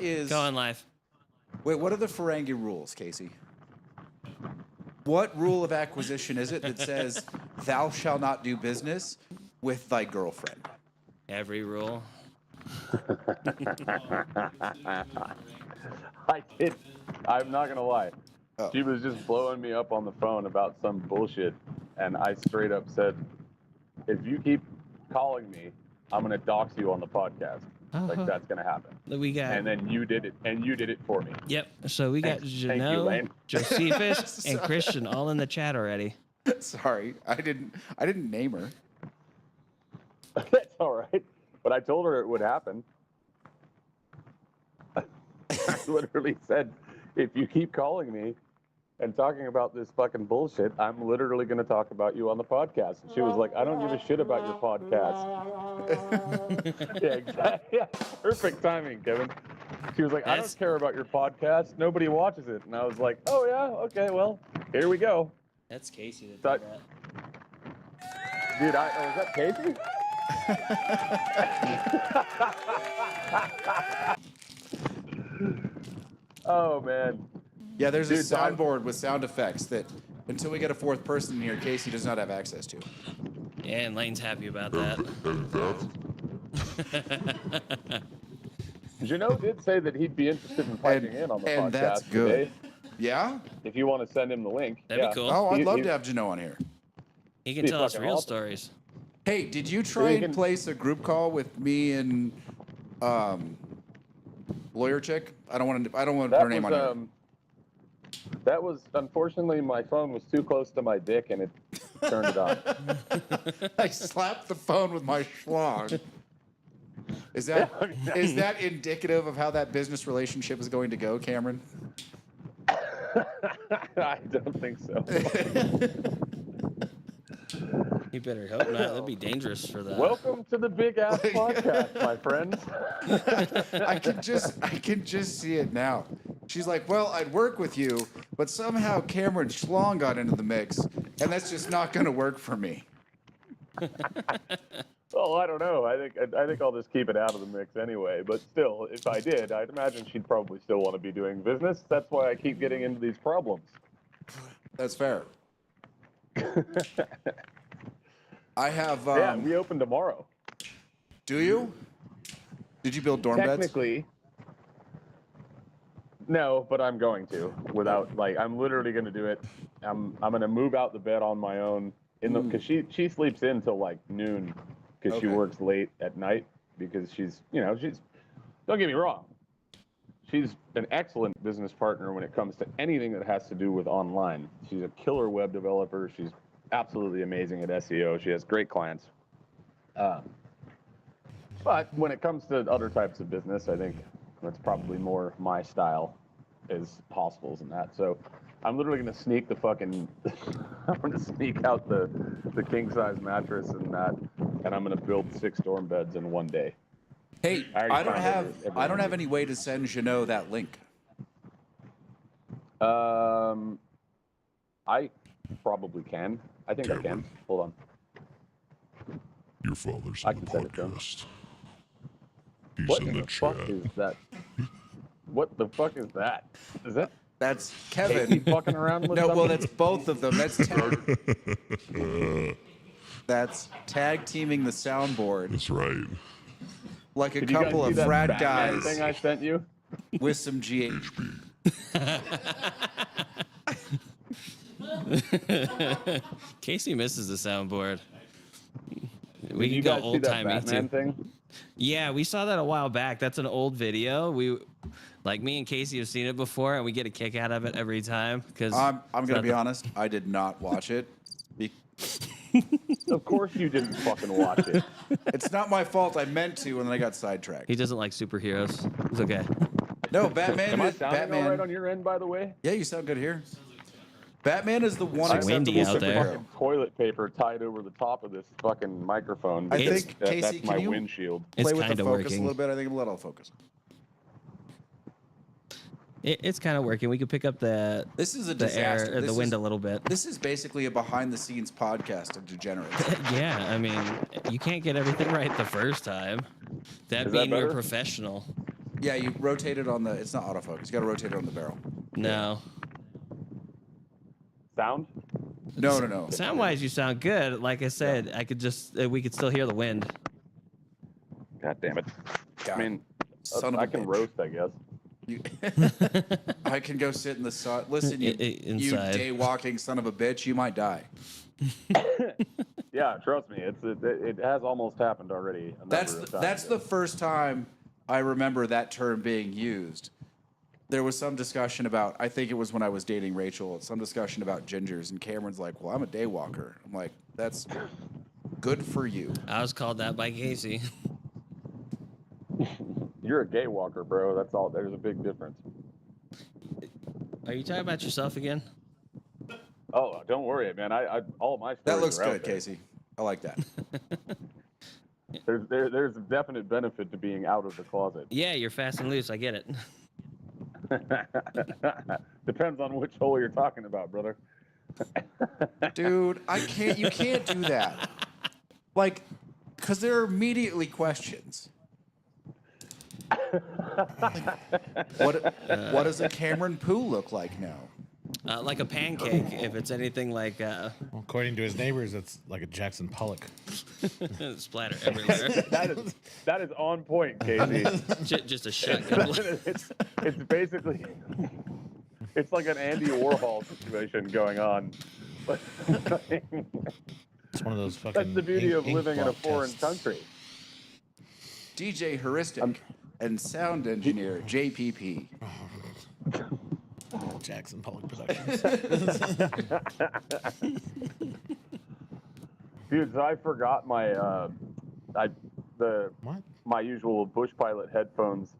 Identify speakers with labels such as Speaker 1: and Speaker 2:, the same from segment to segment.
Speaker 1: is
Speaker 2: Going live.
Speaker 1: Wait, what are the Ferengi rules, Casey? What rule of acquisition is it that says thou shalt not do business with thy girlfriend?
Speaker 2: Every rule.
Speaker 3: I did. I'm not gonna lie.
Speaker 1: Oh.
Speaker 3: She was just blowing me up on the phone about some bullshit, and I straight up said, "If you keep calling me, I'm gonna dox you on the podcast. Like that's gonna happen."
Speaker 2: We got.
Speaker 3: And then you did it, and you did it for me.
Speaker 2: Yep. So we got
Speaker 3: Thank you,
Speaker 2: Janelle,
Speaker 3: Lane.
Speaker 2: Josephus, and Christian all in the chat already.
Speaker 1: Sorry, I didn't name her.
Speaker 3: That's all right. But I told her it would happen. I literally said, if you keep calling me and talking about this fucking bullshit, I'm literally going to talk about you on the podcast. And she was like, I don't give a shit about your podcast. Yeah, exactly. Yeah, perfect timing, Kevin. She was like, I don't care about your podcast. Nobody watches it. And I was like, oh, yeah, okay, well, here we go.
Speaker 2: That's Casey that
Speaker 3: That-
Speaker 2: did that.
Speaker 3: Dude, was that Casey? Oh, man.
Speaker 1: Yeah, there's a
Speaker 3: Dude,
Speaker 1: soundboard with sound effects that until we get a fourth person in here, Casey does not have access to.
Speaker 2: Yeah, and Lane's happy about that.
Speaker 3: Janot did say that he'd be interested in piping in on the podcast
Speaker 1: and that's good.
Speaker 3: today.
Speaker 1: Yeah?
Speaker 3: If you want to send him the link.
Speaker 2: That'd
Speaker 3: yeah.
Speaker 2: be cool.
Speaker 1: Oh, I'd love
Speaker 3: He-
Speaker 1: to have Janot on here.
Speaker 2: He can
Speaker 3: Be
Speaker 2: tell us
Speaker 3: fucking
Speaker 2: real
Speaker 3: awesome.
Speaker 2: stories.
Speaker 1: Hey, did you try and place a group call with me and lawyer chick? I don't want to put her name on here.
Speaker 3: That was, unfortunately, my phone was too close to my dick and it turned it on.
Speaker 1: I slapped the phone with my schlong. Is that is that indicative of how that business relationship is going to go, Cameron?
Speaker 3: I don't think so.
Speaker 2: You better hope not. That'd be dangerous for that.
Speaker 3: Welcome to the Big Ass Podcast, my friends.
Speaker 1: I can just see it now. She's like, well, I'd work with you, but somehow Cameron Schlong got into the mix, and that's just not going to work for me.
Speaker 3: Well, I don't know. I think I'll just keep it out of the mix anyway. But still, if I did, I'd imagine she'd probably still want to be doing business. That's why I keep getting into these problems.
Speaker 1: That's fair. I have.
Speaker 3: Yeah, we open tomorrow.
Speaker 1: Do you? Did you build dorm beds?
Speaker 3: Technically, no, but I'm going to. Without I'm literally going to do it. I'm going to move out the bed on my own because she sleeps in till like noon because she works late at night because she's don't get me wrong, she's an excellent business partner when it comes to anything that has to do with online. She's a killer web developer. She's absolutely amazing at SEO. She has great clients. But when it comes to other types of business, I think that's probably more my style is hospitals and that. So I'm literally going to sneak the fucking, I'm going to sneak out the king size mattress and that, and I'm going to build 6 dorm beds in one day.
Speaker 1: Hey, I don't have any way to send Janot that link.
Speaker 3: I probably can. I think I can. Hold on.
Speaker 4: Your father's
Speaker 3: I
Speaker 4: on the
Speaker 3: can send it to him.
Speaker 4: podcast. He's
Speaker 3: What
Speaker 4: in
Speaker 3: the
Speaker 4: the
Speaker 3: fuck
Speaker 4: chat.
Speaker 3: is that? What the fuck is that? Is that
Speaker 1: That's
Speaker 3: Casey
Speaker 1: Kevin.
Speaker 3: fucking around with
Speaker 1: No, well,
Speaker 3: something?
Speaker 1: that's both of them. That's tag teaming the soundboard
Speaker 4: That's right.
Speaker 1: like a
Speaker 3: Did you guys
Speaker 1: couple
Speaker 3: see
Speaker 1: of
Speaker 3: that
Speaker 1: frat
Speaker 3: Batman
Speaker 1: guys
Speaker 3: thing I sent you?
Speaker 1: with some GH.
Speaker 2: Casey misses the soundboard.
Speaker 3: Did
Speaker 2: We
Speaker 3: you
Speaker 2: can
Speaker 3: guys
Speaker 2: go
Speaker 3: see
Speaker 2: old
Speaker 3: that
Speaker 2: timey
Speaker 3: Batman
Speaker 2: too.
Speaker 3: thing?
Speaker 2: Yeah, we saw that a while back. That's an old video. Me and Casey have seen it before, and we get a kick out of it every time. Because
Speaker 1: I'm going to be honest. I did not watch it.
Speaker 3: Of course you didn't fucking watch it.
Speaker 1: It's not my fault. I meant to, and then I got sidetracked.
Speaker 2: he doesn't like superheroes. It's okay.
Speaker 1: No, Batman.
Speaker 3: Am I
Speaker 1: is
Speaker 3: sounding
Speaker 1: Batman.
Speaker 3: all right on your end, by the way?
Speaker 1: Yeah, you sound good here. Batman is the one
Speaker 2: It's windy
Speaker 1: acceptable
Speaker 2: out there.
Speaker 1: superhero.
Speaker 3: Fucking toilet paper tied over the top of this fucking microphone.
Speaker 1: I
Speaker 3: because
Speaker 1: think,
Speaker 3: that's
Speaker 1: Casey,
Speaker 3: my
Speaker 1: can you
Speaker 3: windshield.
Speaker 2: It's
Speaker 1: play with
Speaker 2: kind
Speaker 1: the
Speaker 2: of
Speaker 1: focus
Speaker 2: working.
Speaker 1: a little bit? I think I'm a little focus.
Speaker 2: It's kind of working. We could pick up the
Speaker 1: This is a
Speaker 2: the
Speaker 1: disaster.
Speaker 2: air or the
Speaker 1: This
Speaker 2: wind
Speaker 1: is-
Speaker 2: a little bit.
Speaker 1: This is basically a behind-the-scenes podcast of degenerates.
Speaker 2: Yeah, I mean, you can't get everything right the first time. That
Speaker 3: Is that
Speaker 2: being you're
Speaker 3: better?
Speaker 2: professional.
Speaker 1: Yeah, you rotate it on the. It's not autofocus. You got to rotate it on the barrel.
Speaker 2: No.
Speaker 3: Sound?
Speaker 1: No.
Speaker 2: Sound-wise, you sound good. Like I said, we could still hear the wind.
Speaker 3: God damn it.
Speaker 1: God,
Speaker 3: I mean,
Speaker 1: son of
Speaker 3: I
Speaker 1: a
Speaker 3: can
Speaker 1: bitch.
Speaker 3: roast, I guess.
Speaker 1: You, I can go sit in the sun. Listen, you
Speaker 2: Inside.
Speaker 1: day walking son of a bitch, you might die.
Speaker 3: Yeah, trust me, it has almost happened already.
Speaker 1: That's the first time I remember that term being used. There was some discussion about, I think it was when I was dating Rachel, some discussion about gingers, and Cameron's like, well, I'm a day walker. I'm like, that's good for you.
Speaker 2: I was called that by Casey.
Speaker 3: You're a gay walker, bro. That's all. There's a big difference.
Speaker 2: Are you talking about yourself again?
Speaker 3: Oh, don't worry, man. I all my stories
Speaker 1: That looks
Speaker 3: are out
Speaker 1: good,
Speaker 3: there.
Speaker 1: Casey. I like that.
Speaker 3: There's a definite benefit to being out of the closet.
Speaker 2: Yeah, you're fast and loose. I get it.
Speaker 3: Depends on which hole you're talking about, brother.
Speaker 1: Dude, you can't do that. Like, because there are immediately questions. What does a Cameron poo look like now?
Speaker 2: Like a pancake, if it's anything like
Speaker 5: Well, according to his neighbors, it's like a Jackson Pollock.
Speaker 2: splatter everywhere.
Speaker 3: that is on point, Casey.
Speaker 2: Just a shotgun.
Speaker 3: It's basically it's like an Andy Warhol situation going on.
Speaker 5: It's one of those fucking.
Speaker 3: That's the beauty of
Speaker 5: ink
Speaker 3: living in a
Speaker 5: blot
Speaker 3: foreign
Speaker 5: tests.
Speaker 3: country.
Speaker 1: DJ Heuristic and sound engineer JPP.
Speaker 5: Jackson Pollock Productions.
Speaker 3: Dude, so I forgot my
Speaker 5: What?
Speaker 3: my usual Bush Pilot headphones.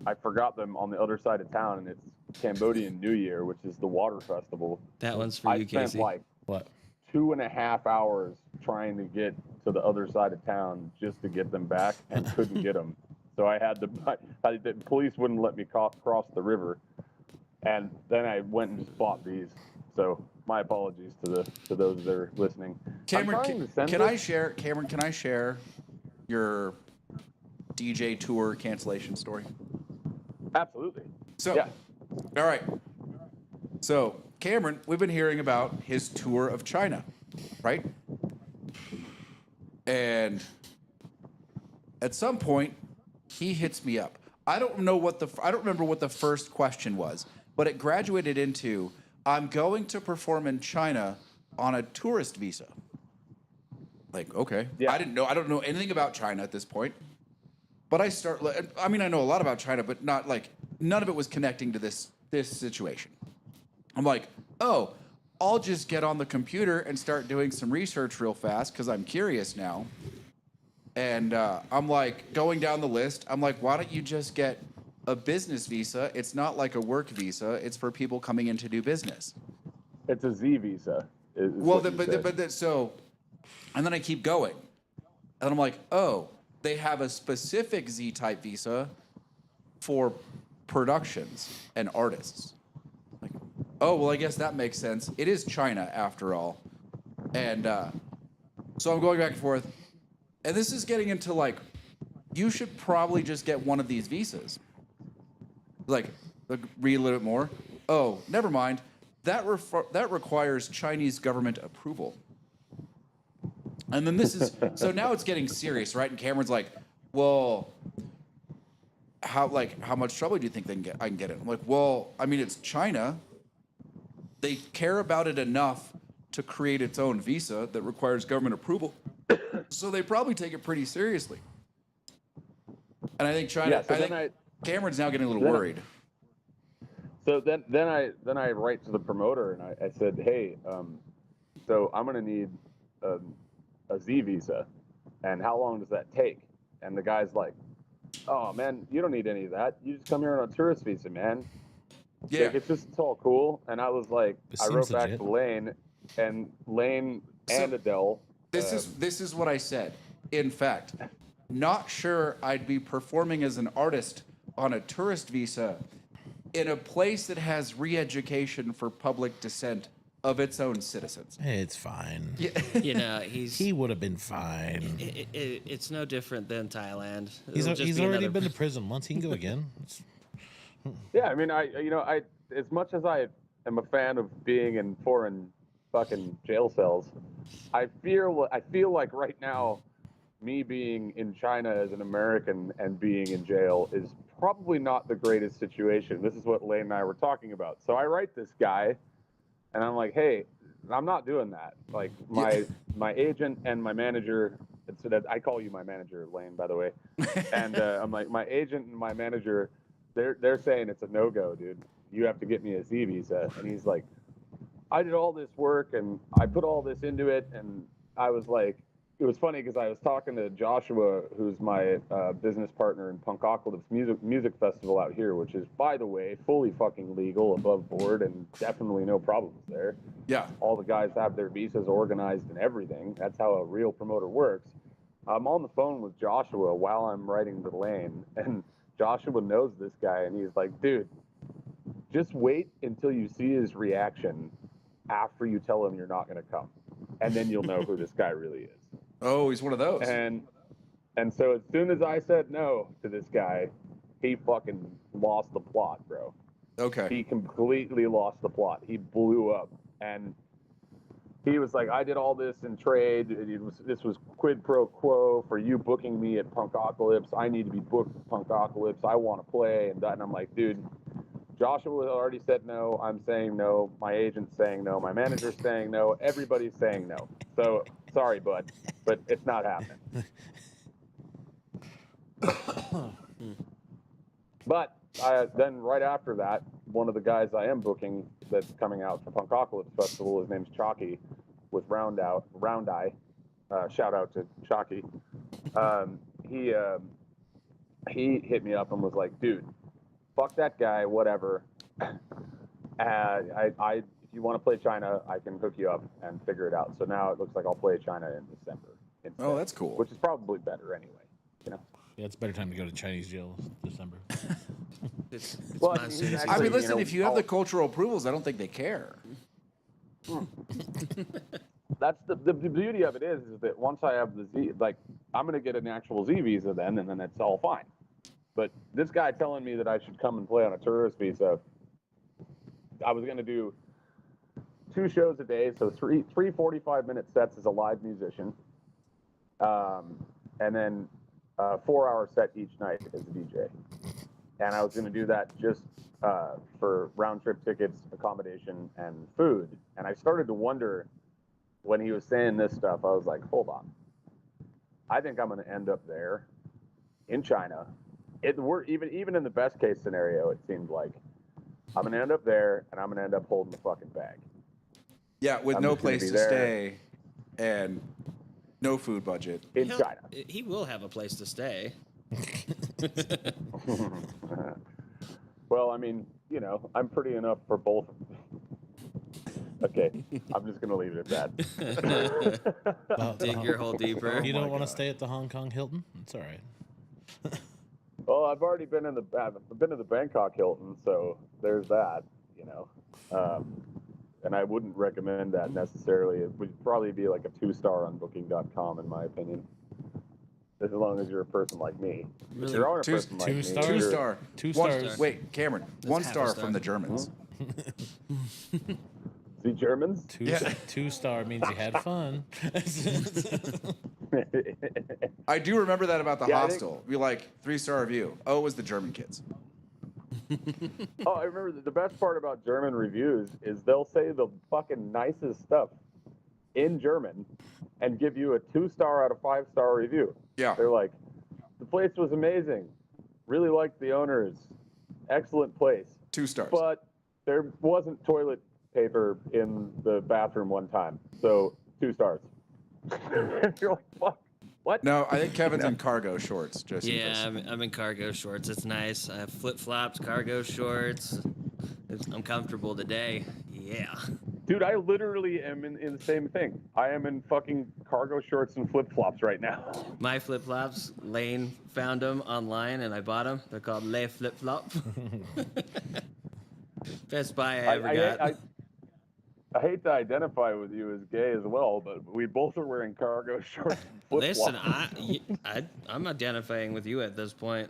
Speaker 3: I forgot them on the other side of town, and it's Cambodian New Year, which is the water festival.
Speaker 2: That one's for
Speaker 3: I
Speaker 2: you,
Speaker 3: spent
Speaker 2: Casey.
Speaker 3: like
Speaker 5: What?
Speaker 3: 2.5 hours trying to get to the other side of town just to get them back, and couldn't get them. So I had to. The police wouldn't let me cross the river, and then I went and just bought these. So my apologies to those that are listening.
Speaker 1: Cameron, can I share?
Speaker 3: I
Speaker 1: Cameron, can I share your DJ tour cancellation story?
Speaker 3: Absolutely.
Speaker 1: So,
Speaker 3: Yeah.
Speaker 1: all right. So, Cameron, we've been hearing about his tour of China, right? And at some point, he hits me up. I don't remember what the first question was, but it graduated into, I'm going to perform in China on a tourist visa. Like, okay.
Speaker 3: Yeah.
Speaker 1: I don't know anything about China at this point. But I know a lot about China, but not like, none of it was connecting to this situation. I'm like, oh, I'll just get on the computer and start doing some research real fast because I'm curious now. And I'm like, going down the list, I'm like, why don't you just get a business visa? It's not like a work visa. It's for people coming in to do business.
Speaker 3: It's a Z visa.
Speaker 1: So, and then I keep going. And I'm like, oh, they have a specific Z-type visa for productions and artists. Like, oh, well, I guess that makes sense. It is China, after all. And so I'm going back and forth. And this is getting into, like, you should probably just get one of these visas. Like, read a little bit more. Oh, never mind. That requires Chinese government approval. And then so now it's getting serious, right? And Cameron's like, well, how much trouble do you think I can get in? I'm like, well, I mean, it's China. They care about it enough to create its own visa that requires government approval. So they probably take it pretty seriously. And I think China,
Speaker 3: Yeah,
Speaker 1: Cameron's now getting a little worried.
Speaker 3: So then I write to the promoter and I said, hey, so I'm gonna need a Z visa, and how long does that take? And the guy's like, oh man, you don't need any of that. You just come here on a tourist visa, man.
Speaker 1: Yeah.
Speaker 3: Like, it's all cool. And I was like,
Speaker 5: This
Speaker 3: I wrote
Speaker 5: seems
Speaker 3: back
Speaker 5: legit.
Speaker 3: to Lane, and Lane and Adele.
Speaker 1: This is what I said. In fact, not sure I'd be performing as an artist on a tourist visa in a place that has re-education for public dissent of its own citizens.
Speaker 5: It's fine.
Speaker 2: You know,
Speaker 5: He would have been fine.
Speaker 2: it's no different than Thailand.
Speaker 5: He's
Speaker 2: It'll just be
Speaker 5: already
Speaker 2: another-
Speaker 5: been to prison once. He can go again.
Speaker 3: Yeah, I mean, I as much as I am a fan of being in foreign fucking jail cells, I feel like right now, me being in China as an American and being in jail is probably not the greatest situation. This is what Lane and I were talking about. So I write this guy, and I'm like, hey, I'm not doing that. Like my agent and my manager. So that I call you my manager, Lane, by the way. And I'm like, my agent and my manager, they're saying it's a no-go, dude. You have to get me a Z visa. And he's like, I did all this work and I put all this into it. And I was like, it was funny because I was talking to Joshua, who's my business partner in Punkocalypse music festival out here, which is, by the way, fully fucking legal, above board, and definitely no problems there.
Speaker 1: Yeah.
Speaker 3: All the guys have their visas organized and everything. That's how a real promoter works. I'm on the phone with Joshua while I'm writing the Lane, and Joshua knows this guy, and he's like, dude, just wait until you see his reaction after you tell him you're not going to come, and then you'll know who this guy really is.
Speaker 1: Oh, he's one of those.
Speaker 3: And so as soon as I said no to this guy, he fucking lost the plot, bro.
Speaker 1: Okay.
Speaker 3: He completely lost the plot. He blew up, and he was like, I did all this in trade. This was quid pro quo for you booking me at Punkocalypse. I need to be booked at Punkocalypse. I want to play. And I'm like, dude, Joshua already said no. I'm saying no. My agent's saying no. My manager's saying no. Everybody's saying no. So sorry, bud, but it's not happening. But then right after that, one of the guys I am booking that's coming out for Punkocalypse Festival, his name's Chalky with Round Eye. Shout out to Chalky. He hit me up and was like, dude, fuck that guy, whatever. If you want to play China, I can hook you up and figure it out. So now it looks like I'll play China in December. Instead,
Speaker 1: Oh, that's cool.
Speaker 3: Which is probably better anyway, you know?
Speaker 5: Yeah, it's a better time to go to Chinese jail this December.
Speaker 2: It's
Speaker 3: Well,
Speaker 2: monsoon
Speaker 3: he's
Speaker 2: season.
Speaker 1: I mean,
Speaker 3: you
Speaker 1: listen,
Speaker 3: know,
Speaker 1: if you have
Speaker 3: I'll-
Speaker 1: the cultural approvals, I don't think they care.
Speaker 3: That's the beauty of it is that once I have the Z, like, I'm going to get an actual Z visa then, and then it's all fine. But this guy telling me that I should come and play on a tourist visa, I was going to do 2 shows a day, so three 45-minute sets as a live musician, and then a 4-hour set each night as a DJ. And I was going to do that just for round-trip tickets, accommodation, and food. And I started to wonder when he was saying this stuff, I was like, hold on. I think I'm going to end up there in China. Even in the best case scenario, it seemed like I'm going to end up there and I'm going to end up holding the fucking bag.
Speaker 1: Yeah, with
Speaker 3: I'm
Speaker 1: no
Speaker 3: just gonna
Speaker 1: place
Speaker 3: be
Speaker 1: to
Speaker 3: there.
Speaker 1: stay and no food budget.
Speaker 3: In
Speaker 2: He'll-
Speaker 3: China.
Speaker 2: He will have a place to stay.
Speaker 3: Well, I mean, you know, I'm pretty enough for both. Okay, I'm just going to leave it at that.
Speaker 5: Well,
Speaker 2: Dig your hole deeper.
Speaker 5: You
Speaker 1: my
Speaker 5: don't want to
Speaker 1: God.
Speaker 5: stay at the Hong Kong Hilton? It's all right.
Speaker 3: Well, I've already been to the Bangkok Hilton, so there's that, you know. And I wouldn't recommend that necessarily. It would probably be like a 2-star on Booking.com, in my opinion. As long as you're a person like me. If
Speaker 2: Really?
Speaker 3: you're a
Speaker 1: Two-
Speaker 3: person like
Speaker 5: two
Speaker 3: me,
Speaker 5: stars?
Speaker 1: Two
Speaker 3: you're-
Speaker 1: star.
Speaker 5: Two
Speaker 1: One-
Speaker 5: stars.
Speaker 1: Wait, Cameron.
Speaker 2: That's
Speaker 1: 1
Speaker 2: half a
Speaker 1: star
Speaker 2: star.
Speaker 1: from the Germans.
Speaker 3: See, Germans?
Speaker 1: Yeah.
Speaker 5: 2-star means you had fun.
Speaker 1: I do remember that about the
Speaker 3: Yeah, I think-
Speaker 1: hostel. Be like 3-star review. Oh, it was the German kids.
Speaker 3: Oh, I remember the best part about German reviews is they'll say the fucking nicest stuff in German and give you a 2-star out of 5-star review.
Speaker 1: Yeah.
Speaker 3: They're like, the place was amazing. Really liked the owners. Excellent place.
Speaker 1: 2 stars.
Speaker 3: But there wasn't toilet paper in the bathroom one time. So 2 stars. You're like, fuck. What?
Speaker 1: No, I think Kevin's in cargo shorts. Just in
Speaker 2: Yeah,
Speaker 1: case.
Speaker 2: I'm in cargo shorts. It's nice. I have flip flops, cargo shorts. I'm comfortable today. Yeah.
Speaker 3: Dude, I literally am in the same thing. I am in fucking cargo shorts and flip flops right now.
Speaker 2: My flip flops, Lane found them online and I bought them. They're called Le Flip Flop. Best buy I ever got.
Speaker 3: I hate to identify with you as gay as well, but we both are wearing cargo shorts and flip-flops.
Speaker 2: Listen, I'm identifying with you at this point.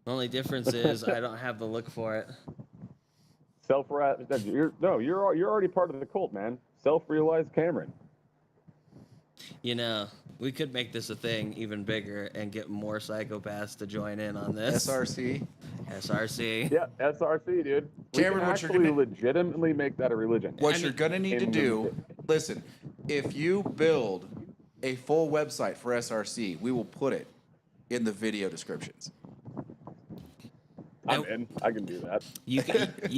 Speaker 2: The only difference is I don't have the look for it.
Speaker 3: You're already part of the cult, man. Self-realized Cameron.
Speaker 2: You know, we could make this a thing even bigger and get more psychopaths to join in on this.
Speaker 1: SRC.
Speaker 2: SRC.
Speaker 3: Yeah, SRC, dude.
Speaker 1: Cameron,
Speaker 3: we
Speaker 1: what
Speaker 3: can
Speaker 1: you're
Speaker 3: actually
Speaker 1: gonna-
Speaker 3: legitimately make that a religion.
Speaker 1: What you're gonna need to do, listen, if you build a full website for SRC, we will put it in the video descriptions.
Speaker 3: I'm in. I can do that.
Speaker 2: You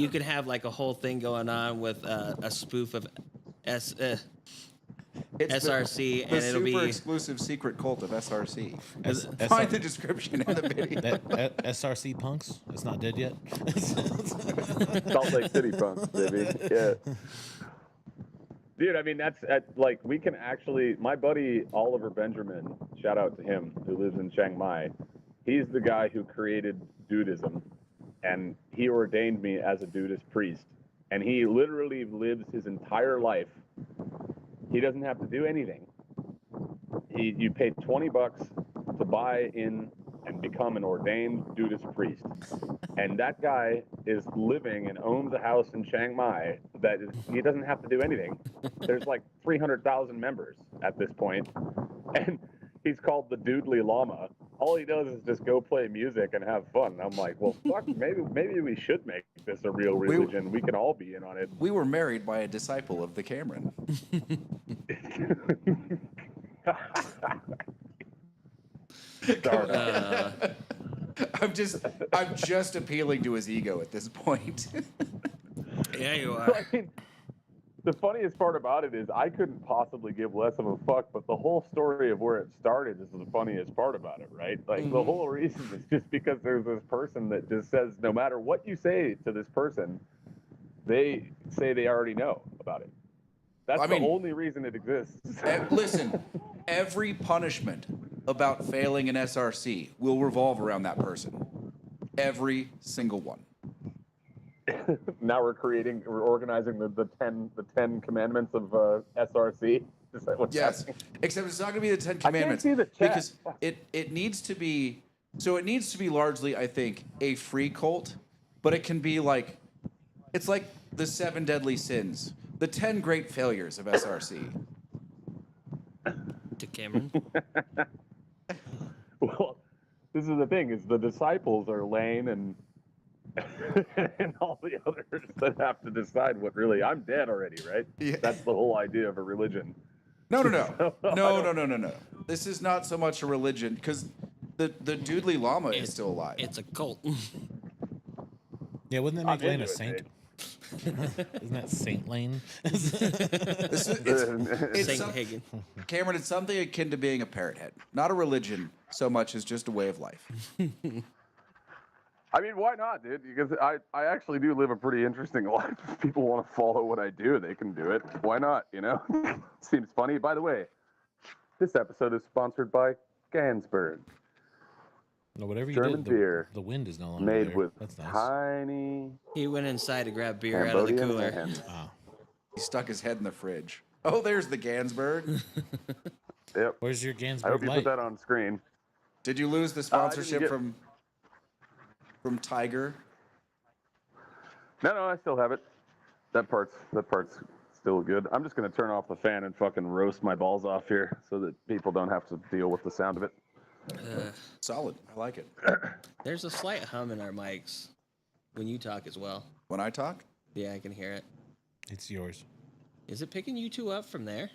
Speaker 2: could have like a whole thing going on with a spoof of
Speaker 1: It's
Speaker 2: SRC,
Speaker 1: the
Speaker 2: and it'll
Speaker 1: super
Speaker 2: be
Speaker 1: exclusive secret cult of SRC.
Speaker 5: S-
Speaker 1: Find the description in the video.
Speaker 5: SRC punks. It's not dead yet.
Speaker 3: Salt Lake City punks, baby. Yeah. Dude, I mean, that's like, we can actually, my buddy Oliver Benjamin, shout out to him, who lives in Chiang Mai. He's the guy who created Dudism, and he ordained me as a Dudist priest. And he literally lives his entire life. He doesn't have to do anything. You pay $20 to buy in and become an ordained Dudist priest. And that guy is living and owns a house in Chiang Mai he doesn't have to do anything. There's like 300,000 members at this point. And he's called the Doodly Lama. All he does is just go play music and have fun. I'm like, well, fuck, maybe we should make this a real religion. We can all be in on it.
Speaker 1: We were married by a disciple of the Cameron. I'm just appealing to his ego at this point.
Speaker 2: yeah, you are.
Speaker 3: I mean, the funniest part about it is I couldn't possibly give less of a fuck, but the whole story of where it started is the funniest part about it, right? Like, the whole reason is just because there's this person that just says no matter what you say to this person, they say they already know about it. That's the only reason it exists.
Speaker 1: Listen, every punishment about failing an SRC will revolve around that person. Every single one.
Speaker 3: Now we're organizing the 10 commandments of SRC. Is that what's happening?
Speaker 1: Except it's not going to be the 10 commandments.
Speaker 3: I can't see the chat.
Speaker 1: Because it needs to be, so it needs to be largely, I think, a free cult, but it can be like, it's like the 7 deadly sins, the 10 great failures of SRC.
Speaker 2: To Cameron.
Speaker 3: Well, this is the thing: is the disciples are Lane and and all the others that have to decide what really. I'm dead already, right?
Speaker 1: Yeah.
Speaker 3: That's the whole idea of a religion.
Speaker 1: No. No. This is not so much a religion, because the Doodly Lama is still alive.
Speaker 2: It's a cult.
Speaker 5: Yeah, wouldn't that make
Speaker 3: I'm
Speaker 5: Lane a
Speaker 3: into it,
Speaker 5: saint?
Speaker 3: dude.
Speaker 5: Isn't that Saint Lane?
Speaker 1: It's
Speaker 2: Saint
Speaker 1: some-
Speaker 2: Hagen.
Speaker 1: Cameron, it's something akin to being a parrot head. Not a religion so much as just a way of life.
Speaker 3: I mean, why not, dude? Because I actually do live a pretty interesting life. If people want to follow what I do, they can do it. Why not, you know? Seems funny. By the way, this episode is sponsored by Gansberg.
Speaker 5: No, whatever you
Speaker 3: German
Speaker 5: did,
Speaker 3: beer
Speaker 5: the wind is no longer
Speaker 3: made
Speaker 5: there.
Speaker 3: with
Speaker 5: That's nice.
Speaker 3: tiny
Speaker 2: He went inside to grab beer out of the
Speaker 3: Cambodian
Speaker 2: cooler.
Speaker 3: hens.
Speaker 5: Wow.
Speaker 1: He stuck his head in the fridge. Oh, there's the Gansberg.
Speaker 3: Yep.
Speaker 5: Where's your
Speaker 3: I hope
Speaker 5: Gansberg
Speaker 3: you
Speaker 5: light?
Speaker 3: put that on screen.
Speaker 1: Did you lose the
Speaker 3: I didn't
Speaker 1: sponsorship
Speaker 3: get-
Speaker 1: from Tiger?
Speaker 3: No, I still have it. That part's still good. I'm just gonna turn off the fan and fucking roast my balls off here so that people don't have to deal with the sound of it.
Speaker 1: Solid. I like it.
Speaker 2: There's a slight hum in our mics when you talk as well.
Speaker 1: When I talk?
Speaker 2: Yeah, I can hear it.
Speaker 5: It's yours.
Speaker 2: Is it picking you two up from there?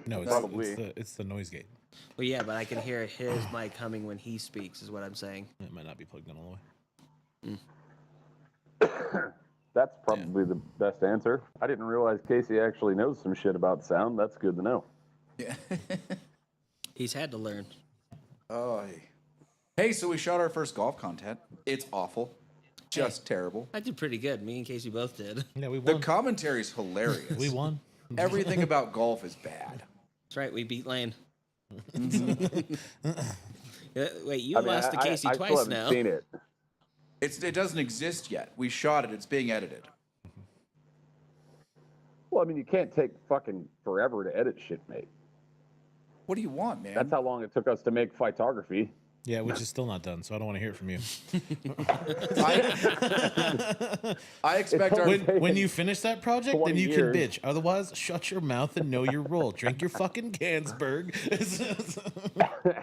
Speaker 5: No,
Speaker 3: Probably.
Speaker 5: it's the noise gate.
Speaker 2: Well, yeah, but I can hear his mic humming when he speaks, is what I'm saying.
Speaker 5: It might not be plugged in all the way.
Speaker 3: That's probably the best answer. I didn't realize Casey actually knows some shit about sound. That's good to know.
Speaker 1: Yeah.
Speaker 2: He's had to learn.
Speaker 1: Oh. Hey, so we shot our first golf content. It's awful. Just terrible.
Speaker 2: I did pretty good. Me and Casey both did.
Speaker 5: Yeah, we
Speaker 1: The
Speaker 5: won.
Speaker 1: commentary's hilarious.
Speaker 5: We won.
Speaker 1: Everything about golf is bad.
Speaker 2: That's right. We beat Lane.
Speaker 1: Mm-hmm.
Speaker 2: Wait, you
Speaker 3: I mean,
Speaker 2: lost to Casey
Speaker 3: I still
Speaker 2: twice
Speaker 3: haven't
Speaker 2: now.
Speaker 3: seen it.
Speaker 1: It doesn't exist yet. We shot it. It's being edited.
Speaker 3: Well, I mean, you can't take fucking forever to edit shit, mate.
Speaker 1: What do you want, man?
Speaker 3: That's how long it took us to make Phytography.
Speaker 5: Yeah, which is still not done, so I don't want to hear it from you.
Speaker 1: I expect our.
Speaker 5: When you finish that project, then
Speaker 3: 20
Speaker 5: you
Speaker 3: years.
Speaker 5: can bitch. Otherwise, shut your mouth and know your role. Drink your fucking Gansberg.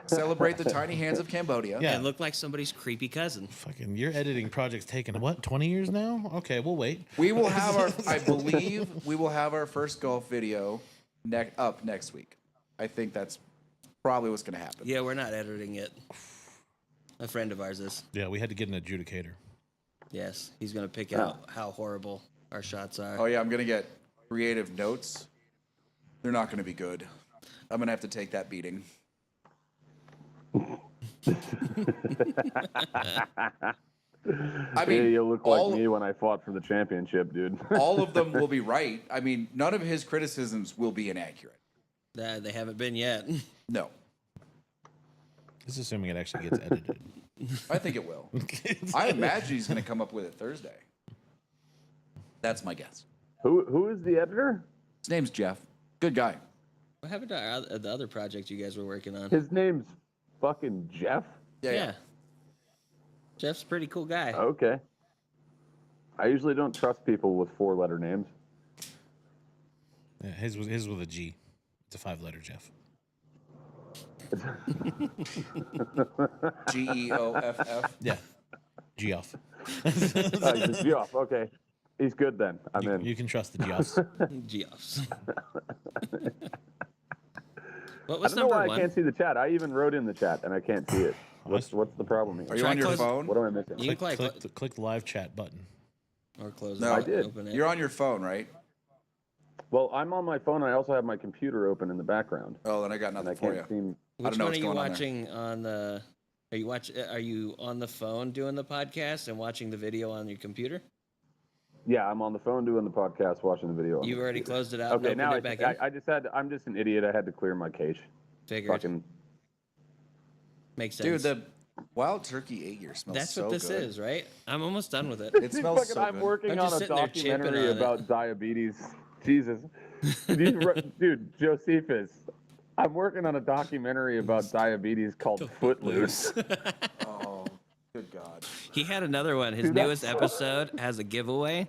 Speaker 1: Celebrate the tiny hands of Cambodia.
Speaker 5: Yeah.
Speaker 2: And look like somebody's creepy cousin.
Speaker 5: Fucking, your editing project's taken, what, 20 years now? Okay, we'll wait.
Speaker 1: We will have our. I believe we will have our first golf video up next week. I think that's probably what's going to happen.
Speaker 2: Yeah, we're not editing it. A friend of ours is.
Speaker 5: Yeah, we had to get an adjudicator.
Speaker 2: Yes, he's going to pick out how horrible our shots are.
Speaker 1: Oh yeah, I'm going to get creative notes. They're not going to be good. I'm going to have to take that beating. I mean,
Speaker 3: Yeah, you look like me when I fought for the championship, dude.
Speaker 1: all of them will be right. I mean, none of his criticisms will be inaccurate.
Speaker 2: They haven't been yet.
Speaker 1: No,
Speaker 5: This is assuming it actually gets edited.
Speaker 1: I think it will. I imagine he's going to come up with it Thursday. That's my guess.
Speaker 3: Who is the editor?
Speaker 1: His name's Jeff. Good guy.
Speaker 2: What happened to the other project you guys were working on?
Speaker 3: His name's fucking Jeff.
Speaker 1: Yeah.
Speaker 2: Jeff's a pretty cool guy.
Speaker 3: Okay. I usually don't trust people with 4-letter names.
Speaker 5: Yeah, his was with a G. It's a 5-letter Jeff.
Speaker 1: Geoff.
Speaker 5: Yeah. Geoff.
Speaker 3: He's Geoff. Okay. He's good then. I'm in.
Speaker 5: You can trust the Geoffs.
Speaker 2: Geoffs. What
Speaker 3: I
Speaker 2: was
Speaker 3: don't know
Speaker 2: number
Speaker 3: why
Speaker 2: one?
Speaker 3: I can't see the chat. I even wrote in the chat and I can't see it. What's the problem here?
Speaker 1: Are you
Speaker 2: Try
Speaker 1: on your
Speaker 2: close-
Speaker 1: phone?
Speaker 3: What am I missing?
Speaker 2: You can
Speaker 5: click the live chat button.
Speaker 2: or close
Speaker 1: No,
Speaker 2: it.
Speaker 1: I
Speaker 3: did.
Speaker 2: Open it.
Speaker 1: You're on your phone, right?
Speaker 3: Well, I'm on my phone. I also have my computer open in the background.
Speaker 1: Oh, then I got
Speaker 3: And I
Speaker 1: nothing for
Speaker 3: can't
Speaker 1: you.
Speaker 3: seem.
Speaker 1: I don't know
Speaker 2: Which one
Speaker 1: what's
Speaker 2: are you
Speaker 1: going on there.
Speaker 2: watching on the? Are you on the phone doing the podcast and watching the video on your computer?
Speaker 3: Yeah, I'm on the phone doing the podcast, watching the video. on
Speaker 2: You
Speaker 3: the
Speaker 2: already
Speaker 3: computer.
Speaker 2: closed it out.
Speaker 3: Okay,
Speaker 2: and
Speaker 3: now
Speaker 2: opened it back in.
Speaker 3: I just had. I'm just an idiot. I had to clear my cache.
Speaker 2: Figured.
Speaker 3: Fucking.
Speaker 2: Makes sense.
Speaker 1: Dude, the wild turkey 8-year smells
Speaker 2: That's
Speaker 1: so
Speaker 2: what this
Speaker 1: good.
Speaker 2: is, right? I'm almost done with it.
Speaker 1: It smells
Speaker 3: Fucking,
Speaker 1: so
Speaker 3: I'm
Speaker 1: good.
Speaker 3: working
Speaker 2: I'm
Speaker 3: on
Speaker 2: just
Speaker 3: a
Speaker 2: sitting there chipping
Speaker 3: documentary
Speaker 2: on it.
Speaker 3: about diabetes. Jesus, dude, Josephus. I'm working on a documentary about diabetes called Footloose.
Speaker 1: Oh, good God.
Speaker 2: He had another one. His
Speaker 3: Dude,
Speaker 2: newest episode has a giveaway.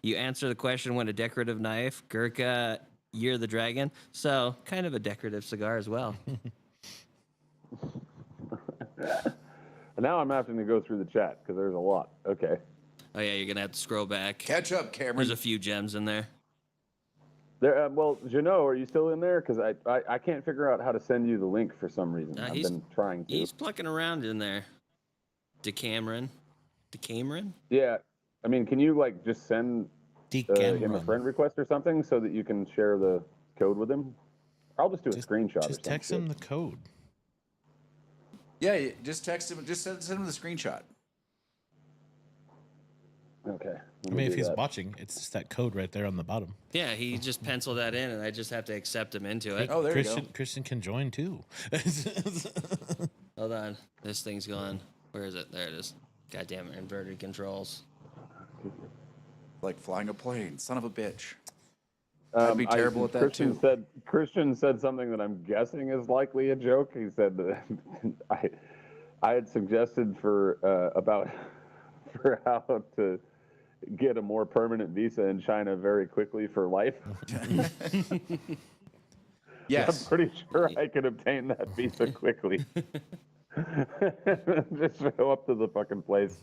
Speaker 2: You answer the question, win a decorative knife. Gurkha, Year the Dragon. So, kind of a decorative cigar as well.
Speaker 3: And now I'm having to go through the chat because there's a lot. Okay.
Speaker 2: Oh, yeah, you're going to have to scroll back.
Speaker 1: Catch up, Cameron.
Speaker 2: There's a few gems in there.
Speaker 3: There. Well, Jeannot, are you still in there? Because I can't figure out how to send you the link for some reason. I've
Speaker 2: he's-
Speaker 3: been trying to.
Speaker 2: He's plucking around in there. Decameron.
Speaker 3: Yeah. I mean, can you like just send him a
Speaker 5: Decameron.
Speaker 3: friend request or something so that you can share the code with him? I'll just do a screenshot. or
Speaker 5: Just
Speaker 3: some
Speaker 5: text
Speaker 3: shit.
Speaker 5: him the code.
Speaker 1: Yeah, just text him. Just send him the screenshot.
Speaker 3: Okay.
Speaker 5: I mean, if he's watching, it's just that code right there on the bottom.
Speaker 2: Yeah, he just penciled that in, and I just have to accept him into it.
Speaker 1: Oh, there you
Speaker 5: Christian,
Speaker 1: go.
Speaker 5: Christian can join too.
Speaker 2: Hold on. This thing's gone. Where is it? There it is. God damn it. Inverted controls.
Speaker 1: Like flying a plane. Son of a bitch. I'd be terrible at that
Speaker 3: Christian
Speaker 1: too.
Speaker 3: Christian said something that I'm guessing is likely a joke. He said that I had suggested for how to get a more permanent visa in China very quickly for life.
Speaker 1: Yes.
Speaker 3: I'm pretty sure I could obtain that visa quickly. Just show up to the fucking place.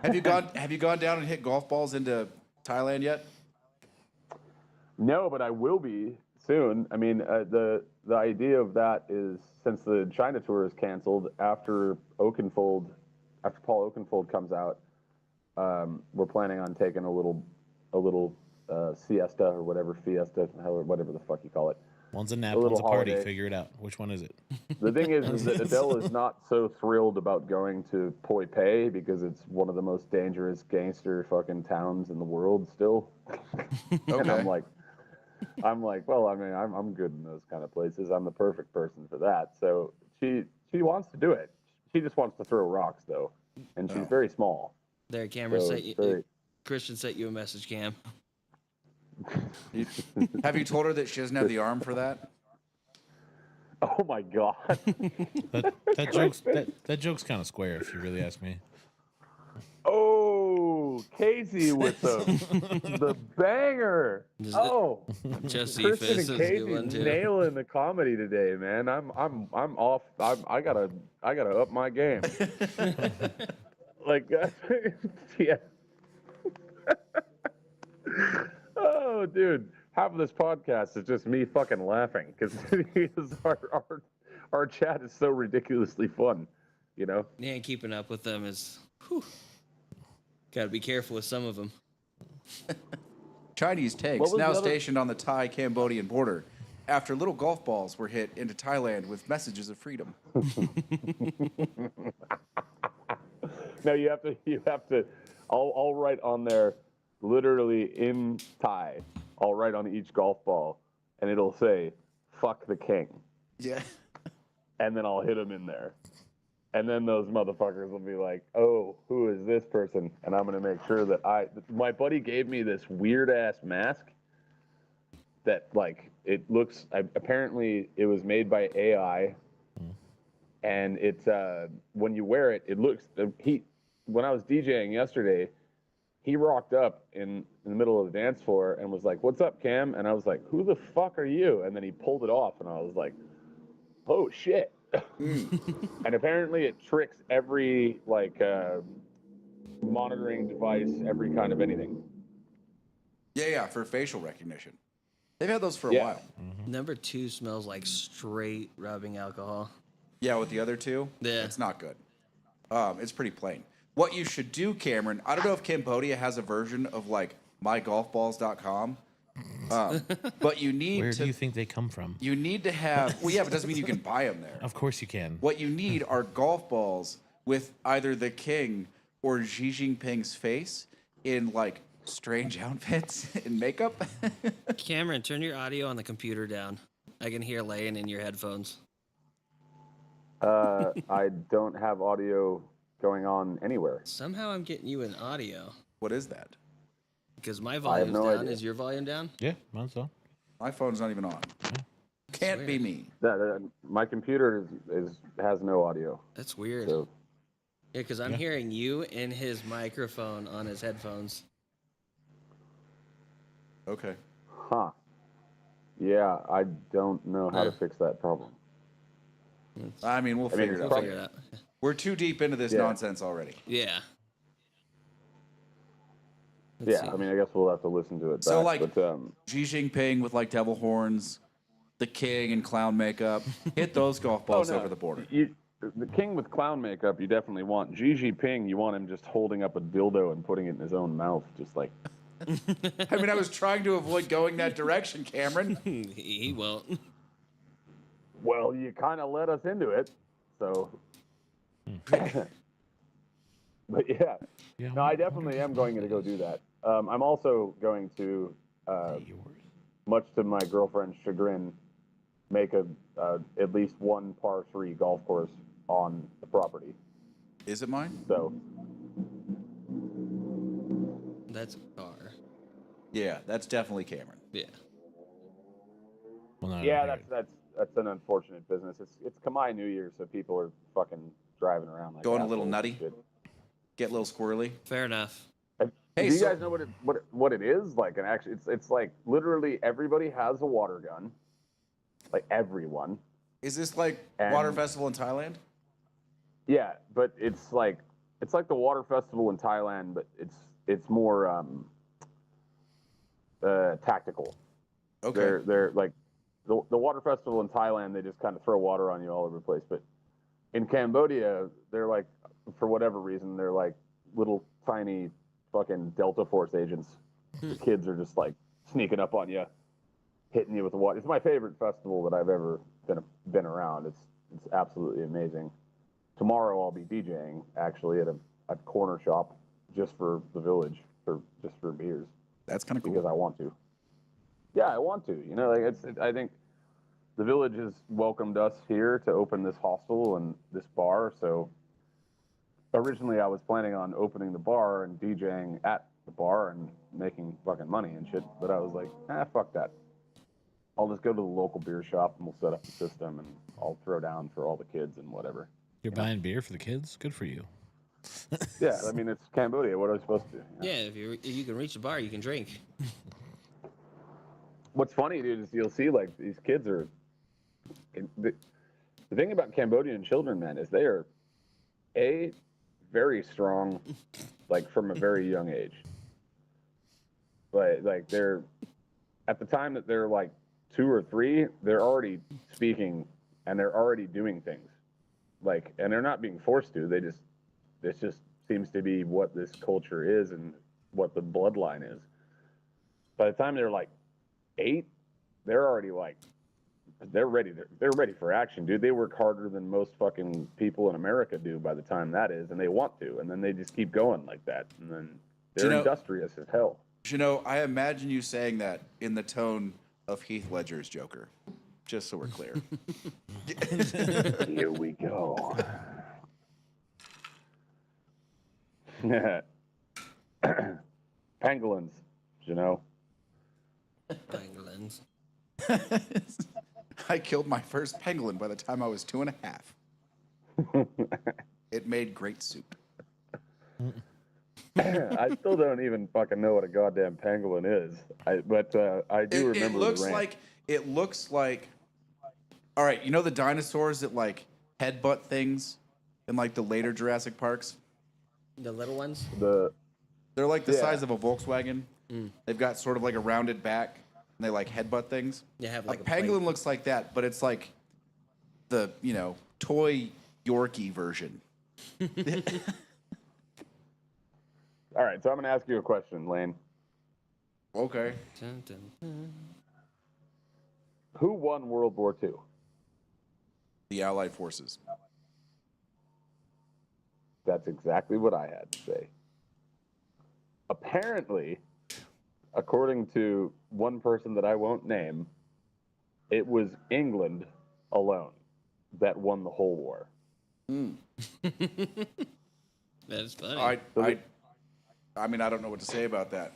Speaker 1: Have you gone down and hit golf balls into Thailand yet?
Speaker 3: No, but I will be soon. I mean, the idea of that is since the China tour is canceled after Paul Oakenfold comes out, we're planning on taking a little siesta or whatever whatever the fuck you call it.
Speaker 5: One's a nap,
Speaker 3: A little
Speaker 5: one's a party.
Speaker 3: holiday.
Speaker 5: Figure it out. Which one is it?
Speaker 3: The thing is that Adele is not so thrilled about going to Poi Pei because it's one of the most dangerous gangster fucking towns in the world still. And
Speaker 1: Okay.
Speaker 3: I'm like, well, I mean, I'm good in those kind of places. I'm the perfect person for that. So she wants to do it. She just wants to throw rocks though, and she's very small.
Speaker 2: There, Cameron
Speaker 3: So
Speaker 2: sent
Speaker 3: it's
Speaker 2: you.
Speaker 3: very-
Speaker 2: Christian sent you a message, Cam.
Speaker 1: Have you told her that she doesn't have the arm for that?
Speaker 3: Oh my god.
Speaker 5: That joke's kind of square, if you really ask me.
Speaker 3: Oh, Casey with the banger. Oh,
Speaker 2: Jesse
Speaker 3: Kristen
Speaker 2: Fist
Speaker 3: and
Speaker 2: is a good
Speaker 3: Casey
Speaker 2: one too.
Speaker 3: nailing the comedy today, man. I'm off. I gotta up my game. Like, yeah. Oh, dude, half of this podcast is just me fucking laughing because our chat is so ridiculously fun, you know.
Speaker 2: Yeah, keeping up with them is. Got to be careful with some of them.
Speaker 1: Chinese
Speaker 3: What
Speaker 1: tanks
Speaker 3: was
Speaker 1: now
Speaker 3: the other-
Speaker 1: stationed on the Thai-Cambodian border after little golf balls were hit into Thailand with messages of freedom.
Speaker 3: No, you have to. I'll write on there, literally in Thai. I'll write on each golf ball, and it'll say "fuck the king,"
Speaker 1: Yeah.
Speaker 3: and then I'll hit them in there. And then those motherfuckers will be like, "Oh, who is this person?" And I'm gonna make sure that my buddy gave me this weird ass mask that, like, it looks. Apparently, it was made by AI, and it's when you wear it, it looks. When I was DJing yesterday, he rocked up in the middle of the dance floor and was like, "What's up, Cam?" And I was like, "Who the fuck are you?" And then he pulled it off, and I was like, "Oh shit." And apparently it tricks every monitoring device, every kind of anything.
Speaker 1: Yeah, for facial recognition. They've had those for a
Speaker 3: Yeah.
Speaker 1: while.
Speaker 2: Number 2 smells like straight rubbing alcohol.
Speaker 1: Yeah, with the other two,
Speaker 2: Yeah.
Speaker 1: it's not good. It's pretty plain. What you should do, Cameron, I don't know if Cambodia has a version of like mygolfballs.com, but you need
Speaker 5: Where
Speaker 1: to.
Speaker 5: do you think they come from?
Speaker 1: You need to have. Well, yeah, but it doesn't mean you can buy them there.
Speaker 5: Of course you can.
Speaker 1: What you need are golf balls with either the king or Xi Jinping's face in like strange outfits and makeup.
Speaker 2: Cameron, turn your audio on the computer down. I can hear laying in your headphones.
Speaker 3: I don't have audio going on anywhere.
Speaker 2: Somehow I'm getting you an audio.
Speaker 1: What is that?
Speaker 2: Because my
Speaker 3: have
Speaker 2: volume's
Speaker 3: no
Speaker 2: down.
Speaker 3: idea.
Speaker 2: Is your volume down?
Speaker 5: Yeah, might as well.
Speaker 1: My phone's not even on. Can't be me.
Speaker 3: My computer has no audio.
Speaker 2: That's weird.
Speaker 3: So
Speaker 2: Yeah, because I'm hearing you in his microphone on his headphones.
Speaker 1: Okay.
Speaker 3: huh. Yeah, I don't know how to fix that problem.
Speaker 1: I mean, we'll figure
Speaker 3: it's
Speaker 1: it out.
Speaker 3: probably-
Speaker 2: Figure it out.
Speaker 1: We're too deep into this
Speaker 3: Yeah.
Speaker 1: nonsense already.
Speaker 2: Yeah.
Speaker 3: Yeah, I mean, I guess we'll have to listen to it back.
Speaker 1: So, like,
Speaker 3: but,
Speaker 1: Xi Jinping with like devil horns, the king in clown makeup. Hit those golf balls over the border.
Speaker 3: The king with clown makeup, you definitely want. Xi Jinping, you want him just holding up a dildo and putting it in his own mouth, just like.
Speaker 1: I mean, I was trying to avoid going that direction, Cameron.
Speaker 2: He won't.
Speaker 3: Well, you kind of led us into it, so. But yeah, no, I definitely am going to go do that. I'm also going to, much to my girlfriend's chagrin, make at least one par 3 golf course on the property.
Speaker 1: Is it mine?
Speaker 3: So
Speaker 2: That's Cigar.
Speaker 1: Yeah, that's definitely Cameron.
Speaker 2: Yeah.
Speaker 5: Well, no,
Speaker 3: yeah, that's an unfortunate business. It's Kamai New Year, so people are fucking driving around like
Speaker 1: Going a little
Speaker 3: assholes
Speaker 1: nutty?
Speaker 3: and shit.
Speaker 1: Get a little squirrely.
Speaker 2: Fair enough.
Speaker 1: Hey,
Speaker 3: do you
Speaker 1: so-
Speaker 3: guys know what it is? Like, it's like literally everybody has a water gun, like everyone.
Speaker 1: Is this like
Speaker 3: And-
Speaker 1: water festival in Thailand?
Speaker 3: Yeah, but it's like the water festival in Thailand, but it's more tactical.
Speaker 1: Okay.
Speaker 3: They're like the water festival in Thailand. They just kind of throw water on you all over the place. But in Cambodia, they're like, for whatever reason, they're like little tiny fucking Delta Force agents. The kids are just like sneaking up on you, hitting you with the water. It's my favorite festival that I've ever been around. It's absolutely amazing. Tomorrow I'll be DJing actually at a corner shop just for the village, just for beers,
Speaker 1: That's kind of cool.
Speaker 3: because I want to. Yeah, I want to. You know, like I think the village has welcomed us here to open this hostel and this bar. So originally I was planning on opening the bar and DJing at the bar and making fucking money and shit. But I was like, fuck that. I'll just go to the local beer shop and we'll set up the system and I'll throw down for all the kids and whatever.
Speaker 5: You're buying beer for the kids? Good for you.
Speaker 3: Yeah, I mean, it's Cambodia. What are I supposed to do?
Speaker 2: Yeah, if you can reach the bar, you can drink.
Speaker 3: What's funny, dude, is you'll see like these kids are. The thing about Cambodian children, man, is they are very strong, like from a very young age. But like they're at the time that they're like 2 or 3, they're already speaking and they're already doing things, like, and they're not being forced to. This just seems to be what this culture is and what the bloodline is. By the time they're like 8, they're already like, they're ready for action, dude. They work harder than most fucking people in America do by the time that is, and they want to, and then they just keep going like that, and then they're industrious as hell.
Speaker 1: I imagine you saying that in the tone of Heath Ledger's Joker, just so we're clear.
Speaker 3: Here we go. Pangolins,
Speaker 2: Pangolins.
Speaker 1: I killed my first pangolin by the time I was 2.5. It made great soup.
Speaker 3: I still don't even fucking know what a goddamn pangolin is. But I do remember.
Speaker 1: It looks like. All right, you know the dinosaurs that like headbutt things in like the later Jurassic Parks.
Speaker 2: The little ones.
Speaker 1: They're like the size of a Volkswagen. They've got sort of like a rounded back, and they like headbutt things.
Speaker 2: Yeah, have
Speaker 1: a
Speaker 2: like a
Speaker 1: pangolin
Speaker 2: plate.
Speaker 1: looks like that, but it's like the toy Yorkie version.
Speaker 3: All right, so I'm gonna ask you a question, Lane.
Speaker 1: Okay.
Speaker 2: Dun, dun, dun.
Speaker 3: Who won World War II?
Speaker 1: The Allied forces.
Speaker 3: That's exactly what I had to say. Apparently, according to one person that I won't name, it was England alone that won the whole war.
Speaker 2: That is funny.
Speaker 1: I mean, I don't know what to say about that.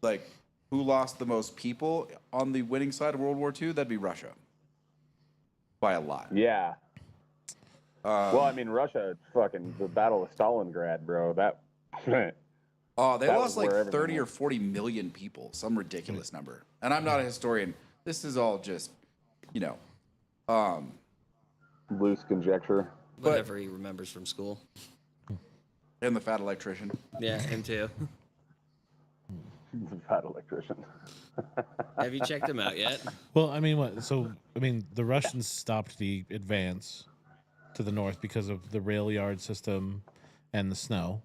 Speaker 1: Like, who lost the most people on the winning side of World War II? That'd be Russia. By a lot.
Speaker 3: Yeah. Well, I mean, Russia, fucking the Battle of Stalingrad, bro. That.
Speaker 1: Oh, they
Speaker 3: that
Speaker 1: lost
Speaker 3: was
Speaker 1: like
Speaker 3: where
Speaker 1: 30
Speaker 3: everything
Speaker 1: or
Speaker 3: was.
Speaker 1: 40 million people, some ridiculous number. And I'm not a historian. This is all just,
Speaker 3: Loose conjecture.
Speaker 2: Whatever he remembers from school.
Speaker 1: and the fat electrician.
Speaker 2: Yeah, him too.
Speaker 3: Fat electrician.
Speaker 2: Have you checked him out yet?
Speaker 5: Well, I mean, what? So, I mean, the Russians stopped the advance to the north because of the rail yard system and the snow,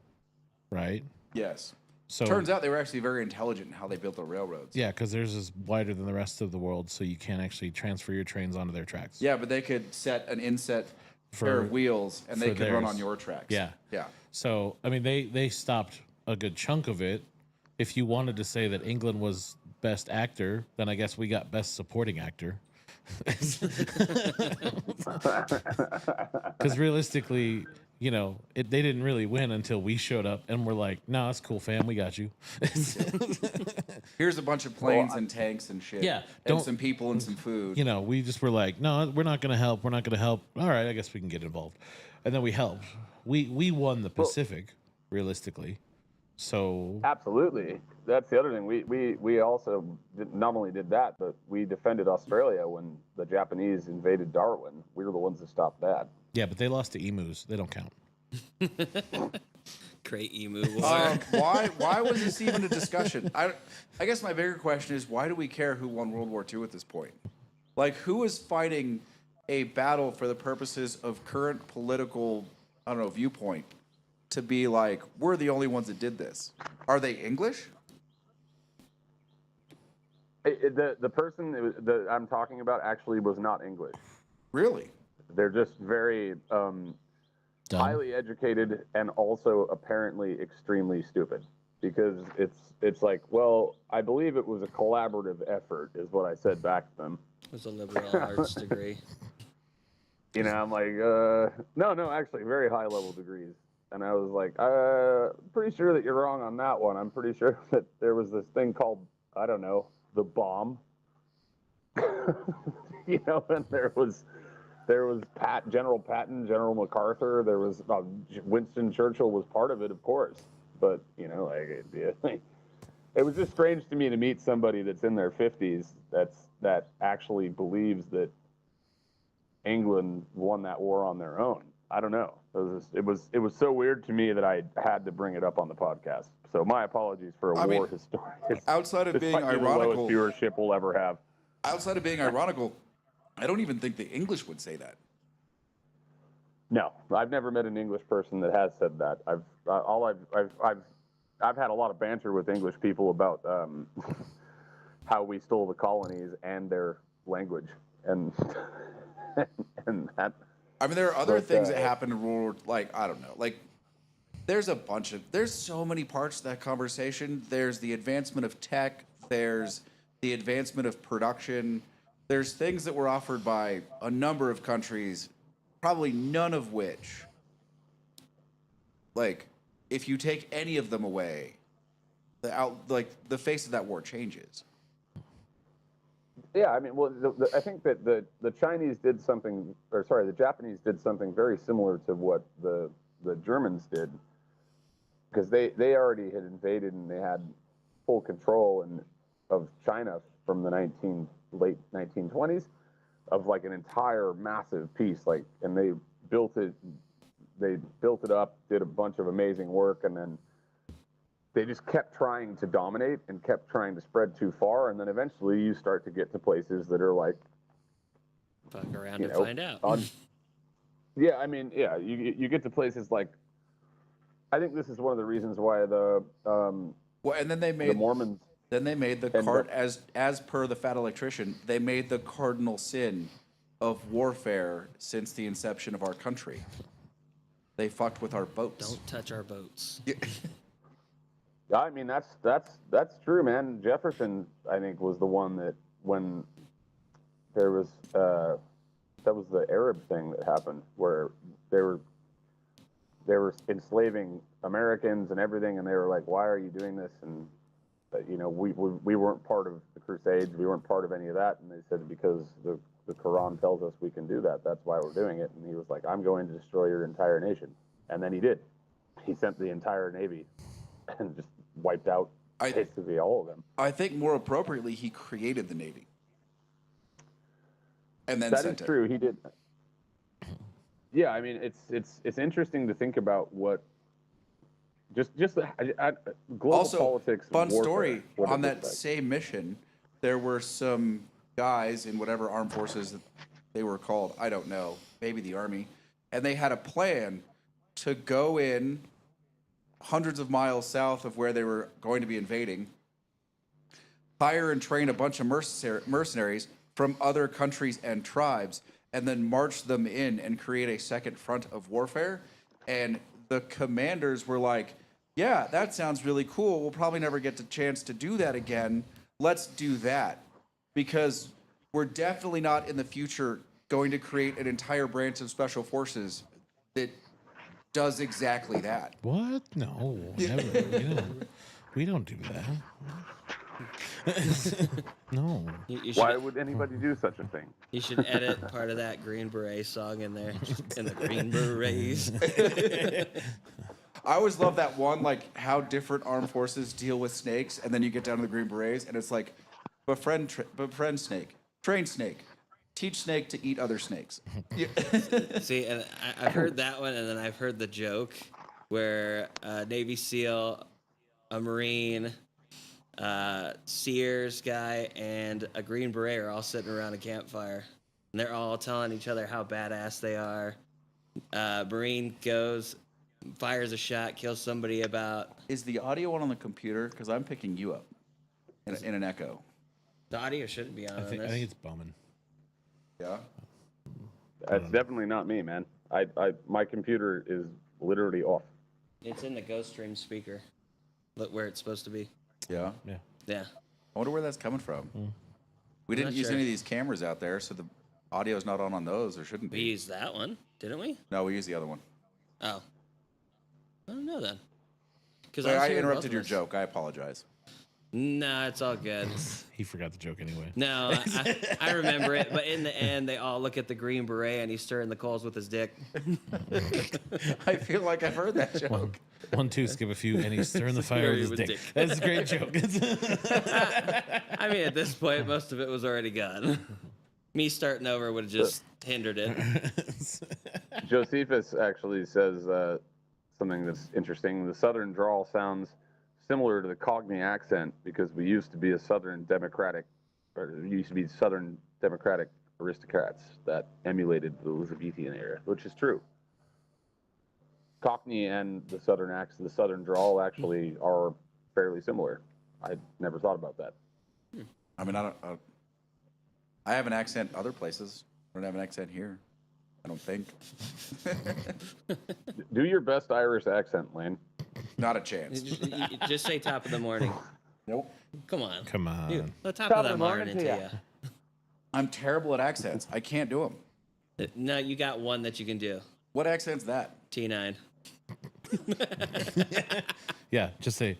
Speaker 5: right?
Speaker 1: Yes.
Speaker 5: So
Speaker 1: Turns out they were actually very intelligent in how they built the railroads.
Speaker 5: yeah, because theirs is wider than the rest of the world, so you can't actually transfer your trains onto their tracks.
Speaker 1: Yeah, but they could set an inset pair of wheels and they
Speaker 5: for
Speaker 1: could run
Speaker 5: theirs.
Speaker 1: on your tracks.
Speaker 5: Yeah.
Speaker 1: Yeah.
Speaker 5: So, I mean, they stopped a good chunk of it. If you wanted to say that England was best actor, then I guess we got best supporting actor. Because realistically, they didn't really win until we showed up and we're like, no, that's cool, fam. We got you.
Speaker 1: Here's a bunch of planes and tanks and shit.
Speaker 5: Yeah,
Speaker 1: And some people and some food.
Speaker 5: We just were like, no, we're not going to help. We're not going to help. All right, I guess we can get involved. And then we helped. We won the Pacific, realistically. So
Speaker 3: Absolutely. That's the other thing. We also not only did that, but we defended Australia when the Japanese invaded Darwin. We were the ones that stopped that.
Speaker 5: yeah, but they lost to emus. They don't count.
Speaker 2: Great emu war.
Speaker 1: Why was this even a discussion? I guess my bigger question is, why do we care who won World War II at this point? Like, who is fighting a battle for the purposes of current political, viewpoint to be like, we're the only ones that did this? Are they English?
Speaker 3: The person that I'm talking about actually was not English.
Speaker 1: Really?
Speaker 3: They're just very highly educated and also apparently extremely stupid, because it's like, well, I believe it was a collaborative effort is what I said back to them.
Speaker 2: It was a liberal arts degree.
Speaker 3: I'm like, no, actually very high level degrees. And I was like, pretty sure that you're wrong on that one. I'm pretty sure that there was this thing called, I don't know, the bomb. You know, and there was General Patton, General MacArthur. There was Winston Churchill was part of it, of course. But you know, it was just strange to me to meet somebody that's in their 50s that actually believes that England won that war on their own. I don't know. It was so weird to me that I had to bring it up on the podcast. So my apologies for a war historian.
Speaker 1: Outside of being
Speaker 3: The
Speaker 1: ironical,
Speaker 3: lowest viewership we'll ever have.
Speaker 1: outside of being ironical, I don't even think the English would say that.
Speaker 3: No, I've never met an English person that has said that. I've had a lot of banter with English people about how we stole the colonies and their language, and and that.
Speaker 1: I mean, there are other things that happened in World War, like, I don't know, like, there's so many parts to that conversation. There's the advancement of tech, there's the advancement of production, there's things that were offered by a number of countries, probably none of which, like, if you take any of them away, the face of that war changes.
Speaker 3: Yeah, I mean, well, I think that the Chinese did something, or sorry, the Japanese did something very similar to what the Germans did, because they already had invaded and they had full control of China from the late 1920s, of like an entire massive piece, like, and they built it up, did a bunch of amazing work, and then they just kept trying to dominate and kept trying to spread too far, and then eventually you start to get to places that are like,
Speaker 2: Fuck around and find out.
Speaker 3: Yeah, I mean, yeah, you get to places like, I think this is one of the reasons why
Speaker 1: And then they made
Speaker 3: the Mormons.
Speaker 1: Then they made as per the Fat Electrician, they made the cardinal sin of warfare since the inception of our country. They fucked with our boats.
Speaker 2: Don't touch our boats.
Speaker 3: Yeah, I mean, that's true, man. Jefferson, I think, was the one that when there was that was the Arab thing that happened, where they were enslaving Americans and everything, and they were like, "Why are you doing this?" And you know, we weren't part of the Crusades, we weren't part of any of that, and they said, because the Quran tells us we can do that, that's why we're doing it. And he was like, "I'm going to destroy your entire nation," and then he did. He sent the entire navy and just wiped out basically all of them.
Speaker 1: I think more appropriately, he created the Navy. And then
Speaker 3: that is true. He did. Yeah, I mean, it's interesting to think about what just global
Speaker 1: also,
Speaker 3: politics.
Speaker 1: Fun
Speaker 3: warfare,
Speaker 1: story on that same mission, there were some guys in whatever armed forces that they were called. I don't know, maybe the Army, and they had a plan to go in hundreds of miles south of where they were going to be invading, hire and train a bunch of mercenaries from other countries and tribes, and then march them in and create a second front of warfare. And the commanders were like, "Yeah, that sounds really cool. We'll probably never get the chance to do that again. Let's do that." Because we're definitely not in the future going to create an entire branch of special forces that does exactly that.
Speaker 5: What? No, never. We don't do that. No.
Speaker 3: Why would anybody do such a thing?
Speaker 2: You should edit part of that Green Beret song in there. In the Green Berets.
Speaker 1: I always love that one, like how different armed forces deal with snakes, and then you get down to the Green Berets, and it's like, befriend snake, train snake, teach snake to eat other snakes.
Speaker 2: See, and I've heard that one, and then I've heard the joke where a Navy SEAL, a Marine, Sears guy, and a Green Beret are all sitting around a campfire, and they're all telling each other how badass they are. Marine goes, fires a shot, kills somebody about...
Speaker 1: Is the audio on the computer? Because I'm picking you up in an echo.
Speaker 2: The audio shouldn't be on.
Speaker 5: I think it's bumming.
Speaker 1: Yeah?
Speaker 3: It's definitely not me, man. My computer is literally off.
Speaker 2: It's in the Ghost Stream speaker. Look where it's supposed to be.
Speaker 1: Yeah?
Speaker 2: Yeah.
Speaker 1: I wonder where that's coming from. We didn't use any of these cameras out there, so the audio's not on those, or shouldn't be.
Speaker 2: We used that one, didn't we?
Speaker 1: No, we used the other one.
Speaker 2: Oh. know then. Because
Speaker 1: Sorry, I interrupted your joke. I apologize.
Speaker 2: No, it's all good.
Speaker 5: He forgot the joke anyway.
Speaker 2: No, I remember it. But in the end, they all look at the Green Beret and he's stirring the coals with his dick.
Speaker 1: I feel like I've heard that joke.
Speaker 5: 1, 2, skip a few, and he's stirring the fire with his dick. That's a great joke.
Speaker 2: I mean, at this point, most of it was already gone. Me starting over would have just hindered it.
Speaker 3: Josephus actually says something that's interesting. The Southern drawl sounds similar to the Cockney accent because we used to be Southern Democratic aristocrats that emulated the Elizabethan era, which is true. Cockney and the Southern accent, the Southern drawl, actually are fairly similar. I never thought about that.
Speaker 1: I mean, I have an accent other places. I don't have an accent here. I don't think.
Speaker 3: Do your best Irish accent, Lane.
Speaker 1: Not a chance.
Speaker 2: Just say top of the morning.
Speaker 1: Nope.
Speaker 2: Come on.
Speaker 5: Come on.
Speaker 2: Dude, the top of the morning to you.
Speaker 1: I'm terrible at accents. I can't do them.
Speaker 2: No, you got one that you can do.
Speaker 1: What accent's that?
Speaker 2: T9.
Speaker 5: Yeah, just say,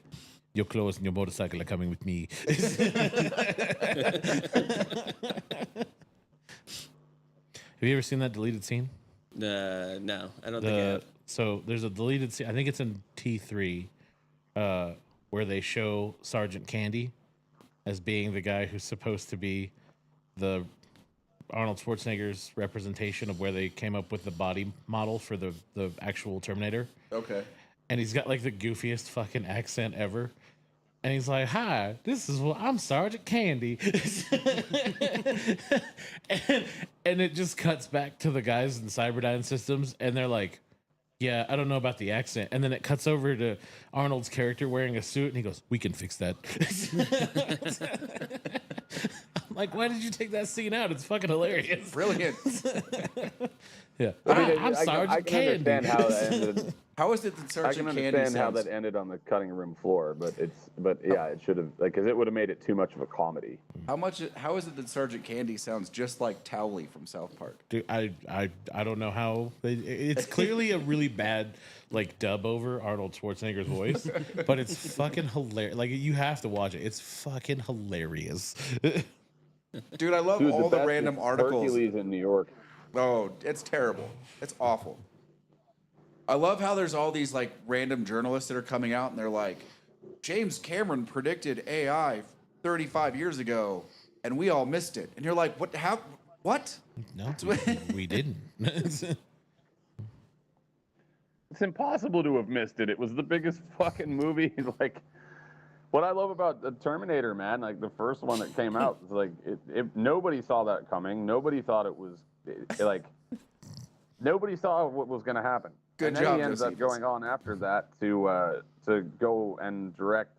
Speaker 5: your clothes and your motorcycle are coming with me. Have you ever seen that deleted scene?
Speaker 2: No, I don't think I have.
Speaker 5: So there's a deleted scene. I think it's in T3, where they show Sergeant Candy as being the guy who's supposed to be the Arnold Schwarzenegger's representation of where they came up with the body model for the actual Terminator.
Speaker 1: Okay.
Speaker 5: And he's got like the goofiest fucking accent ever. And he's like, "Hi, I'm Sergeant Candy." and it just cuts back to the guys in Cyberdyne Systems, and they're like, "Yeah, I don't know about the accent." And then it cuts over to Arnold's character wearing a suit, and he goes, "We can fix that." I'm like, why did you take that scene out? It's fucking hilarious.
Speaker 1: Brilliant.
Speaker 5: Yeah. I'm Sergeant
Speaker 3: I can
Speaker 5: Candy.
Speaker 3: understand how that ended.
Speaker 1: How is it that
Speaker 3: I
Speaker 1: Sergeant
Speaker 3: can
Speaker 1: Candy
Speaker 3: understand how
Speaker 1: sounds?
Speaker 3: that ended on the cutting room floor, but yeah, it should have, because it would have made it too much of a comedy.
Speaker 1: How is it that Sergeant Candy sounds just like Towley from South Park?
Speaker 5: Dude, I don't know how it's clearly a really bad like dub over Arnold Schwarzenegger's voice, but it's fucking hilarious. Like, you have to watch it. It's fucking hilarious.
Speaker 1: Dude, I love all the
Speaker 3: best
Speaker 1: random
Speaker 3: is
Speaker 1: articles.
Speaker 3: Hercules in New York.
Speaker 1: Oh, it's terrible. It's awful. I love how there's all these like random journalists that are coming out and they're like, James Cameron predicted AI 35 years ago and we all missed it. And you're like, what? How? What?
Speaker 5: No, we didn't.
Speaker 3: It's impossible to have missed it. It was the biggest fucking movie. Like, what I love about the Terminator, man, like the first one that came out, was like, nobody saw that coming. Nobody thought it was like, nobody saw what was going to happen.
Speaker 1: Good
Speaker 3: and
Speaker 1: job,
Speaker 3: then he ends up
Speaker 1: Josephus.
Speaker 3: going on after that to go and direct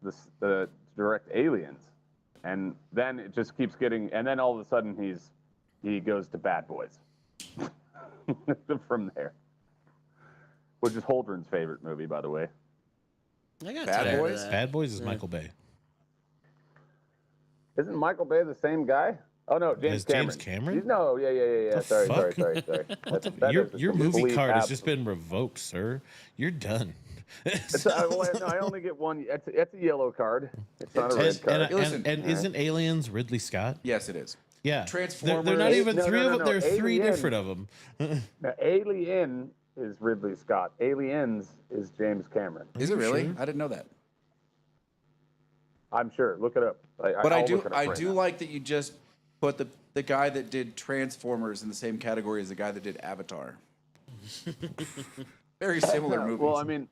Speaker 3: direct Aliens, and then it just keeps getting. And then all of a sudden he goes to Bad Boys from there, which is Holdren's favorite movie, by the way.
Speaker 2: I got
Speaker 1: Bad
Speaker 2: tired of
Speaker 1: Boys?
Speaker 2: that.
Speaker 5: Bad Boys is Michael Bay.
Speaker 3: Isn't Michael Bay the same guy? Oh no, James
Speaker 5: Is
Speaker 3: Cameron.
Speaker 5: James Cameron?
Speaker 3: Yeah.
Speaker 5: The
Speaker 3: Sorry.
Speaker 5: fuck?
Speaker 3: That
Speaker 5: Your
Speaker 3: is a
Speaker 5: movie
Speaker 3: complete
Speaker 5: card has
Speaker 3: abs-
Speaker 5: just been revoked, sir. You're done.
Speaker 3: I only get one. It's a yellow card. It's not a red card.
Speaker 1: Listen,
Speaker 5: and isn't Aliens Ridley Scott?
Speaker 1: Yes, it is.
Speaker 5: Yeah.
Speaker 1: Transformers.
Speaker 5: They're not even
Speaker 3: No,
Speaker 5: three
Speaker 3: no,
Speaker 5: of them.
Speaker 3: no,
Speaker 5: There are three
Speaker 3: Alien.
Speaker 5: different of them.
Speaker 3: Now, Alien is Ridley Scott. Aliens is James Cameron.
Speaker 1: Is it really?
Speaker 5: Sure.
Speaker 1: I didn't know that.
Speaker 3: I'm sure. Look it up.
Speaker 1: But
Speaker 3: I'll
Speaker 1: I do
Speaker 3: look it up right now.
Speaker 1: like that you just put the guy that did Transformers in the same category as the guy that did Avatar. Very similar movies.
Speaker 3: Well, I mean,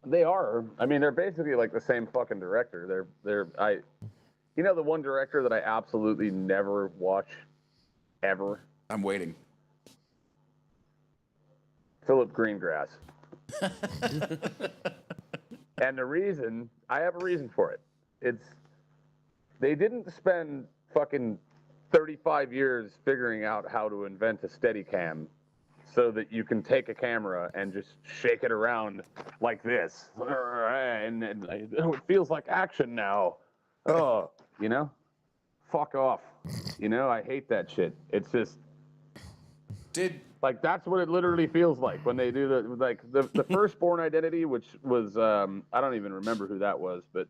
Speaker 3: they are. I mean, they're basically like the same fucking director. You know, the one director that I absolutely never watch, ever.
Speaker 1: I'm waiting.
Speaker 3: Philip Greengrass. And the reason, I have a reason for it. They didn't spend fucking 35 years figuring out how to invent a Steadicam so that you can take a camera and just shake it around like this. And it feels like action now. Oh, you know? Fuck off. You know, I hate that shit. It's just,
Speaker 1: Did
Speaker 3: Like that's what it literally feels like when they do the firstborn identity, which was I don't even remember who that was, but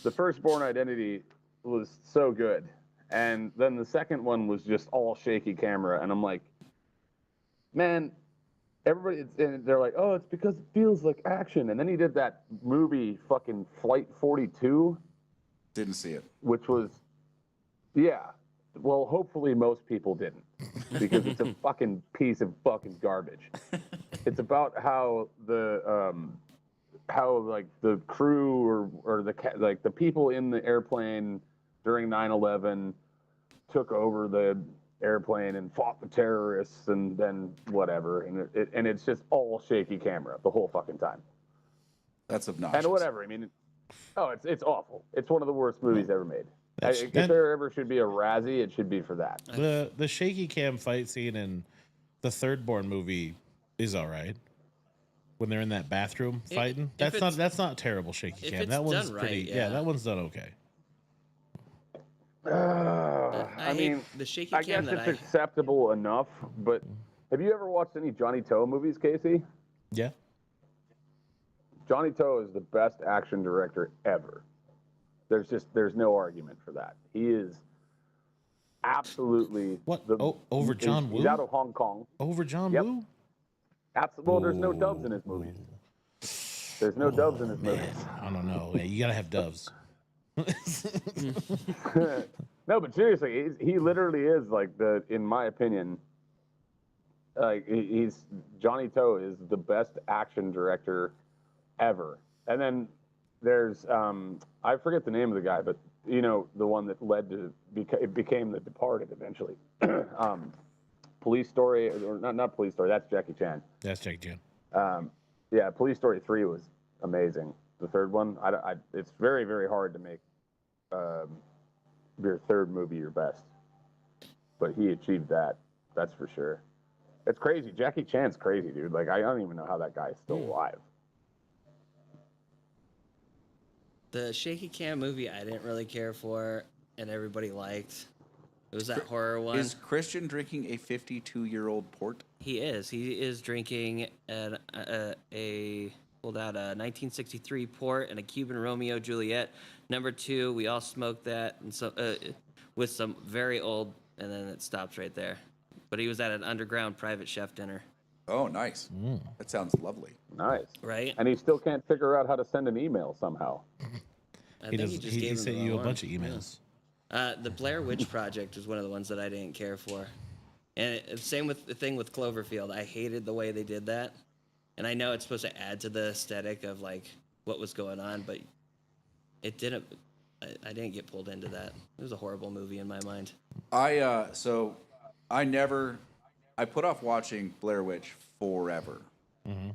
Speaker 3: the firstborn identity was so good, and then the second one was just all shaky camera, and I'm like, man, everybody, and they're like, oh, it's because it feels like action, and then he did that movie fucking Flight 42,
Speaker 1: didn't see it.
Speaker 3: which was, yeah, well, hopefully most people didn't, because it's a fucking piece of fucking garbage. It's about how like the crew or the people in the airplane during 9/11 took over the airplane and fought the terrorists and then whatever, and it's just all shaky camera the whole fucking time.
Speaker 1: That's obnoxious.
Speaker 3: And whatever, I mean, it's awful. It's one of the worst movies ever made. If
Speaker 5: that-
Speaker 3: there ever should be a Razzie, it should be for that.
Speaker 5: The shaky cam fight scene in the Thirdborn movie is all right. When they're in that bathroom fighting, that's not terrible shaky cam. That one's
Speaker 2: done
Speaker 5: pretty.
Speaker 2: right,
Speaker 5: Yeah, that one's done okay.
Speaker 3: I mean,
Speaker 2: the shaky
Speaker 3: I
Speaker 2: cam
Speaker 3: guess
Speaker 2: that
Speaker 3: it's acceptable enough, but have you ever watched any Johnny Toe movies, Casey?
Speaker 5: Yeah.
Speaker 3: Johnny Toe is the best action director ever. There's no argument for that. He is absolutely
Speaker 5: over John Woo?
Speaker 3: He's out of Hong Kong.
Speaker 5: Over John
Speaker 3: Yep.
Speaker 5: Woo?
Speaker 3: Absolutely. Well, there's no doves in his movies. There's no doves in his movies.
Speaker 5: I don't know. Yeah, you gotta have doves.
Speaker 3: No, but seriously, he literally is like in my opinion, like he's Johnny Toe is the best action director ever. And then there's I forget the name of the guy, but you know the one that led to it became The Departed eventually. Police Story, or not Police Story. That's Jackie Chan.
Speaker 5: That's Jackie Chan.
Speaker 3: Yeah, Police Story 3 was amazing. The third one, it's very, very hard to make your third movie your best. But he achieved that. That's for sure. It's crazy. Jackie Chan's crazy, dude. Like, I don't even know how that guy is still alive.
Speaker 2: The shaky cam movie I didn't really care for, and everybody liked. It was that horror one.
Speaker 1: Is Christian drinking a 52-year-old port?
Speaker 2: He is. He is drinking pulled out a 1963 port and a Cuban Romeo Juliet. Number 2, we all smoked that and so with some very old, and then it stops right there. But he was at an underground private chef dinner.
Speaker 1: Oh, nice. That sounds lovely.
Speaker 3: Nice.
Speaker 2: Right?
Speaker 3: And he still can't figure out how to send an email somehow.
Speaker 2: I
Speaker 5: He
Speaker 2: think
Speaker 5: does.
Speaker 2: just
Speaker 5: He
Speaker 2: gave him
Speaker 5: sent
Speaker 2: the
Speaker 5: you a
Speaker 2: wrong
Speaker 5: bunch of
Speaker 2: one.
Speaker 5: emails.
Speaker 2: The Blair Witch Project was one of the ones that I didn't care for. And same with the thing with Cloverfield. I hated the way they did that. And I know it's supposed to add to the aesthetic of like what was going on, but it didn't. I didn't get pulled into that. It was a horrible movie in my mind.
Speaker 1: I put off watching Blair Witch forever.
Speaker 5: Mm-hmm.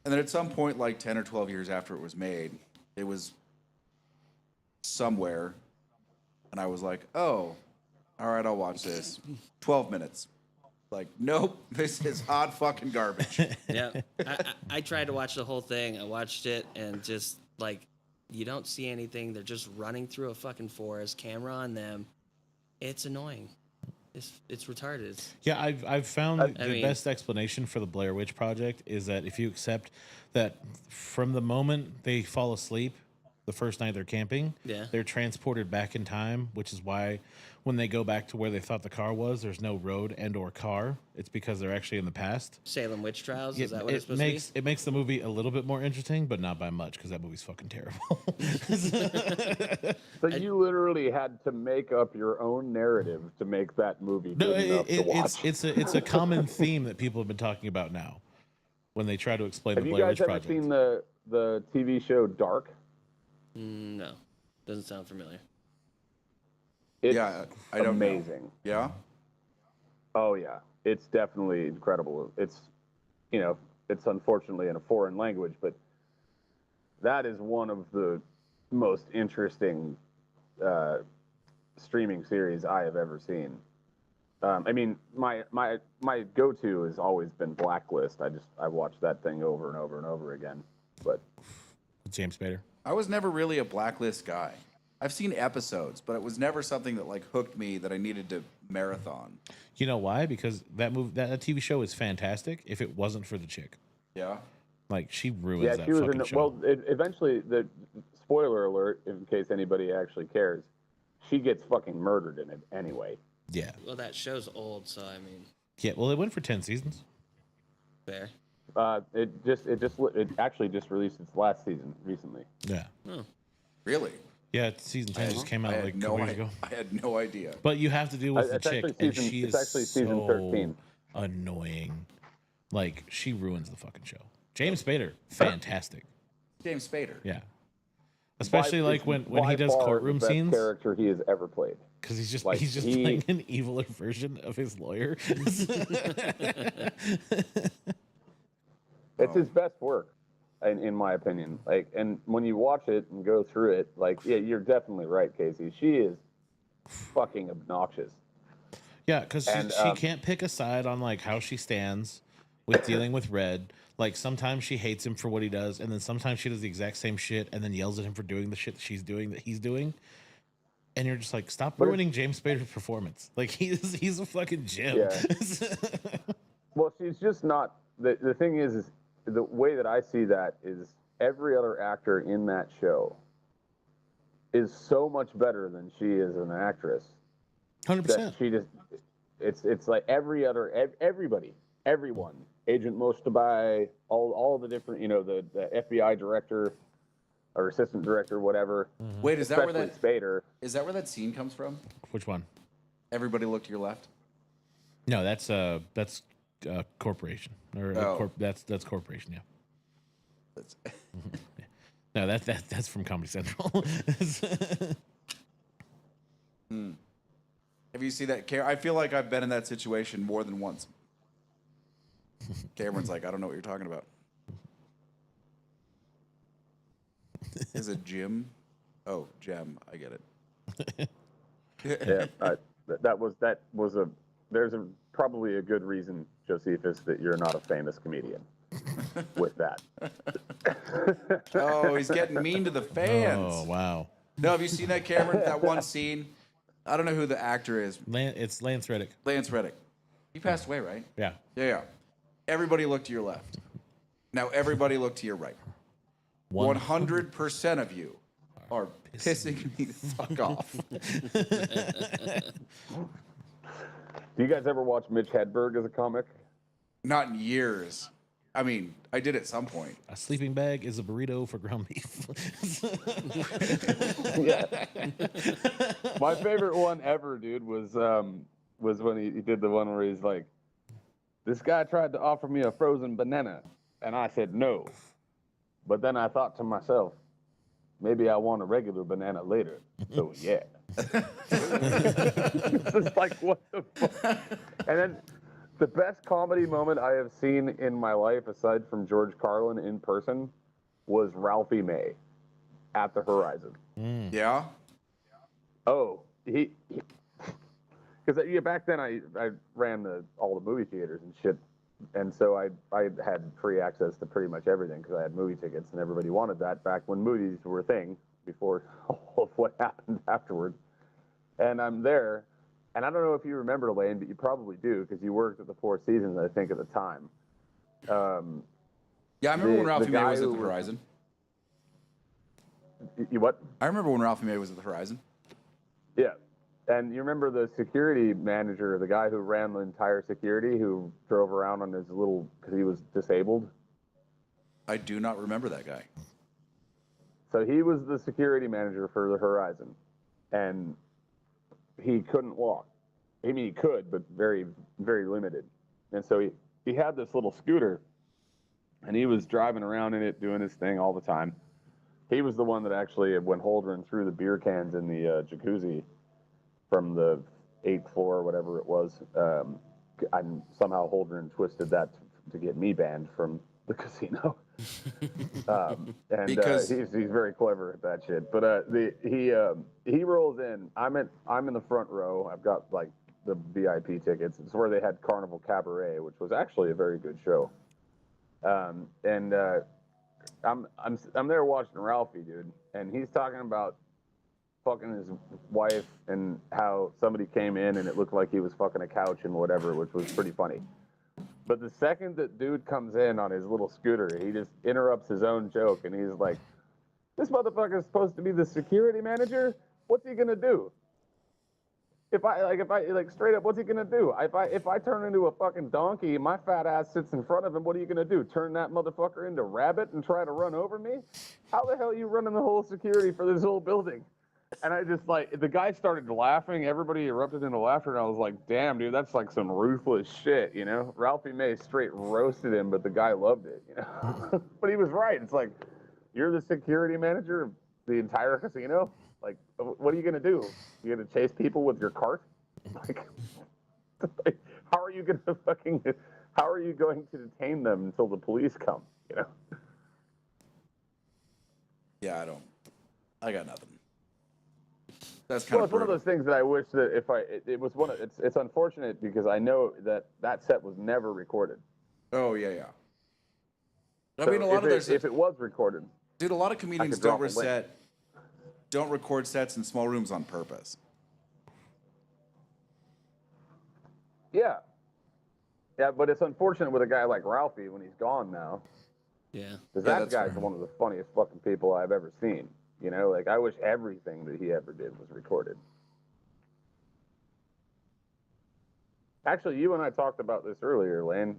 Speaker 1: And then at some point, like 10 or 12 years after it was made, it was somewhere. And I was like, oh, all right, I'll watch this. 12 minutes. Like, nope, this is hot fucking garbage.
Speaker 2: Yeah. I tried to watch the whole thing. I watched it and just like, you don't see anything. They're just running through a fucking forest, camera on them. It's annoying. It's retarded.
Speaker 5: Yeah, I've found the best explanation for the Blair Witch Project is that if you accept that from the moment they fall asleep, the first night they're camping, they're transported back in time, which is why when they go back to where they thought the car was, there's no road and or car. It's because they're actually in the past.
Speaker 2: Salem Witch Trials, is that what
Speaker 5: it
Speaker 2: it's supposed
Speaker 5: makes
Speaker 2: to be?
Speaker 5: it makes the movie a little bit more interesting, but not by much because that movie's fucking terrible.
Speaker 3: So you literally had to make up your own narrative to make that movie good enough to watch.
Speaker 5: It's a common theme that people have been talking about now when they try to explain
Speaker 3: Have
Speaker 5: the
Speaker 3: you
Speaker 5: Blair
Speaker 3: guys
Speaker 5: Witch
Speaker 3: ever
Speaker 5: Project.
Speaker 3: seen the TV show Dark?
Speaker 2: No. Doesn't sound familiar.
Speaker 3: It's
Speaker 1: Yeah, I don't know.
Speaker 3: amazing.
Speaker 1: Yeah?
Speaker 3: Oh yeah, it's definitely incredible. It's, you know, it's unfortunately in a foreign language, but that is one of the most interesting streaming series I have ever seen. I mean, my go-to has always been Blacklist. I watched that thing over and over and over again. But
Speaker 5: James Spader.
Speaker 1: I was never really a Blacklist guy. I've seen episodes, but it was never something that like hooked me that I needed to marathon.
Speaker 5: You know why? Because that TV show is fantastic. If it wasn't for the chick,
Speaker 1: Yeah.
Speaker 5: like she ruins
Speaker 3: Yeah,
Speaker 5: that
Speaker 3: she was
Speaker 5: fucking
Speaker 3: in.
Speaker 5: show.
Speaker 3: Well, eventually, the spoiler alert, in case anybody actually cares, she gets fucking murdered in it anyway.
Speaker 5: Yeah.
Speaker 2: Well, that show's old, so I mean,
Speaker 5: Yeah. Well, it went for 10 seasons.
Speaker 2: fair.
Speaker 3: It actually just released its last season recently.
Speaker 5: Yeah.
Speaker 1: Really?
Speaker 5: Yeah. Season 10 just came out
Speaker 1: I
Speaker 5: like
Speaker 1: had
Speaker 5: a couple years ago.
Speaker 1: I had no idea.
Speaker 5: But you have to deal with the
Speaker 3: It's
Speaker 5: chick,
Speaker 3: actually
Speaker 5: and
Speaker 3: season-
Speaker 5: she
Speaker 3: it's
Speaker 5: is
Speaker 3: actually season
Speaker 5: so
Speaker 3: 13.
Speaker 5: annoying. Like she ruins the fucking show. James Spader, fantastic.
Speaker 1: James Spader.
Speaker 5: Yeah. Especially
Speaker 3: By-
Speaker 5: like when
Speaker 3: by
Speaker 5: he does
Speaker 3: far
Speaker 5: courtroom
Speaker 3: the best
Speaker 5: scenes,
Speaker 3: character he has ever played.
Speaker 5: because he's just
Speaker 3: like,
Speaker 5: playing an eviler version of his lawyer.
Speaker 3: It's his best work, in my opinion. Like, and when you watch it and go through it, like, yeah, you're definitely right, Casey. She is fucking obnoxious.
Speaker 5: Yeah, because
Speaker 3: And,
Speaker 5: she can't pick a side on like how she stands with dealing with Red. Like sometimes she hates him for what he does, and then sometimes she does the exact same shit and then yells at him for doing the shit that he's doing. And you're just like, stop ruining James Spader's performance. Like he's a fucking gem.
Speaker 3: Yeah. Well, she's just not. The thing is the way that I see that is every other actor in that show is so much better than she is an actress.
Speaker 5: 100%.
Speaker 3: That she just, it's like everyone, Agent Mostabai, all the different, the FBI director or assistant director, whatever.
Speaker 1: Wait, is that where that
Speaker 3: Spader?
Speaker 1: is that where that scene comes from?
Speaker 5: Which one?
Speaker 1: Everybody look to your left.
Speaker 5: No, that's corporation or that's corporation. Yeah.
Speaker 1: That's,
Speaker 5: No, that's from Comedy Central.
Speaker 1: Have you seen that? I feel like I've been in that situation more than once. Cameron's like, I don't know what you're talking about. Is it Jim? Oh, Gem. I get it.
Speaker 3: Yeah, that was there's probably a good reason, Josephus, that you're not a famous comedian with that.
Speaker 1: Oh, he's getting mean to the fans.
Speaker 5: Oh wow.
Speaker 1: No, have you seen that, Cameron? That one scene? I don't know who the actor is.
Speaker 5: It's Lance Reddick.
Speaker 1: Lance Reddick. He passed away, right?
Speaker 5: Yeah.
Speaker 1: Yeah. Everybody look to your left. Now everybody look to your right. 100% of you are pissing me the fuck off.
Speaker 3: Do you guys ever watch Mitch Hedberg as a comic?
Speaker 1: Not in years. I mean, I did at some point.
Speaker 5: A sleeping bag is a burrito for ground beef.
Speaker 3: Yeah. My favorite one ever, dude, was when he did the one where he's like, this guy tried to offer me a frozen banana, and I said no. But then I thought to myself, maybe I want a regular banana later. So yeah. It's just like, what the fuck? And then the best comedy moment I have seen in my life, aside from George Carlin in person, was Ralphie May at the Horizon.
Speaker 1: Yeah?
Speaker 3: Oh, because back then I ran all the movie theaters and shit, and so I had free access to pretty much everything because I had movie tickets and everybody wanted that back when movies were a thing before all of what happened afterward. And I'm there, and I don't know if you remember, Lane, but you probably do because you worked at the Four Seasons, I think, at the time.
Speaker 1: Yeah, I remember when Ralphie May
Speaker 3: guy
Speaker 1: was at
Speaker 3: who
Speaker 1: the Horizon.
Speaker 3: You what?
Speaker 1: I remember when Ralphie May was at the Horizon.
Speaker 3: Yeah. And you remember the security manager, the guy who ran the entire security, who drove around on his little, because he was disabled?
Speaker 1: I do not remember that guy.
Speaker 3: So he was the security manager for the Horizon, and he couldn't walk. I mean, he could, but very, very limited. And so he had this little scooter, and he was driving around in it, doing his thing all the time. He was the one that actually, when Holdren threw the beer cans in the jacuzzi from the 8th floor or whatever it was, and somehow Holdren twisted that to get me banned from the casino. And
Speaker 1: Because-
Speaker 3: he's very clever at that shit. But he rolls in. I'm in the front row. I've got like the VIP tickets. It's where they had Carnival Cabaret, which was actually a very good show. I'm there watching Ralphie, dude, and he's talking about fucking his wife and how somebody came in and it looked like he was fucking a couch and whatever, which was pretty funny. But the second that dude comes in on his little scooter, he just interrupts his own joke and he's like, "This motherfucker is supposed to be the security manager. What's he gonna do? If I straight up, what's he gonna do? If I turn into a fucking donkey, my fat ass sits in front of him. What are you gonna do? Turn that motherfucker into rabbit and try to run over me? How the hell are you running the whole security for this whole building?" And I just the guy started laughing. Everybody erupted into laughter, and I was like, "Damn, dude, that's like some ruthless shit, you know?" Ralphie May straight roasted him, but the guy loved it, you know. But he was right. It's like, you're the security manager of the entire casino. Like, what are you gonna do? You gonna chase people with your cart? Like, how are you going to detain them until the police come? You know?
Speaker 1: Yeah, I got nothing. That's
Speaker 3: Well,
Speaker 1: kind
Speaker 3: it's one of those things that I wish that it's unfortunate because I know that set was never recorded.
Speaker 1: Oh yeah. I
Speaker 3: So
Speaker 1: mean, a lot of
Speaker 3: if it was recorded,
Speaker 1: dude, a lot of comedians
Speaker 3: drop a link.
Speaker 1: don't record sets in small rooms on purpose.
Speaker 3: Yeah, but it's unfortunate with a guy like Ralphie when he's gone now.
Speaker 2: Yeah.
Speaker 3: Because
Speaker 1: Yeah,
Speaker 3: that
Speaker 1: that's
Speaker 3: guy's
Speaker 1: fair.
Speaker 3: one of the funniest fucking people I've ever seen. You know, like, I wish everything that he ever did was recorded. Actually, you and I talked about this earlier, Lane,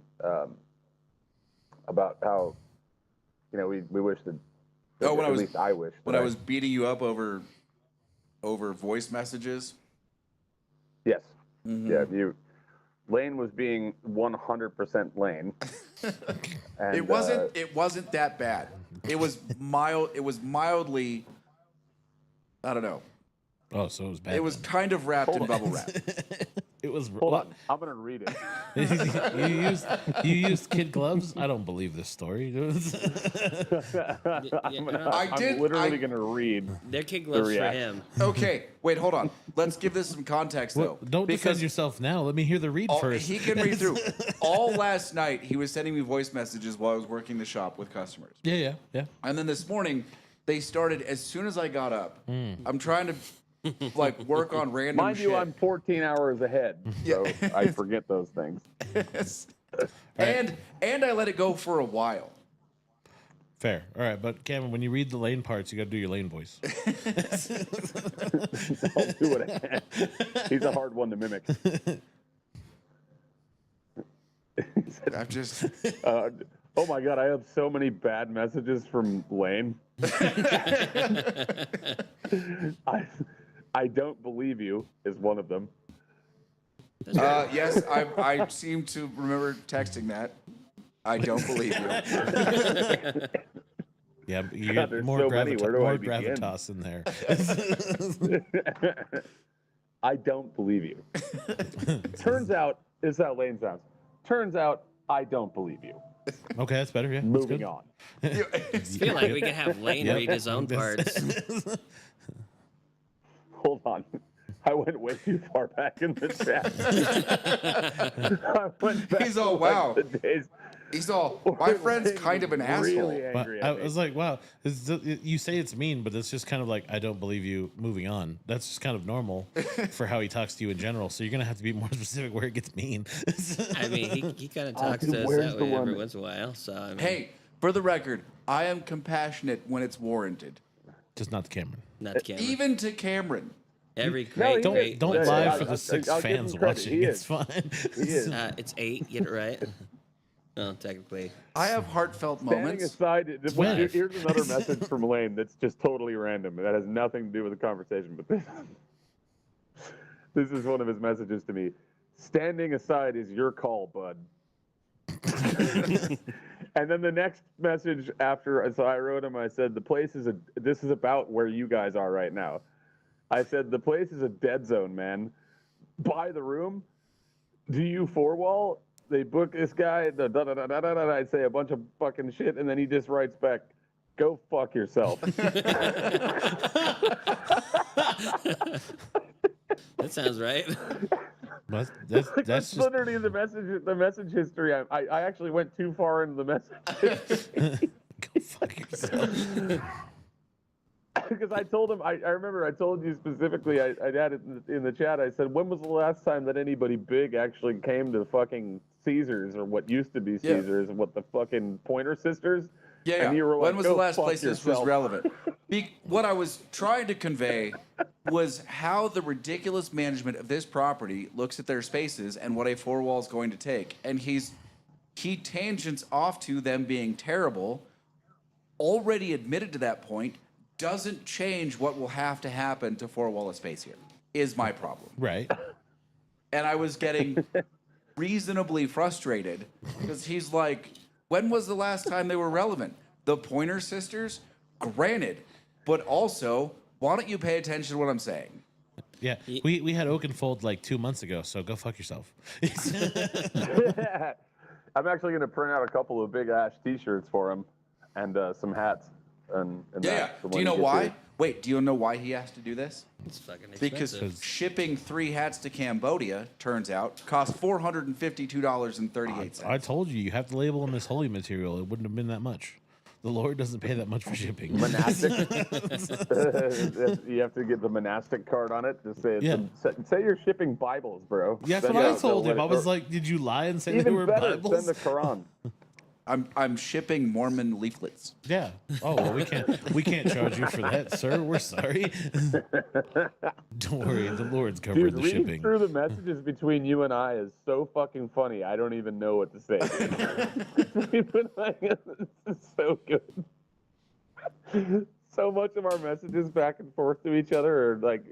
Speaker 3: about how, you know, we wish that,
Speaker 1: Oh,
Speaker 3: at least I wish.
Speaker 1: When I was beating you up over voice messages.
Speaker 3: Yes.
Speaker 1: Mhm.
Speaker 3: Yeah, Lane was being 100% Lane. And,
Speaker 1: It wasn't that bad. It was mild. It was mildly. I don't know.
Speaker 5: Oh, so it was bad.
Speaker 1: It was
Speaker 5: then.
Speaker 1: kind of wrapped in bubble wrap.
Speaker 5: It was.
Speaker 3: Hold on, I'm gonna read it.
Speaker 5: you used kid gloves? I don't believe this story.
Speaker 3: I'm
Speaker 1: did-
Speaker 3: literally gonna read.
Speaker 2: They're kid gloves for
Speaker 3: reaction.
Speaker 2: him.
Speaker 1: Okay, wait, hold on. Let's give this some context though.
Speaker 5: Well, don't defend yourself now. Let me hear the read first.
Speaker 1: He can read through. All last night, he was sending me voice messages while I was working the shop with customers.
Speaker 5: Yeah.
Speaker 1: And then this morning, they started as soon as I got up.
Speaker 5: Hmm.
Speaker 1: I'm trying to work on random
Speaker 3: Mind
Speaker 1: shit.
Speaker 3: you, I'm 14 hours ahead, so I forget those things.
Speaker 1: and I let it go for a while.
Speaker 5: Fair. All right, but Cameron, when you read the Lane parts, you got to do your Lane voice.
Speaker 3: I'll do what I can. He's a hard one to mimic.
Speaker 1: I've just
Speaker 3: Oh my god, I have so many bad messages from Lane. I don't believe you is one of them.
Speaker 1: yes, I seem to remember texting that. I don't believe you.
Speaker 5: Yeah, you
Speaker 3: God,
Speaker 5: get
Speaker 3: there's
Speaker 5: more,
Speaker 3: so many. Where do I
Speaker 5: more
Speaker 3: begin?
Speaker 5: gravitas in there.
Speaker 3: I don't believe you. Turns out, this is how Lane sounds. Turns out, I don't believe you.
Speaker 5: Okay, that's better. Yeah, that's
Speaker 3: Moving
Speaker 5: good.
Speaker 3: on.
Speaker 2: I feel like we can have Lane
Speaker 5: Yep.
Speaker 2: read his own parts.
Speaker 3: Hold on. I went way too far back in the chat. I went back
Speaker 1: He's all,
Speaker 3: to, like,
Speaker 1: wow.
Speaker 3: the days
Speaker 1: He's all, my friend's
Speaker 3: Lane
Speaker 1: kind of an
Speaker 3: was
Speaker 1: asshole.
Speaker 3: really
Speaker 5: Well,
Speaker 3: angry
Speaker 5: I
Speaker 3: at me.
Speaker 5: was like, wow, you say it's mean, but it's just kind of like, I don't believe you, moving on. That's just kind of normal for how he talks to you in general. So you're going to have to be more specific where it gets mean.
Speaker 2: I mean, he kind of talks
Speaker 3: dude,
Speaker 2: to us
Speaker 3: where's
Speaker 2: that
Speaker 3: the
Speaker 2: way
Speaker 3: one
Speaker 2: every
Speaker 3: that-
Speaker 2: once in a while. So I mean,
Speaker 1: Hey, for the record, I am compassionate when it's warranted.
Speaker 5: Just not the Cameron.
Speaker 2: not the camera.
Speaker 1: Even to Cameron.
Speaker 2: Every
Speaker 3: No,
Speaker 2: great,
Speaker 3: he
Speaker 2: great.
Speaker 5: Don't
Speaker 3: Yeah,
Speaker 5: lie
Speaker 3: yeah,
Speaker 5: for the 6
Speaker 3: I'll give
Speaker 5: fans
Speaker 3: him credit.
Speaker 5: watching.
Speaker 3: He
Speaker 5: It's
Speaker 3: is.
Speaker 5: fine.
Speaker 3: He is.
Speaker 2: It's 8. Get it right. No, technically.
Speaker 1: I have heartfelt
Speaker 3: Standing
Speaker 1: moments.
Speaker 3: aside,
Speaker 5: When?
Speaker 3: here's another message from Lane that's just totally random. That has nothing to do with the conversation. But this is one of his messages to me. Standing aside is your call, bud. And then the next message after, so I wrote him, I said, this is about where you guys are right now. I said, the place is a dead zone, man. Buy the room. Do you four-wall? They book this guy. I say a bunch of fucking shit, and then he just writes back, "Go fuck yourself."
Speaker 2: That sounds right.
Speaker 5: But
Speaker 3: That's
Speaker 5: that's just,
Speaker 3: literally the message history. I actually went too far into the message history.
Speaker 5: go fuck yourself.
Speaker 3: because I told him, I remember I told you specifically, I had it in the chat. I said, when was the last time that anybody big actually came to fucking Caesars, or what used to be
Speaker 1: Yeah.
Speaker 3: Caesars, and what the fucking Pointer Sisters?
Speaker 1: Yeah.
Speaker 3: And you were
Speaker 1: When
Speaker 3: like,
Speaker 1: was the
Speaker 3: "Go
Speaker 1: last
Speaker 3: fuck
Speaker 1: place this was
Speaker 3: yourself."
Speaker 1: relevant? What I was trying to convey was how the ridiculous management of this property looks at their spaces and what a four wall is going to take. And he tangents off to them being terrible, already admitted to that point, doesn't change what will have to happen to four wall a space here, is my problem.
Speaker 5: Right.
Speaker 1: And I was getting reasonably frustrated because he's like, when was the last time they were relevant? The Pointer Sisters? Granted, but also, why don't you pay attention to what I'm saying?
Speaker 5: Yeah. We had Oakenfold like 2 months ago, so go fuck yourself.
Speaker 3: I'm actually going to print out a couple of Big Ash T-shirts for him, and some hats. And
Speaker 1: Yeah.
Speaker 3: that, for
Speaker 1: Do
Speaker 3: when
Speaker 1: you
Speaker 3: he
Speaker 1: know
Speaker 3: gets
Speaker 1: why?
Speaker 3: here.
Speaker 1: Wait, do you know why he has to do this?
Speaker 2: It's fucking
Speaker 1: Because
Speaker 2: expensive.
Speaker 1: shipping 3 hats to Cambodia, turns out, cost $452.38.
Speaker 5: I told you have to label them as holy material. It wouldn't have been that much. The Lord doesn't pay that much for shipping.
Speaker 3: Monastic. You have to get the monastic card on it. Just say it's
Speaker 5: Yeah.
Speaker 3: say you're shipping Bibles, bro.
Speaker 5: Yeah, that's
Speaker 3: Then
Speaker 5: what I
Speaker 3: they'll
Speaker 5: told
Speaker 3: let
Speaker 5: him.
Speaker 3: it-
Speaker 5: I was
Speaker 3: or
Speaker 5: like, did you lie and say they
Speaker 3: even
Speaker 5: were
Speaker 3: better,
Speaker 5: Bibles?
Speaker 3: send the Quran.
Speaker 1: I'm shipping Mormon leaflets.
Speaker 5: Yeah. Oh well, we can't charge you for that, sir. We're sorry. Don't worry, the Lord's covering
Speaker 3: Dude,
Speaker 5: the
Speaker 3: reading
Speaker 5: shipping.
Speaker 3: through the messages between you and I is so fucking funny. I don't even know what to say. It's so good. So much of our messages back and forth to each other are like,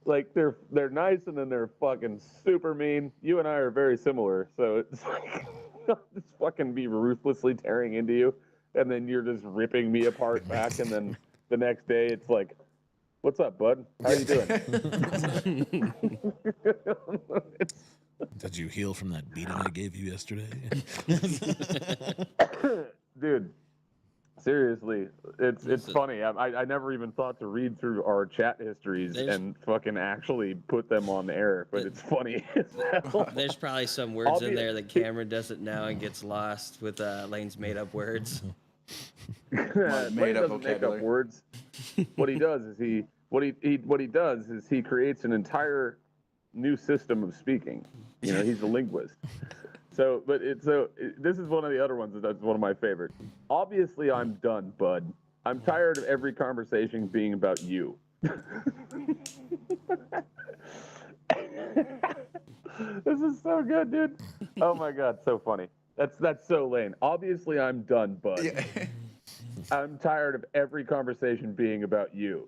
Speaker 3: like they're nice and then they're fucking super mean. You and I are very similar, so it's like just fucking be ruthlessly tearing into you, and then you're just ripping me apart back, and then the next day it's like, "What's up, bud? How you doing?"
Speaker 5: Did you heal from that beating I gave you yesterday?
Speaker 3: Dude, seriously, it's funny. I never even thought to read through our chat histories and fucking actually put them on the air, but it's funny.
Speaker 2: There's probably some words in there that Cameron doesn't know and gets lost with Lane's made-up words.
Speaker 3: Lane
Speaker 1: made-up
Speaker 3: doesn't make up
Speaker 1: vocabulary.
Speaker 3: words. What he does is he creates an entire new system of speaking. You know, he's a linguist. So, this is one of the other ones that's one of my favorites. Obviously, I'm done, bud. I'm tired of every conversation being about you. This is so good, dude. Oh my god, so funny. That's so Lane. Obviously, I'm done, bud.
Speaker 1: Yeah.
Speaker 3: I'm tired of every conversation being about you.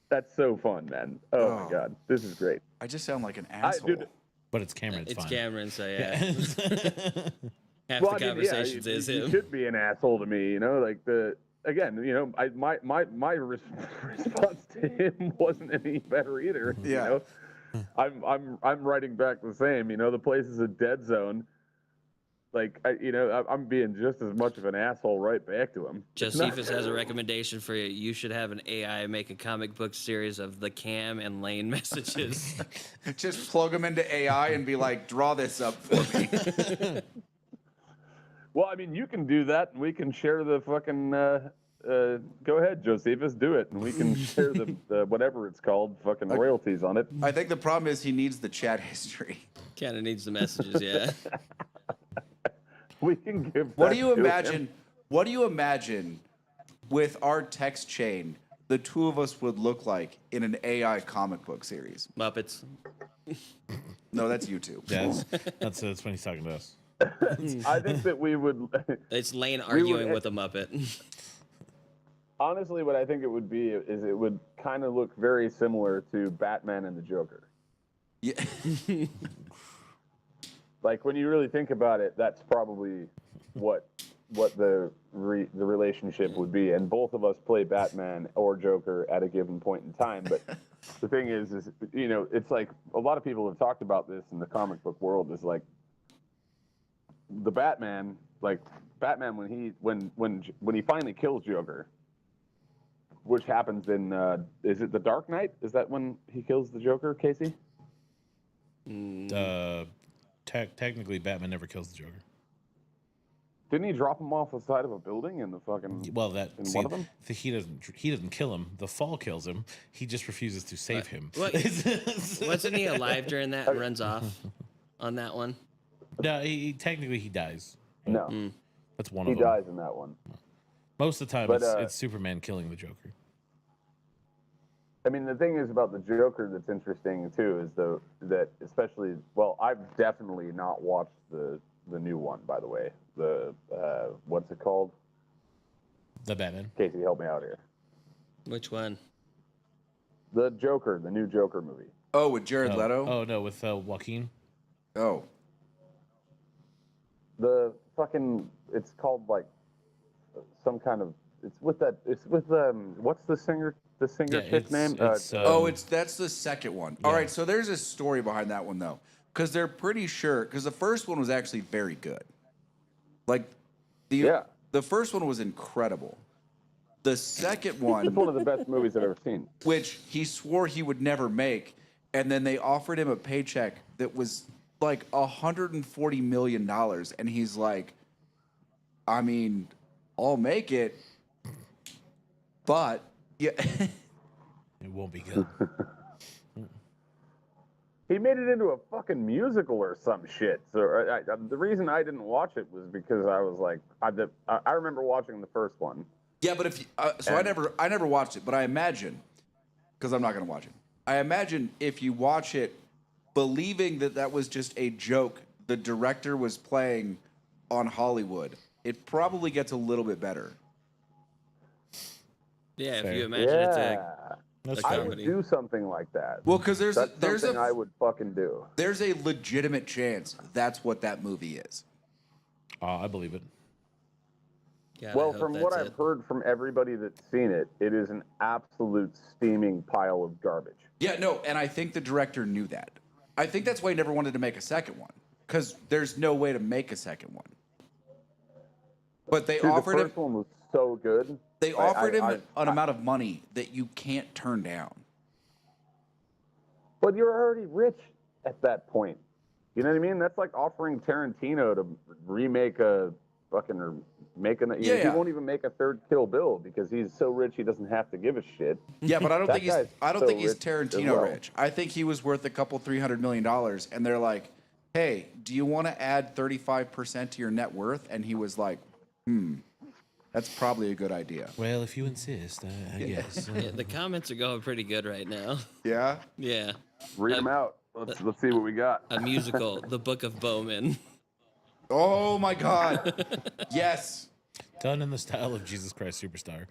Speaker 3: That's so fun, man. Oh my god, this is great.
Speaker 1: I just sound like an asshole.
Speaker 3: Dude,
Speaker 5: But it's Cameron's
Speaker 2: It's
Speaker 5: fine.
Speaker 2: Cameron, so yeah. Half
Speaker 3: well,
Speaker 2: the
Speaker 3: I mean, yeah,
Speaker 2: conversations is
Speaker 3: you
Speaker 2: him.
Speaker 3: should be an asshole to me, you know. Like my response to him wasn't any better either.
Speaker 1: Yeah.
Speaker 3: You know? I'm writing back the same. You know, the place is a dead zone. Like I'm being just as much of an asshole right back to him.
Speaker 2: Josephus has a recommendation for you. You should have an AI make a comic book series of the Cam and Lane messages.
Speaker 1: Just plug them into AI and be like, draw this up for me.
Speaker 3: Well, I mean, you can do that, and we can share the fucking. Go ahead, Josephus, do it, and we can share the whatever it's called, fucking royalties on it.
Speaker 1: I think the problem is he needs the chat history.
Speaker 2: Kind of needs the messages, yeah.
Speaker 3: We can give.
Speaker 1: What
Speaker 3: that
Speaker 1: do you
Speaker 3: to him.
Speaker 1: imagine? What do you imagine with our text chain the two of us would look like in an AI comic book series?
Speaker 2: Muppets.
Speaker 1: No, that's YouTube.
Speaker 5: Yeah, that's when he's talking to us.
Speaker 3: I think that we would.
Speaker 2: It's Lane arguing with a Muppet.
Speaker 3: Honestly, what I think it would be is it would kind of look very similar to Batman and the Joker.
Speaker 1: Yeah.
Speaker 3: Like when you really think about it, that's probably what the relationship would be. And both of us play Batman or Joker at a given point in time. But the thing is it's like a lot of people have talked about this in the comic book world. Is like the Batman, when he finally kills Joker, which happens in is it the Dark Knight? Is that when he kills the Joker, Casey?
Speaker 5: Technically, Batman never kills the Joker.
Speaker 3: Didn't he drop him off the side of a building in the fucking?
Speaker 5: Well, that
Speaker 3: in
Speaker 5: see,
Speaker 3: one of them.
Speaker 5: he doesn't kill him. The fall kills him. He just refuses to save him.
Speaker 2: What? Wasn't he alive during that and runs off on that one?
Speaker 5: No, technically he dies.
Speaker 3: No,
Speaker 5: That's one
Speaker 3: he
Speaker 5: of them.
Speaker 3: dies in that one.
Speaker 5: Most of the time,
Speaker 3: But,
Speaker 5: it's Superman killing the Joker.
Speaker 3: I mean, the thing is about the Joker that's interesting too is that especially I've definitely not watched the new one, by the way. The what's it called?
Speaker 5: The Batman.
Speaker 3: Casey, help me out here.
Speaker 2: Which one?
Speaker 3: The Joker, the new Joker movie.
Speaker 1: Oh, with Jared Leto.
Speaker 5: Oh no, with Joaquin.
Speaker 1: Oh,
Speaker 3: The fucking it's called like some kind of it's with what's the singer chick's name?
Speaker 5: It's,
Speaker 1: that's the second one. All right, so there's a story behind that one though, because they're pretty sure because the first one was actually very good. Like the first one was incredible. The second one,
Speaker 3: it's one of the best movies I've ever seen.
Speaker 1: which he swore he would never make, and then they offered him a paycheck that was like $140 million, and he's like, I mean, I'll make it, but yeah.
Speaker 5: It won't be good.
Speaker 3: He made it into a fucking musical or some shit. So the reason I didn't watch it was because I was like, I remember watching the first one.
Speaker 1: Yeah, but if I never watched it, but I imagine, because I'm not going to watch it. I imagine if you watch it, believing that was just a joke the director was playing on Hollywood, it probably gets a little bit better.
Speaker 2: Yeah,
Speaker 5: Fair.
Speaker 2: if you imagine it's a
Speaker 5: That's
Speaker 3: I
Speaker 5: fair.
Speaker 3: would
Speaker 2: comedy.
Speaker 3: do something like that.
Speaker 1: Well, because there's
Speaker 3: something I
Speaker 1: a
Speaker 3: would fucking do.
Speaker 1: there's a legitimate chance that's what that movie is.
Speaker 5: I believe it.
Speaker 2: God, I
Speaker 3: Well,
Speaker 2: hope
Speaker 3: from
Speaker 2: that's
Speaker 3: what
Speaker 2: it.
Speaker 3: I've heard from everybody that's seen it, it is an absolute steaming pile of garbage.
Speaker 1: Yeah, no, and I think the director knew that. I think that's why he never wanted to make a second one, because there's no way to make a second one. But they
Speaker 3: Dude,
Speaker 1: offered
Speaker 3: the
Speaker 1: him.
Speaker 3: first one was so good.
Speaker 1: They offered him an amount of money that you can't turn down.
Speaker 3: But you're already rich at that point. You know what I mean? That's like offering Tarantino to remake a fucking or make an.
Speaker 1: Yeah,
Speaker 3: He
Speaker 1: yeah.
Speaker 3: won't even make a third Kill Bill because he's so rich he doesn't have to give a shit.
Speaker 1: Yeah, but I don't
Speaker 3: That
Speaker 1: think he's.
Speaker 3: guy's
Speaker 1: I don't
Speaker 3: so
Speaker 1: think he's
Speaker 3: rich as
Speaker 1: Tarantino
Speaker 3: well.
Speaker 1: rich. I think he was worth a couple $300 million, and they're like, "Hey, do you want to add 35% to your net worth?" And he was like, that's probably a good idea."
Speaker 5: Well, if you insist, I guess.
Speaker 2: Yeah, the comments are going pretty good right now.
Speaker 1: Yeah.
Speaker 2: Yeah,
Speaker 3: Read them out. Let's see what we got.
Speaker 2: a musical, The Book of Bowman.
Speaker 3: Oh
Speaker 1: Oh my God. Yes.
Speaker 5: Done in the style of Jesus Christ Superstar.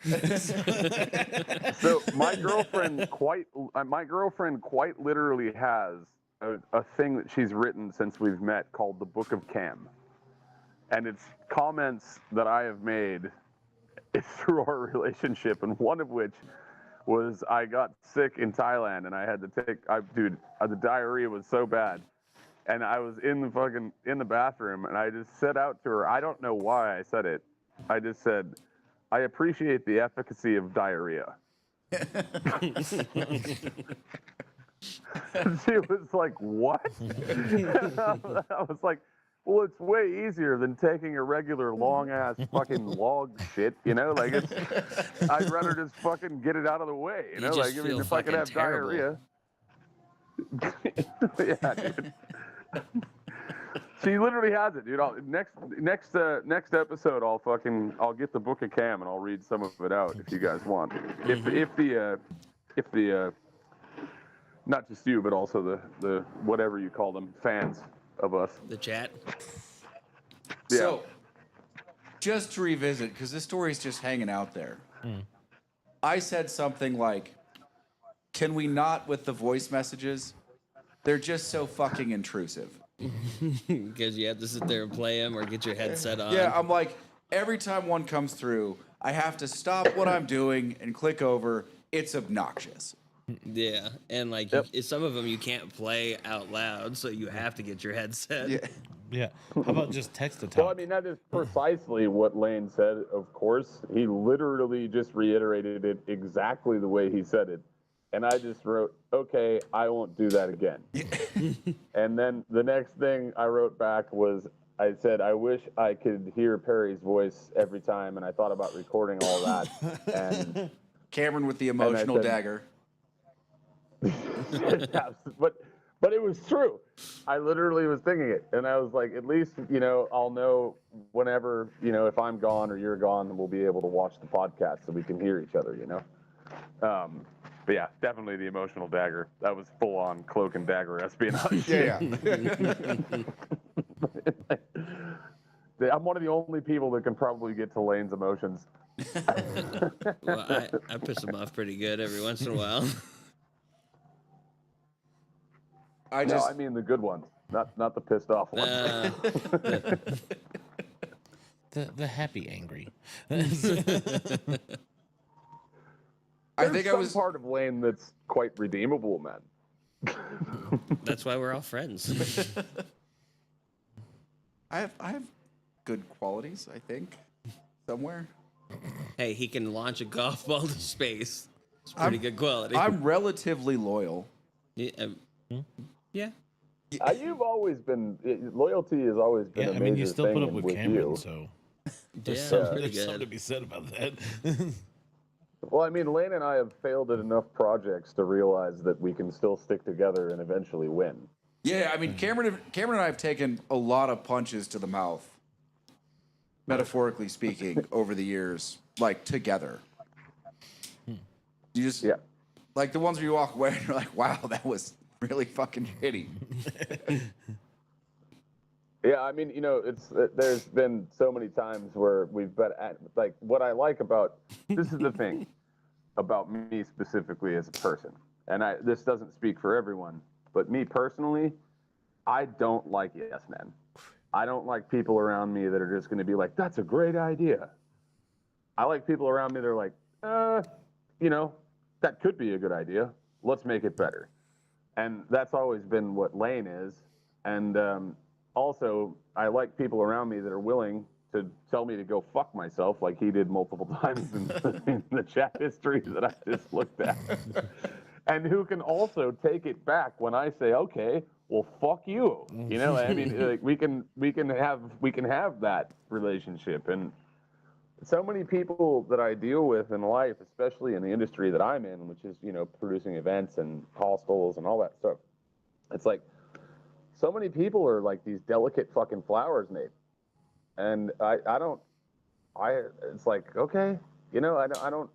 Speaker 3: So my girlfriend quite literally has a thing that she's written since we've met called the Book of Cam, and it's comments that I have made through our relationship, and one of which was I got sick in Thailand and I had to the diarrhea was so bad, and I was in the bathroom and I just said out to her, I don't know why I said it, I just said, I appreciate the efficacy of diarrhea. And she was like, what? I was like, well, it's way easier than taking a regular long ass fucking log shit, you know? Like I'd rather just fucking get it out of the way, you know?
Speaker 2: just
Speaker 3: Like
Speaker 2: feel
Speaker 3: if I could have
Speaker 2: fucking terrible.
Speaker 3: diarrhea. Yeah, dude. She literally has it, dude. Next episode, I'll get the Book of Cam and I'll read some of it out if you guys want. If the not just you, but also the whatever you call them, fans of us.
Speaker 2: The chat.
Speaker 3: Yeah.
Speaker 1: So, just to revisit, because this story is just hanging out there. I said something like, "Can we not with the voice messages? They're just so fucking intrusive."
Speaker 2: Because you have to sit there and play them or get your headset on.
Speaker 1: Yeah, I'm like, every time one comes through, I have to stop what I'm doing and click over. It's obnoxious.
Speaker 2: Yeah, and like
Speaker 3: Yep.
Speaker 2: some of them you can't play out loud, so you have to get your headset.
Speaker 1: Yeah.
Speaker 5: Yeah. How about just text to talk?
Speaker 3: Well, I mean, that is precisely what Lane said, of course. He literally just reiterated it exactly the way he said it. And I just wrote, okay, I won't do that again. And then the next thing I wrote back was, I said I wish I could hear Perry's voice every time, and I thought about recording all that. And
Speaker 1: Cameron with the emotional
Speaker 3: said-
Speaker 1: dagger.
Speaker 3: but it was true. I literally was thinking it, and I was like, at least I'll know whenever if I'm gone or you're gone, we'll be able to watch the podcast so we can hear each other. But yeah, definitely the emotional dagger. That was full on cloak and dagger espionage.
Speaker 1: Yeah.
Speaker 3: I'm one of the only people that can probably get to Lane's emotions.
Speaker 2: Well, I piss him off pretty good every once in a while.
Speaker 1: I
Speaker 3: mean the good ones, not the pissed off ones.
Speaker 5: The happy angry.
Speaker 1: I think I was
Speaker 3: part of Lane that's quite redeemable, man.
Speaker 2: That's why we're all friends.
Speaker 1: I have good qualities, I think, somewhere.
Speaker 2: Hey, he can launch a golf ball to space. It's pretty good quality.
Speaker 1: I'm relatively loyal.
Speaker 2: Yeah.
Speaker 3: You've always been loyalty has always been
Speaker 5: Yeah,
Speaker 3: a
Speaker 5: I
Speaker 3: major
Speaker 5: mean, you still
Speaker 3: thing
Speaker 5: put up with Cameron,
Speaker 3: you.
Speaker 5: so
Speaker 2: Yeah,
Speaker 5: there's something
Speaker 2: pretty
Speaker 5: to
Speaker 2: good.
Speaker 5: be said about that.
Speaker 3: Well, I mean, Lane and I have failed at enough projects to realize that we can still stick together and eventually win.
Speaker 1: Yeah, I mean, Cameron and I have taken a lot of punches to the mouth, metaphorically speaking, over the years, like together. You just like the ones where you walk away and you're like, wow, that was really fucking shitty.
Speaker 3: Yeah, I mean, there's been so many times where we've been at, like, what I like about, this is the thing about me specifically as a person, and this doesn't speak for everyone, but me personally, I don't like yes men. I don't like people around me that are just going to be like, that's a great idea. I like people around me that are like, that could be a good idea. Let's make it better. And that's always been what Lane is. And also, I like people around me that are willing to tell me to go fuck myself, like he did multiple times in the chat history that I just looked at. And who can also take it back when I say, okay, well, fuck you. I mean, like, we can have that relationship. And so many people that I deal with in life, especially in the industry that I'm in, which is, producing events and hostels and all that stuff. It's like, so many people are like these delicate fucking flowers, Nate. And it's like, okay, I don't,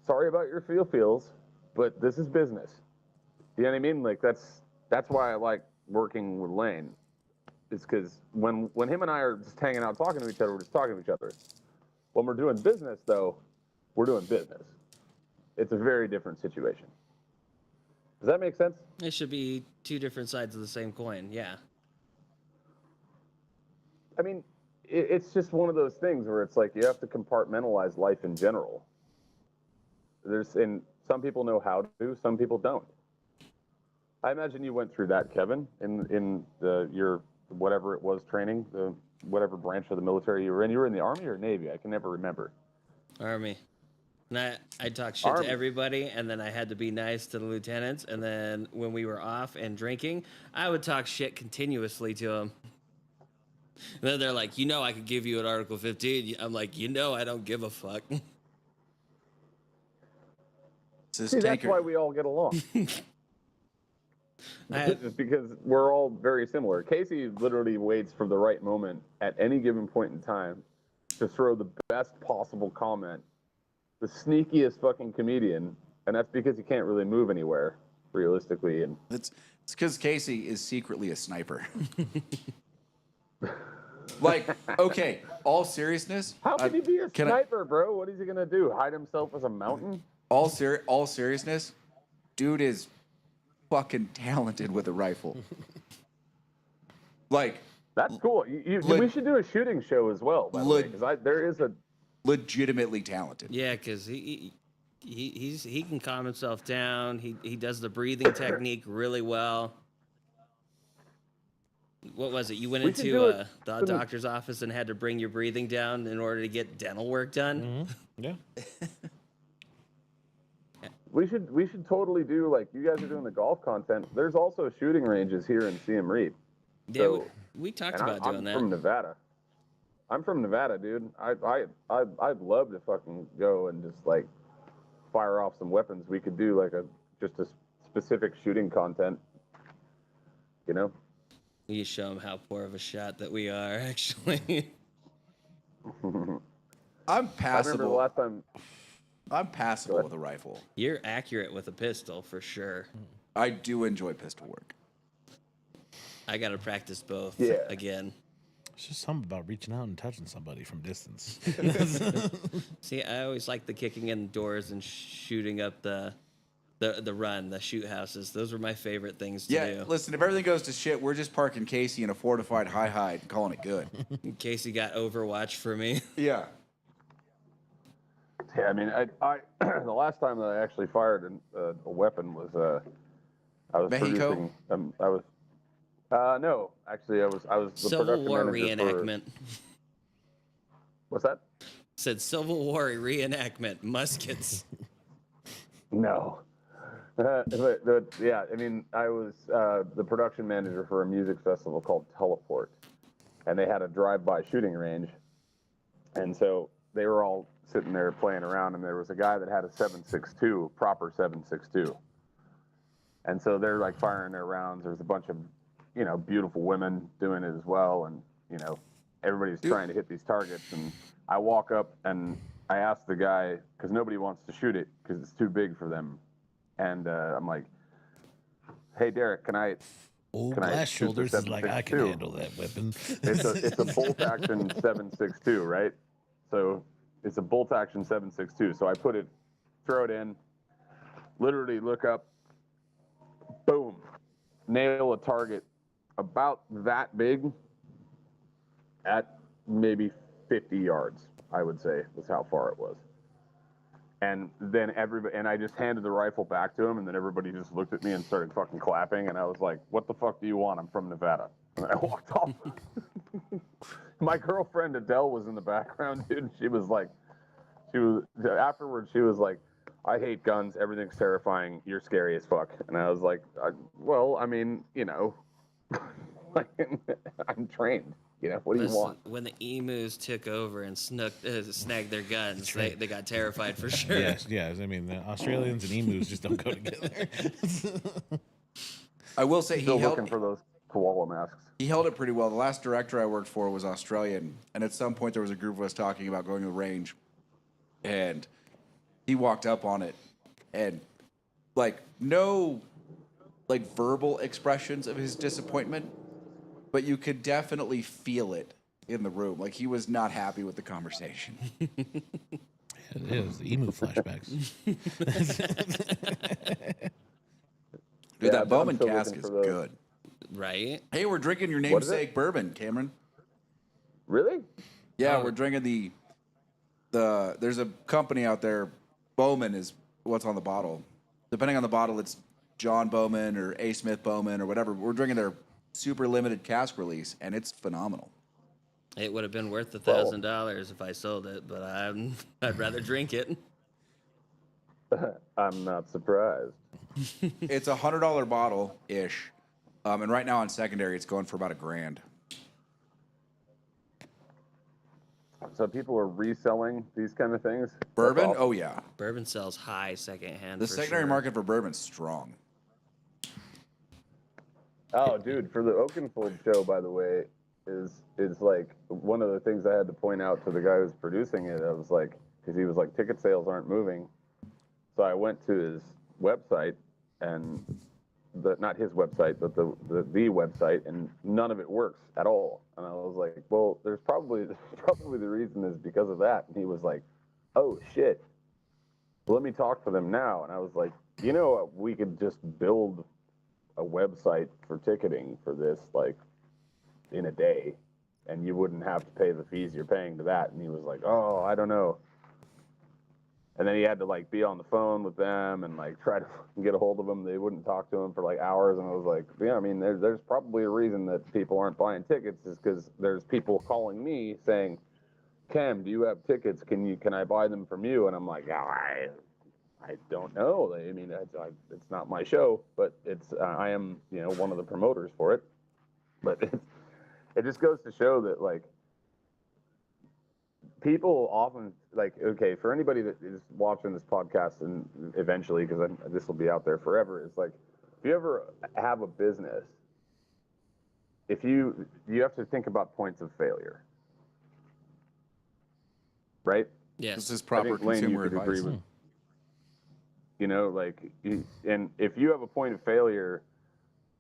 Speaker 3: sorry about your feels, but this is business. You know what I mean? Like, that's why I like working with Lane. It's because when him and I are just hanging out talking to each other, we're just talking to each other. When we're doing business, though, we're doing business. It's a very different situation. Does that make sense?
Speaker 2: It should be two different sides of the same coin. Yeah.
Speaker 3: I mean, it's just one of those things where it's like you have to compartmentalize life in general. And some people know how to, some people don't. I imagine you went through that, Kevin, in your whatever it was training, the whatever branch of the military you were in. You were in the Army or Navy? I can never remember.
Speaker 2: Army. And I talk shit
Speaker 3: Army.
Speaker 2: to everybody, and then I had to be nice to the lieutenants. And then when we were off and drinking, I would talk shit continuously to them. And then they're like, I could give you an Article 15. I'm like, I don't give a fuck.
Speaker 3: See, that's why we all get along. Just because we're all very similar. Casey literally waits for the right moment at any given point in time to throw the best possible comment. The sneakiest fucking comedian, and that's because he can't really move anywhere, realistically. And
Speaker 1: It's because Casey is secretly a sniper. Like, okay, all seriousness.
Speaker 3: how can he be a sniper, bro? What is he gonna do? Hide himself as a mountain?
Speaker 1: All seriousness, dude is fucking talented with a rifle. Like,
Speaker 3: that's cool. We should do a shooting show as well, by the way, because there is a
Speaker 1: legitimately talented.
Speaker 2: Yeah, because he can calm himself down. He does the breathing technique really well. What was it? You went into the doctor's office and had to bring your breathing down in order to get dental work done?
Speaker 5: Mm-hmm. Yeah.
Speaker 3: We should totally do, like, you guys are doing the golf content. There's also shooting ranges here in Siem Reap.
Speaker 2: Yeah,
Speaker 3: So,
Speaker 2: we talked
Speaker 3: and
Speaker 2: about
Speaker 3: I'm
Speaker 2: doing that.
Speaker 3: from Nevada. I'm from Nevada, dude. I'd love to fucking go and just like fire off some weapons. We could do like just a specific shooting content, you know?
Speaker 2: You show them how poor of a shot that we are, actually.
Speaker 1: I'm
Speaker 3: I remember the
Speaker 1: passable.
Speaker 3: last time.
Speaker 1: I'm passable with a rifle.
Speaker 2: You're accurate with a pistol for sure.
Speaker 1: I do enjoy pistol work.
Speaker 2: I got to practice both
Speaker 3: Yeah.
Speaker 2: again.
Speaker 5: It's just something about reaching out and touching somebody from distance.
Speaker 2: See, I always like the kicking in doors and shooting up the shoot houses. Those were my favorite things to
Speaker 1: Yeah,
Speaker 2: do.
Speaker 1: listen, if everything goes to shit, we're just parking Casey in a fortified high and calling it good.
Speaker 2: Casey got Overwatch for me.
Speaker 1: Yeah.
Speaker 3: Yeah, I mean, I the last time that I actually fired a weapon was I was
Speaker 1: Mexico?
Speaker 3: producing. I was no, actually, I was the
Speaker 2: Civil
Speaker 3: production
Speaker 2: War
Speaker 3: manager
Speaker 2: reenactment.
Speaker 3: What's that?
Speaker 2: Said Civil War reenactment, muskets.
Speaker 3: No. Yeah, I mean, I was the production manager for a music festival called Teleport, and they had a drive-by shooting range, and so they were all sitting there playing around, and there was a guy that had a 7.62, proper 7.62, and so they're like firing their rounds. There's a bunch of, beautiful women doing it as well, and everybody's trying to hit these targets, and I walk up and I ask the guy, because nobody wants to shoot it because it's too big for them. And I'm like, hey, Derek, can I
Speaker 5: Glass
Speaker 3: shoot the
Speaker 5: shoulders is like, I can
Speaker 3: 7.62?
Speaker 5: handle that weapon.
Speaker 3: It's a bolt action 7.62, right? So it's a bolt action 7.62. So I throw it in, literally look up, boom, nail a target about that big at maybe 50 yards, I would say, was how far it was. And then I just handed the rifle back to him, and then everybody just looked at me and started fucking clapping, and I was like, what the fuck do you want? I'm from Nevada. And I walked off. My girlfriend Adele was in the background, dude. Afterwards, she was like, I hate guns. Everything's terrifying. You're scary as fuck. And I was like, well, I mean, I'm trained. What do you want?
Speaker 2: When the emus took over and snagged their guns, they got terrified for sure.
Speaker 5: Yes. I mean, the Australians and emus just don't go together.
Speaker 1: I will say
Speaker 3: Still looking for those koala masks.
Speaker 1: he held it pretty well. The last director I worked for was Australian, and at some point there was a group of us talking about going to the range, and he walked up on it, and no verbal expressions of his disappointment, but you could definitely feel it in the room. Like, he was not happy with the conversation.
Speaker 5: It is emu flashbacks.
Speaker 1: Dude, that
Speaker 3: I'm
Speaker 1: Bowman
Speaker 3: still
Speaker 1: cask
Speaker 3: looking
Speaker 1: is
Speaker 3: for those.
Speaker 1: good.
Speaker 2: Right?
Speaker 1: Hey, we're drinking your
Speaker 3: What is it?
Speaker 1: namesake bourbon, Cameron.
Speaker 3: Really?
Speaker 1: Yeah, we're drinking the there's a company out there, Bowman is what's on the bottle. Depending on the bottle, it's John Bowman or A. Smith Bowman or whatever. We're drinking their super limited cask release, and it's phenomenal.
Speaker 2: It would have been worth $1,000 if I sold it, but I'd rather drink it.
Speaker 3: I'm not surprised.
Speaker 1: It's $100 bottle ish, and right now on secondary, it's going for about $1,000.
Speaker 3: So people are reselling these kind of things? That's
Speaker 1: Bourbon?
Speaker 3: awesome.
Speaker 1: Oh yeah,
Speaker 2: Bourbon sells high secondhand.
Speaker 1: the
Speaker 2: for
Speaker 1: secondary
Speaker 2: sure.
Speaker 1: market for bourbon's strong.
Speaker 3: Oh, dude, for the Oakenfold show, by the way, is like one of the things I had to point out to the guy who's producing it. I was like, because he was like, ticket sales aren't moving. So I went to his website, and not his website, but the website, and none of it works at all. And I was like, well, there's probably the reason is because of that. And he was like, oh shit, well, let me talk to them now. And I was like, we could just build a website for ticketing for this in a day, and you wouldn't have to pay the fees you're paying to that. And he was like, oh, I don't know. And then he had to be on the phone with them and try to get a hold of them. They wouldn't talk to him for hours. And I was like, yeah, I mean, there's probably a reason that people aren't buying tickets, is because there's people calling me saying, Cam, do you have tickets? Can I buy them from you? And I'm like, I don't know. I mean, it's not my show, but I am one of the promoters for it. But it just goes to show that like people often like, okay, for anybody that is watching this podcast and eventually, because this will be out there forever, is like, if you ever have a business, if you have to think about points of failure, right?
Speaker 2: Yes.
Speaker 1: This is
Speaker 3: I
Speaker 1: proper
Speaker 3: think, Lane, you
Speaker 1: consumer
Speaker 3: could agree
Speaker 1: advice.
Speaker 3: with, you know, like, and if you have a point of failure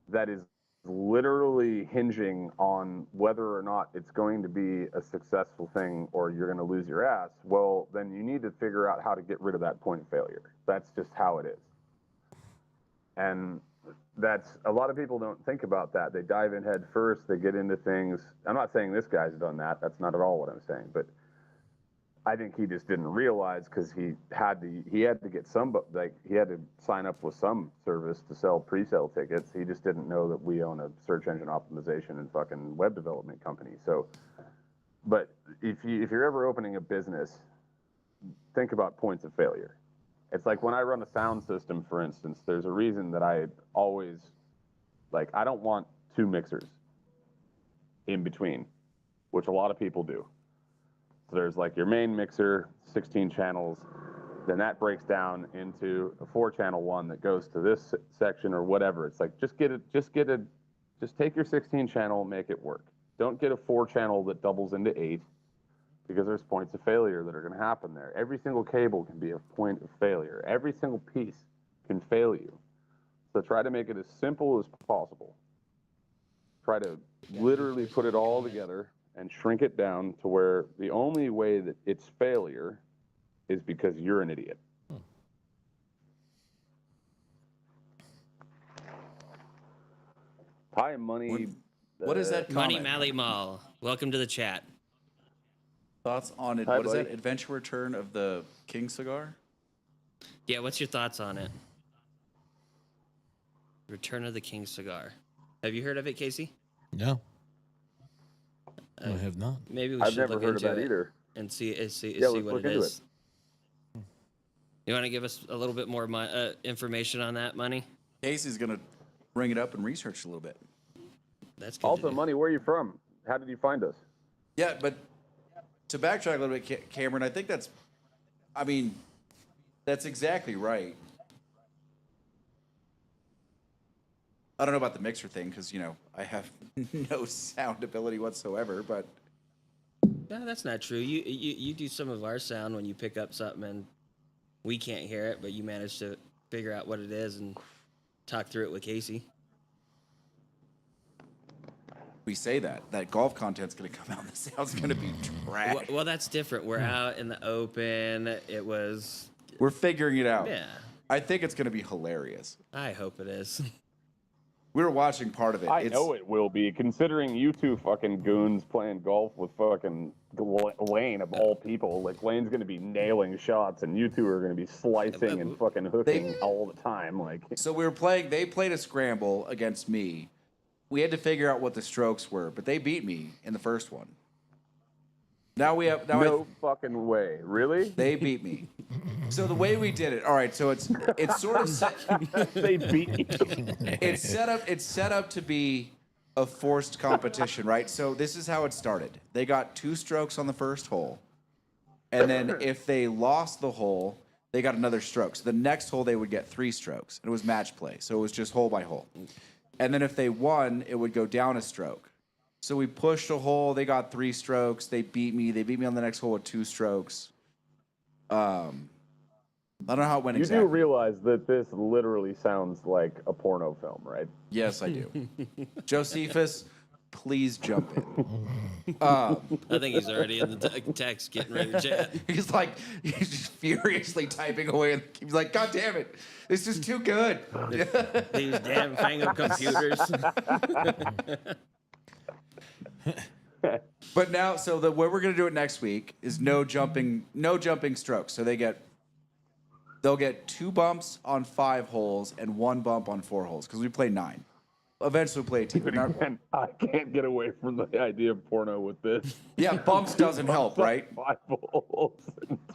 Speaker 3: that is literally hinging on whether or not it's going to be a successful thing or you're going to lose your ass, well, then you need to figure out how to get rid of that point of failure. That's just how it is. And that's, a lot of people don't think about that. They dive in head first, they get into things. I'm not saying this guy's done that. That's not at all what I'm saying. But I think he just didn't realize, because he had to get some, like, he had to sign up with some service to sell pre-sale tickets. He just didn't know that we own a search engine optimization and fucking web development company. So, but if you're ever opening a business, think about points of failure. It's like when I run a sound system, for instance, there's a reason that I always, like, I don't want 2 mixers in between, which a lot of people do. So there's like your main mixer, 16 channels, then that breaks down into a 4-channel one that goes to this section or whatever. It's like, just take your 16 channel, make it work. Don't get a 4-channel that doubles into 8, because there's points of failure that are going to happen there. Every single cable can be a point of failure. Every single piece can fail you. So try to make it as simple as possible. Try to literally put it all together and shrink it down to where the only way that it's failure is because you're an idiot. Hi, Money.
Speaker 1: What is that
Speaker 2: Money
Speaker 1: comment?
Speaker 2: Mally Mall. Welcome to the chat.
Speaker 1: Thoughts on it?
Speaker 3: Hi,
Speaker 1: What is
Speaker 3: buddy.
Speaker 1: that? Adventure Return of the King Cigar?
Speaker 2: Yeah, what's your thoughts on it? Return of the King Cigar. Have you heard of it, Casey?
Speaker 5: No, I have not.
Speaker 2: Maybe we
Speaker 3: I've
Speaker 2: should
Speaker 3: never
Speaker 2: look
Speaker 3: heard of
Speaker 2: into
Speaker 3: that
Speaker 2: it
Speaker 3: either.
Speaker 2: and see
Speaker 3: Yeah,
Speaker 2: see
Speaker 3: let's
Speaker 2: what
Speaker 3: look
Speaker 2: it
Speaker 3: into
Speaker 2: is. You want to give us a little bit more information on that, Money?
Speaker 1: Casey's gonna bring it up and research a little bit.
Speaker 2: That's good.
Speaker 3: Also, Money, where are you from? How did you find us?
Speaker 1: Yeah, but to backtrack a little bit, Cameron, I think that's exactly right. I don't know about the mixer thing because, I have no sound ability whatsoever, but
Speaker 2: No, that's not true. You do some of our sound when you pick up something and we can't hear it, but you manage to figure out what it is and talk through it with Casey.
Speaker 1: we say that golf content's going to come out and the sound's going to be trash.
Speaker 2: Well, that's different. We're out in the open.
Speaker 1: We're figuring it out.
Speaker 2: Yeah,
Speaker 1: I think it's going to be hilarious.
Speaker 2: I hope it is.
Speaker 1: We were watching part of it.
Speaker 3: I know it will be, considering you two fucking goons playing golf with fucking Lane of all people. Like, Lane's going to be nailing shots, and you two are going to be slicing and fucking hooking all the time. Like,
Speaker 1: So they played a scramble against me. We had to figure out what the strokes were, but they beat me in the first one.
Speaker 3: no fucking way. Really?
Speaker 1: They beat me. So the way we did it, all right. So it's sort of
Speaker 3: They beat you.
Speaker 1: it's set up to be a forced competition, right? So this is how it started. They got 2 strokes on the first hole, and then if they lost the hole, they got another stroke. So the next hole they would get 3 strokes. It was match play, so it was just hole by hole. And then if they won, it would go down a stroke. So we pushed a hole. They got 3 strokes. They beat me. They beat me on the next hole with 2 strokes. I don't know how it went
Speaker 3: You
Speaker 1: exactly.
Speaker 3: do realize that this literally sounds like a porno film, right?
Speaker 1: Yes, I do. Josephus, please jump in.
Speaker 2: I think he's already in the text getting ready to chat.
Speaker 1: He's just furiously typing away. And he's like, God damn it. This is too good.
Speaker 2: These damn fangled computers.
Speaker 1: But now, so the way we're gonna do it next week is no jumping strokes. So they'll get 2 bumps on 5 holes and 1 bump on 4 holes because we play 9. Eventually, we play 18. But not,
Speaker 3: And I can't get away from the idea of porno with this.
Speaker 1: yeah, bumps doesn't help, right?
Speaker 3: 5 holes.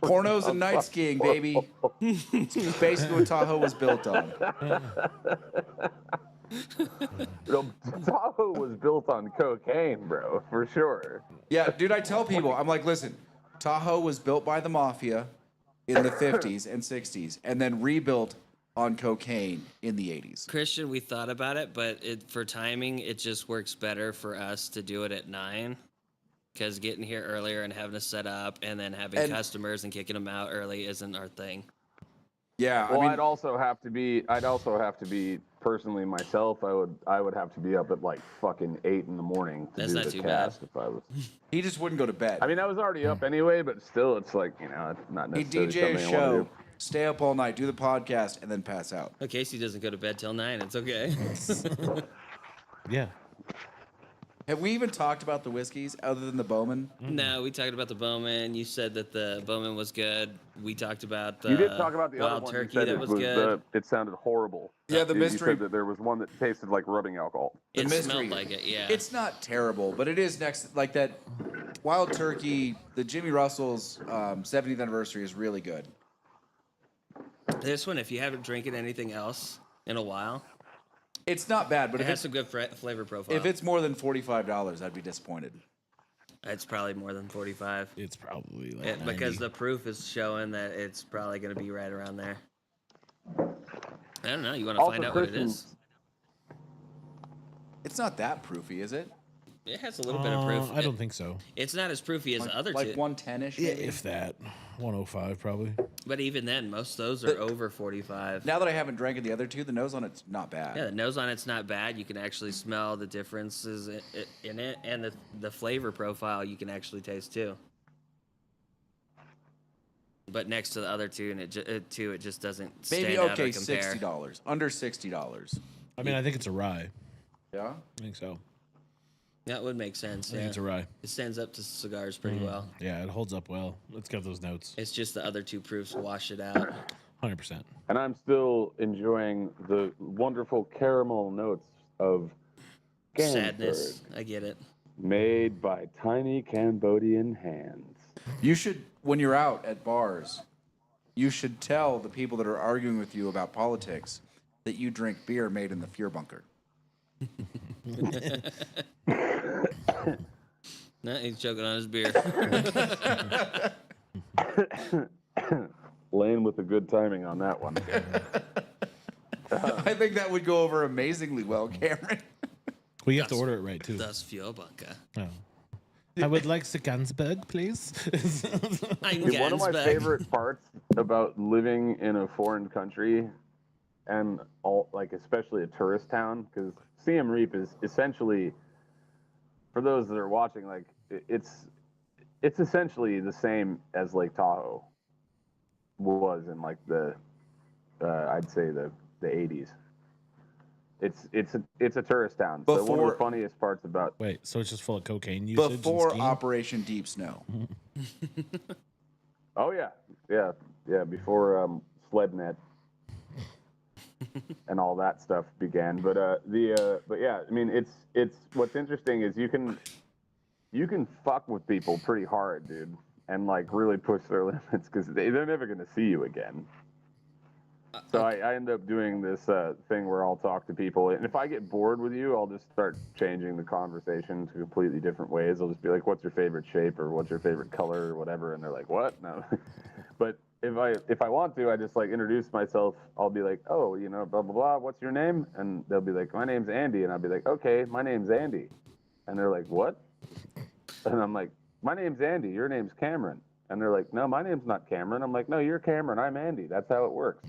Speaker 1: Pornos and night skiing, baby. It's basically what Tahoe was built on.
Speaker 3: Tahoe was built on cocaine, bro, for sure.
Speaker 1: Yeah, dude, I tell people, I'm like, listen, Tahoe was built by the mafia in the 50s and 60s and then rebuilt on cocaine in the 80s.
Speaker 2: Christian, we thought about it, but for timing, it just works better for us to do it at 9. Because getting here earlier and having to set up and then having customers and kicking them out early isn't our thing.
Speaker 1: Yeah,
Speaker 3: Well,
Speaker 1: I mean,
Speaker 3: I'd also have to be personally myself. I would have to be up at like fucking 8 in the morning to
Speaker 2: That's
Speaker 3: do
Speaker 2: not
Speaker 3: the
Speaker 2: too
Speaker 3: cast
Speaker 2: bad.
Speaker 3: if I was.
Speaker 1: he just wouldn't go to bed.
Speaker 3: I mean, I was already up anyway, but still, it's like, you know, it's not
Speaker 1: He
Speaker 3: necessarily
Speaker 1: DJ a
Speaker 3: something I want to
Speaker 1: show,
Speaker 3: do.
Speaker 1: stay up all night, do the podcast, and then pass out.
Speaker 2: Well, Casey doesn't go to bed till 9. It's okay.
Speaker 5: Yeah.
Speaker 1: Have we even talked about the whiskeys other than the Bowman?
Speaker 2: No, we talked about the Bowman. You said that the Bowman was good. We talked about the
Speaker 3: You did talk about the other
Speaker 2: Wild
Speaker 3: one.
Speaker 2: Turkey
Speaker 3: You said
Speaker 2: that was good.
Speaker 3: it sounded horrible.
Speaker 1: Yeah, the
Speaker 3: You
Speaker 1: mystery.
Speaker 3: said that there was one that tasted like rubbing alcohol.
Speaker 1: The
Speaker 2: It
Speaker 1: mystery.
Speaker 2: smelled like it, yeah.
Speaker 1: It's not terrible, but it is next. Like that Wild Turkey, the Jimmy Russell's 70th anniversary is really good.
Speaker 2: This one, if you haven't drinking anything else in a while,
Speaker 1: It's not bad, but
Speaker 2: it
Speaker 1: if
Speaker 2: has
Speaker 1: it's,
Speaker 2: some good flavor profile.
Speaker 1: if it's more than $45, I'd be disappointed.
Speaker 2: It's probably more than 45.
Speaker 5: It's probably like
Speaker 2: Because
Speaker 5: 90.
Speaker 2: the proof is showing that it's probably going to be right around there. I don't know. You want to
Speaker 3: Also,
Speaker 2: find out what it
Speaker 3: Christian-
Speaker 2: is?
Speaker 1: It's not that proofy, is it?
Speaker 2: It has a little bit of proof.
Speaker 5: I don't think so.
Speaker 2: It's not as proofy as the other
Speaker 1: Like
Speaker 2: two.
Speaker 1: 110-ish,
Speaker 5: Yeah,
Speaker 1: maybe?
Speaker 5: if that. 105 probably.
Speaker 2: But even then, most of those are over 45.
Speaker 1: Now that I haven't drank the other two, the nose on it's not bad.
Speaker 2: Yeah, the nose on it's not bad. You can actually smell the differences in it, and the flavor profile you can actually taste too. But next to the other two, and it just doesn't
Speaker 1: Maybe,
Speaker 2: stand out
Speaker 1: okay,
Speaker 2: or compare.
Speaker 1: $60. Under $60.
Speaker 5: I mean, I think it's a rye.
Speaker 1: Yeah?
Speaker 5: I think so.
Speaker 2: That would make sense.
Speaker 5: I think
Speaker 2: Yeah,
Speaker 5: it's a rye.
Speaker 2: it stands up to cigars pretty well.
Speaker 5: Yeah, it holds up well. It's got those notes.
Speaker 2: It's just the other two proofs wash it out.
Speaker 5: 100%.
Speaker 3: And I'm still enjoying the wonderful caramel notes of
Speaker 2: Sadness.
Speaker 3: Gansberg,
Speaker 2: I get it.
Speaker 3: made by tiny Cambodian hands.
Speaker 1: You should, when you're out at bars, you should tell the people that are arguing with you about politics that you drink beer made in the Fuhr bunker.
Speaker 2: No, he's choking on his beer.
Speaker 3: Lane with the good timing on that one.
Speaker 1: I think that would go over amazingly well, Cameron.
Speaker 5: Well, you have to order it right, too.
Speaker 2: Das Fjorbunker.
Speaker 5: Oh. I would like the Gansberg, please.
Speaker 2: I'm
Speaker 3: Dude, one of my
Speaker 2: Gansberg.
Speaker 3: favorite parts about living in a foreign country and all, like, especially a tourist town, because Siem Reap is essentially, for those that are watching, like, it's essentially the same as Lake Tahoe was in, like, the I'd say the 80s. It's a tourist town. So one of
Speaker 1: Before-
Speaker 3: the funniest parts about
Speaker 5: Wait, so it's just full of cocaine usage? and
Speaker 1: Before
Speaker 5: skiing?
Speaker 1: Operation Deep Snow.
Speaker 3: Oh yeah, before SledNet and all that stuff began. But yeah, I mean, it's what's interesting is you can fuck with people pretty hard, dude, and like really push their limits because they're never gonna see you again. So I end up doing this thing where I'll talk to people, and if I get bored with you, I'll just start changing the conversation to completely different ways. I'll just be like, "What's your favorite shape?" or "What's your favorite color?" or whatever, and they're like, "What?" No. But if I want to, I just like introduce myself. I'll be like, "Oh, you know, blah blah blah. What's your name?" And they'll be like, "My name's Andy," and I'll be like, "Okay, my name's Andy," and they're like, "What?" And I'm like, "My name's Andy. Your name's Cameron." And they're like, "No, my name's not Cameron." I'm like, "No, you're Cameron. I'm Andy. That's how it works."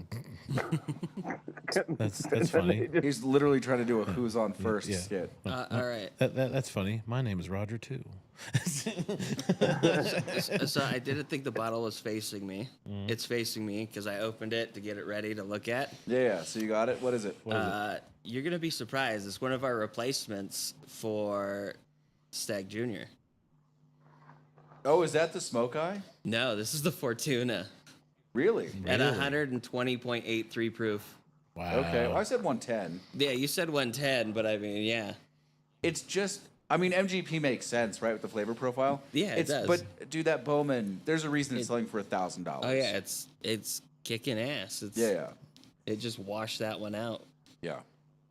Speaker 5: That's funny.
Speaker 1: He's literally trying to do a who's on first
Speaker 5: Yeah.
Speaker 1: skit.
Speaker 2: All right.
Speaker 5: That's funny. My name is Roger, too.
Speaker 2: So I didn't think the bottle was facing me. It's facing me because I opened it to get it ready to look at.
Speaker 1: Yeah, so you got it? What is it?
Speaker 2: You're gonna be surprised. It's one of our replacements for Stag Junior.
Speaker 1: Oh, is that the Smoke Eye?
Speaker 2: No, this is the Fortuna
Speaker 1: Really?
Speaker 2: at 120.83 proof.
Speaker 5: Wow.
Speaker 1: Okay, well, I said 110.
Speaker 2: Yeah, you said 110, but I mean, yeah.
Speaker 1: It's just, I mean, MGP makes sense, right, with the flavor profile?
Speaker 2: Yeah, it does.
Speaker 1: But, dude, that Bowman, there's a reason it's selling for $1,000.
Speaker 2: Oh yeah, it's kicking ass. It's
Speaker 1: Yeah.
Speaker 2: It just washed that one out.
Speaker 1: Yeah.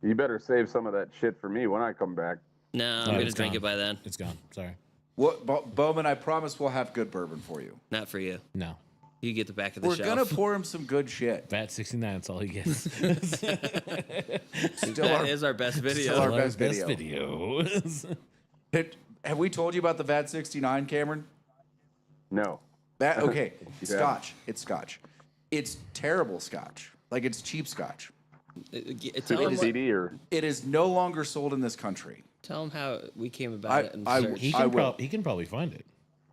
Speaker 3: You better save some of that shit for me when I come back.
Speaker 2: No, I'm
Speaker 5: No,
Speaker 2: gonna
Speaker 5: it's
Speaker 2: drink
Speaker 5: gone.
Speaker 2: it by then.
Speaker 5: It's gone. Sorry.
Speaker 1: What, Bowman? I promise we'll have good bourbon for you.
Speaker 2: Not for you.
Speaker 5: No.
Speaker 2: You get the back of the
Speaker 1: We're
Speaker 2: shelf.
Speaker 1: gonna pour him some good shit.
Speaker 5: VAT 69, that's all he gets.
Speaker 1: Still
Speaker 2: That is our best video.
Speaker 1: Still our best
Speaker 5: video.
Speaker 1: Have we told you about the VAT 69, Cameron?
Speaker 3: No.
Speaker 1: That okay?
Speaker 3: Yeah.
Speaker 1: Scotch. It's Scotch. It's terrible Scotch. Like it's cheap Scotch.
Speaker 2: Tell him,
Speaker 3: CD or
Speaker 1: It is no longer sold in this country.
Speaker 2: tell him how we came about it. And search.
Speaker 5: he,
Speaker 1: I
Speaker 5: can
Speaker 1: will.
Speaker 5: he can probably find it.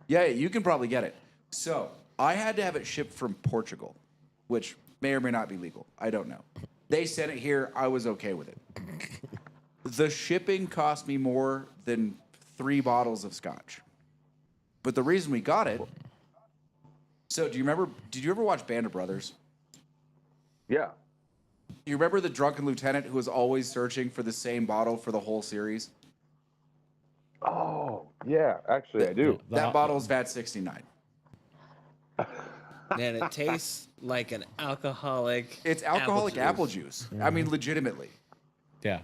Speaker 1: Yeah, you can probably get it. So I had to have it shipped from Portugal, which may or may not be legal. I don't know. They sent it here. I was okay with it. The shipping cost me more than 3 bottles of Scotch. But the reason we got it. So do you remember? Did you ever watch Band of Brothers?
Speaker 3: yeah.
Speaker 1: You remember the drunken lieutenant who was always searching for the same bottle for the whole series?
Speaker 3: Oh, yeah. Actually, I do.
Speaker 1: That bottle is VAT 69.
Speaker 2: And it tastes like an alcoholic.
Speaker 1: It's alcoholic apple juice. I mean, legitimately.
Speaker 5: Yeah.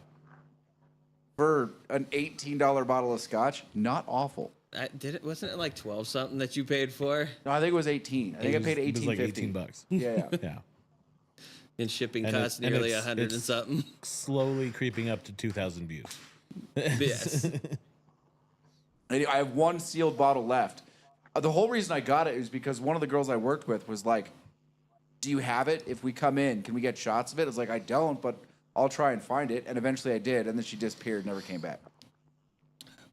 Speaker 1: For an $18 bottle of Scotch, not awful.
Speaker 2: Wasn't it like 12 something that you paid for?
Speaker 1: No, I think it was 18. I think I paid
Speaker 5: It was like
Speaker 1: 18.50.
Speaker 5: $18.
Speaker 1: Yeah, yeah.
Speaker 5: Yeah.
Speaker 2: And shipping
Speaker 5: And
Speaker 2: costs
Speaker 5: it's- and
Speaker 2: nearly
Speaker 5: it's-
Speaker 2: 100 and
Speaker 5: it's-
Speaker 2: something.
Speaker 5: Slowly creeping up to 2,000 views.
Speaker 2: Yes.
Speaker 1: I have one sealed bottle left. The whole reason I got it is because one of the girls I worked with was like, "Do you have it? If we come in, can we get shots of it?" I was like, "I don't, but I'll try and find it." And eventually I did, and then she disappeared, never came back.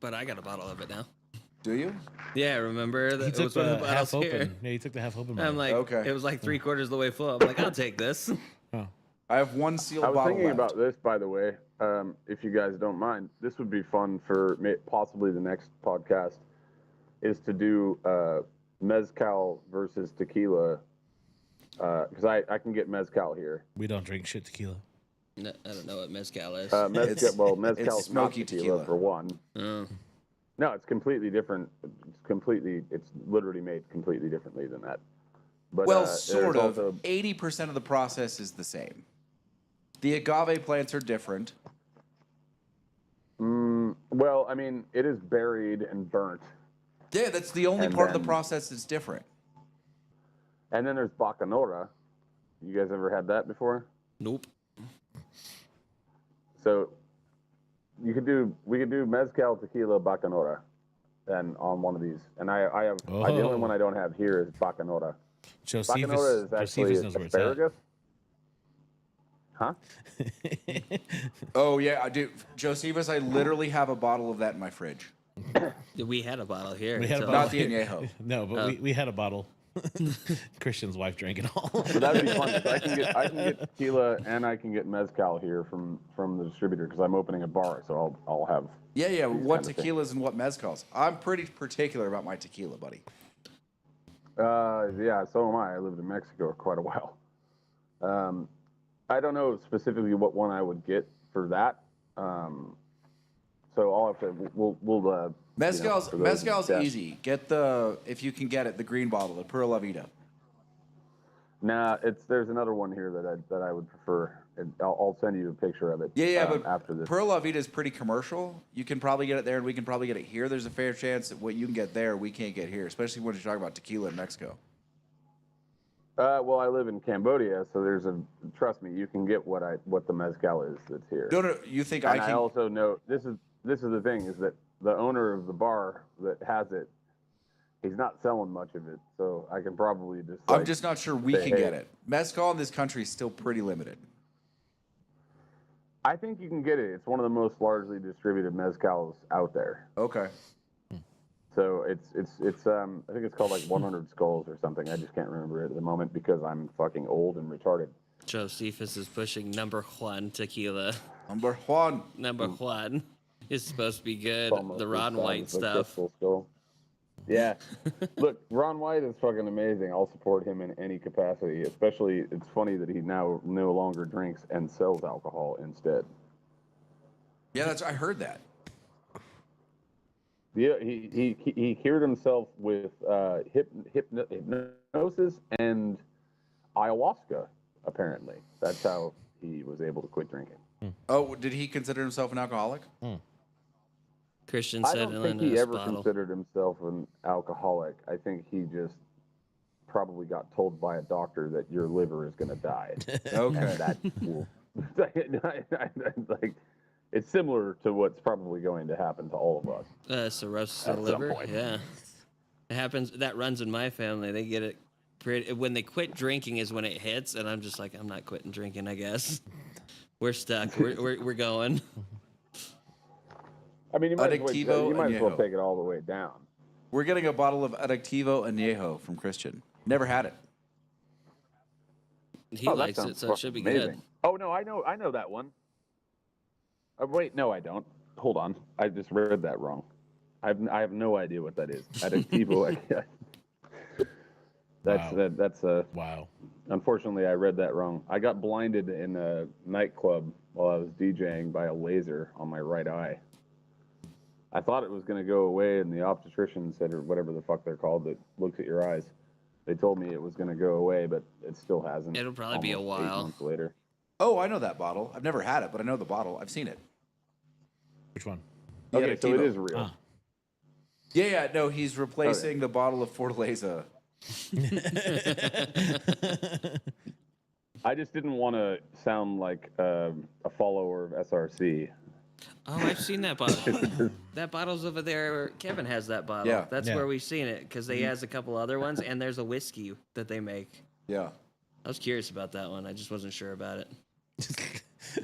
Speaker 2: But I got a bottle of it now.
Speaker 1: Do you?
Speaker 2: Yeah, remember
Speaker 5: He
Speaker 2: that it
Speaker 5: took
Speaker 2: was one of
Speaker 5: the
Speaker 2: the bottles
Speaker 5: half
Speaker 2: here.
Speaker 5: open. Yeah, he took the half open.
Speaker 2: I'm like,
Speaker 1: Okay.
Speaker 2: it was like 3/4 of the way full. I'm like, I'll take this.
Speaker 5: Oh.
Speaker 1: I have one sealed
Speaker 3: I was
Speaker 1: bottle
Speaker 3: thinking
Speaker 1: left.
Speaker 3: about this, by the way. If you guys don't mind, this would be fun for possibly the next podcast. Is to do mezcal versus tequila, because I can get mezcal here.
Speaker 5: We don't drink shit tequila.
Speaker 2: No, I don't know what mezcal is.
Speaker 3: Mezcal is not
Speaker 1: smoky tequila.
Speaker 3: for one.
Speaker 2: Oh.
Speaker 3: No, it's completely different. It's literally made completely differently than that. But,
Speaker 1: Well,
Speaker 3: there's
Speaker 1: sort of.
Speaker 3: also-
Speaker 1: 80% of the process is the same. The agave plants are different.
Speaker 3: well, I mean, it is buried and burnt.
Speaker 1: Yeah, that's the only
Speaker 3: And
Speaker 1: part of the
Speaker 3: then-
Speaker 1: process that's different.
Speaker 3: And then there's bacanora. You guys ever had that before?
Speaker 2: Nope.
Speaker 3: So we could do mezcal, tequila, bacanora, and on one of these. And I have the only
Speaker 5: Oh.
Speaker 3: one I don't have here is bacanora. Bacanora is actually
Speaker 5: Josephus knows where it's at.
Speaker 3: asparagus. Huh?
Speaker 1: Oh, yeah, I do. Josephus, I literally have a bottle of that in my fridge.
Speaker 2: We had a bottle here.
Speaker 5: We had a
Speaker 2: so-
Speaker 5: bottle.
Speaker 1: Not the añejo.
Speaker 5: No, but we had a bottle. Christian's wife drank it all.
Speaker 3: But that'd be fun. 'Cause I can get tequila and I can get mezcal here from the distributor because I'm opening a bar, so I'll have.
Speaker 1: Yeah, yeah. What
Speaker 3: kind of thing.
Speaker 1: tequilas and what mezcals? I'm pretty particular about my tequila, buddy.
Speaker 3: Yeah, so am I. I lived in Mexico for quite a while. I don't know specifically what one I would get for that. So I'll have to. We'll
Speaker 1: Mezcal's
Speaker 3: for those
Speaker 1: mezcal's
Speaker 3: that-
Speaker 1: easy. Get the, if you can get it, the green bottle, the Pura La Vida.
Speaker 3: Nah, there's another one here that I would prefer. And I'll send you a picture of it.
Speaker 1: Yeah, yeah, but
Speaker 3: after this.
Speaker 1: Pura La Vida is pretty commercial. You can probably get it there, and we can probably get it here. There's a fair chance that what you can get there, we can't get here, especially when you're talking about tequila in Mexico.
Speaker 3: Well, I live in Cambodia, so trust me, you can get what the mezcal is that's here.
Speaker 1: No, you think
Speaker 3: And
Speaker 1: I
Speaker 3: I
Speaker 1: can?
Speaker 3: also know this is the thing is that the owner of the bar that has it, he's not selling much of it, so I can probably just.
Speaker 1: I'm just not sure we
Speaker 3: say,
Speaker 1: can
Speaker 3: hey,
Speaker 1: get it. Mezcal in this country is still pretty limited.
Speaker 3: I think you can get it. It's one of the most largely distributed mezcals out there.
Speaker 1: Okay.
Speaker 3: So it's I think it's called like 100 Skulls or something. I just can't remember it at the moment because I'm fucking old and retarded.
Speaker 2: Josephus is pushing number one tequila.
Speaker 1: Number one.
Speaker 2: Number one is supposed to be good.
Speaker 3: Almost
Speaker 2: The
Speaker 3: as
Speaker 2: Ron
Speaker 3: bad
Speaker 2: White
Speaker 3: as the
Speaker 2: stuff.
Speaker 3: Crystal Skull. Yeah. Look, Ron White is fucking amazing. I'll support him in any capacity. Especially, it's funny that he now no longer drinks and sells alcohol instead.
Speaker 1: Yeah, I heard that.
Speaker 3: Yeah, he cured himself with hypnosis and ayahuasca. Apparently, that's how he was able to quit drinking.
Speaker 1: Oh, did he consider himself an alcoholic?
Speaker 2: Christian
Speaker 3: I
Speaker 2: said
Speaker 3: don't
Speaker 2: in
Speaker 3: think he
Speaker 2: this
Speaker 3: ever
Speaker 2: bottle.
Speaker 3: considered himself an alcoholic. I think he just probably got told by a doctor that your liver is going to die.
Speaker 1: Okay.
Speaker 3: And that will, like, it's similar to what's probably going to happen to all of us.
Speaker 2: Cirrhosis
Speaker 3: At
Speaker 2: of
Speaker 3: some
Speaker 2: the liver.
Speaker 3: point.
Speaker 2: Yeah, it happens. That runs in my family. They get it. When they quit drinking is when it hits, and I'm just like, I'm not quitting drinking. I guess we're stuck. We're going.
Speaker 3: I mean, you might,
Speaker 1: Adictivo
Speaker 3: you might as well
Speaker 1: Añejo.
Speaker 3: take it all the way down.
Speaker 1: We're getting a bottle of Adictivo Añejo from Christian. Never had it.
Speaker 2: He
Speaker 3: That
Speaker 2: likes
Speaker 3: sounds
Speaker 2: it, so it should be
Speaker 3: fucking
Speaker 2: good.
Speaker 3: Oh no, I know that one. Wait, no, I don't. Hold on, I just read that wrong. I have no idea what that is. Adictivo. That's
Speaker 5: Wow.
Speaker 3: Unfortunately, I read that wrong. I got blinded in a nightclub while I was DJing by a laser on my right eye. I thought it was going to go away, and the optician said, or whatever the fuck they're called, that looks at your eyes. They told me it was going to go away, but it still hasn't.
Speaker 2: It'll probably be a
Speaker 3: almost 8
Speaker 2: while.
Speaker 3: months later.
Speaker 1: Oh, I know that bottle. I've never had it, but I know the bottle. I've seen it.
Speaker 5: Which one?
Speaker 1: The
Speaker 3: Okay, so it
Speaker 1: Adictivo.
Speaker 3: is real.
Speaker 5: Ah.
Speaker 1: Yeah, no, he's replacing the bottle of Fortaleza.
Speaker 3: I just didn't want to sound like a follower of SRC.
Speaker 2: Oh, I've seen that bottle. That bottle's over there. Kevin has that bottle.
Speaker 1: Yeah.
Speaker 2: That's
Speaker 5: Yeah.
Speaker 2: where we've seen it because he has a couple other ones, and there's a whiskey that they make.
Speaker 1: Yeah.
Speaker 2: I was curious about that one. I just wasn't sure about it.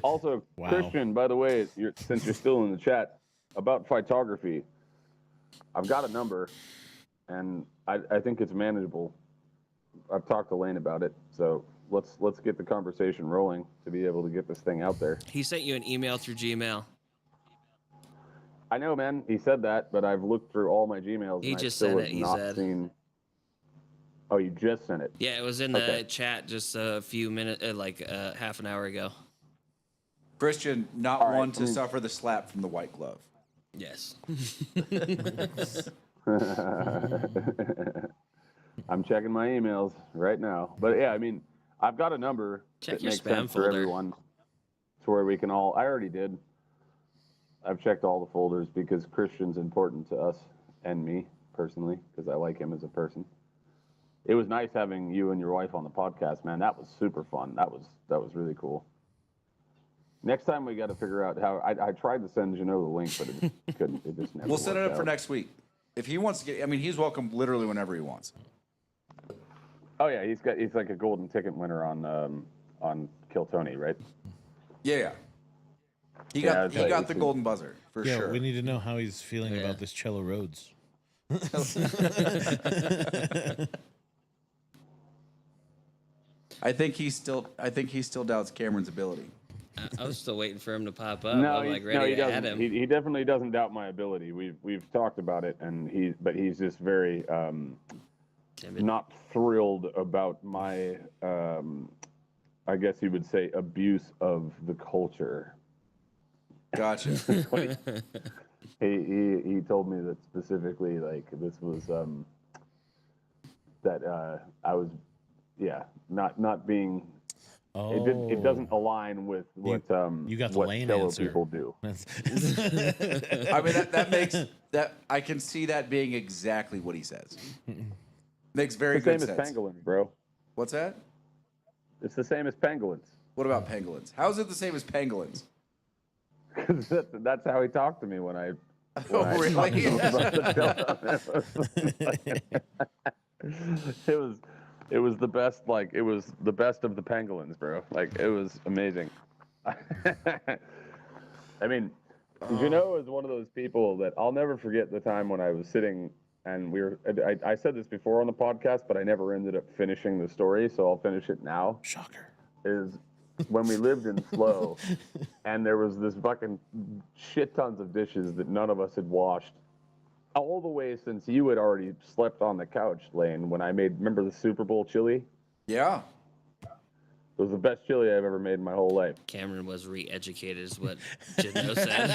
Speaker 3: Also,
Speaker 5: Wow.
Speaker 3: Christian, by the way, since you're still in the chat, about phytography, I've got a number, and I think it's manageable. I've talked to Lane about it, so let's get the conversation rolling to be able to get this thing out there.
Speaker 2: He sent you an email through Gmail.
Speaker 3: I know, man. He said that, but I've looked through all my Gmails
Speaker 2: He
Speaker 3: and
Speaker 2: just
Speaker 3: I still
Speaker 2: sent
Speaker 3: have
Speaker 2: it, he
Speaker 3: not
Speaker 2: said.
Speaker 3: seen. Oh, you just sent it.
Speaker 2: Yeah, it was in the
Speaker 3: Okay.
Speaker 2: chat just a few minutes, half an hour ago.
Speaker 1: Christian, not
Speaker 3: All right,
Speaker 1: one to
Speaker 3: mm.
Speaker 1: suffer the slap from the white glove.
Speaker 2: Yes.
Speaker 3: I'm checking my emails right now, but yeah, I mean, I've got a number
Speaker 2: Check
Speaker 3: that
Speaker 2: your
Speaker 3: makes
Speaker 2: spam
Speaker 3: sense for
Speaker 2: folder.
Speaker 3: everyone, to where we can all. I already did. I've checked all the folders because Christian's important to us and me personally because I like him as a person. It was nice having you and your wife on the podcast, man. That was super fun. That was really cool. Next time we got to figure out how. I tried to send Janelle the link, but it just couldn't. It just never.
Speaker 1: We'll set it
Speaker 3: worked
Speaker 1: up for
Speaker 3: out.
Speaker 1: next week. If he wants to get, I mean, he's welcome literally whenever he wants.
Speaker 3: Oh yeah, he's like a golden ticket winner on Kill Tony, right?
Speaker 1: Yeah. He
Speaker 3: Yeah,
Speaker 1: got
Speaker 3: it's
Speaker 1: he
Speaker 3: like-
Speaker 1: got
Speaker 3: it's
Speaker 1: the
Speaker 3: a-
Speaker 1: golden buzzer for
Speaker 5: Yeah,
Speaker 1: sure.
Speaker 5: we need to know how he's feeling
Speaker 2: Yeah.
Speaker 5: about this Cello Rhodes.
Speaker 1: I think he still doubts Cameron's ability.
Speaker 2: I was still waiting for him to pop up.
Speaker 3: No,
Speaker 2: I'm
Speaker 3: he,
Speaker 2: like
Speaker 3: no,
Speaker 2: ready
Speaker 3: he
Speaker 2: to
Speaker 3: doesn't.
Speaker 2: add him.
Speaker 3: He definitely doesn't doubt my ability. We've talked about it, and he's just very
Speaker 2: Timid.
Speaker 3: not thrilled about my I guess you would say abuse of the culture.
Speaker 1: Gotcha.
Speaker 3: He told me that specifically, like this was that I was not being.
Speaker 5: Oh,
Speaker 3: It doesn't align with what
Speaker 5: you got the
Speaker 3: what
Speaker 5: Lane
Speaker 3: fellow
Speaker 5: answer.
Speaker 3: people do.
Speaker 1: I mean, that makes that I can see that being exactly what he says. Makes very
Speaker 3: It's the
Speaker 1: good
Speaker 3: same as
Speaker 1: sense.
Speaker 3: pangolins, bro.
Speaker 1: What's that?
Speaker 3: It's the same as pangolins.
Speaker 1: What about pangolins? How is it the same as pangolins?
Speaker 3: That's how he talked to me when I.
Speaker 1: Oh,
Speaker 3: when I
Speaker 1: really?
Speaker 3: talked to him about the it was the best. Like it was the best of the pangolins, bro. Like it was amazing. I mean, Janot is one of those people that I'll never forget the time when I was sitting and I said this before on the podcast, but I never ended up finishing the story, so I'll finish it now.
Speaker 5: Shocker.
Speaker 3: Is when we lived in Slow, and there was this fucking shit tons of dishes that none of us had washed. All the way since you had already slept on the couch, Lane, when I remember the Super Bowl chili?
Speaker 1: Yeah.
Speaker 3: It was the best chili I've ever made in my whole life.
Speaker 2: Cameron was re-educated, is what Jano said.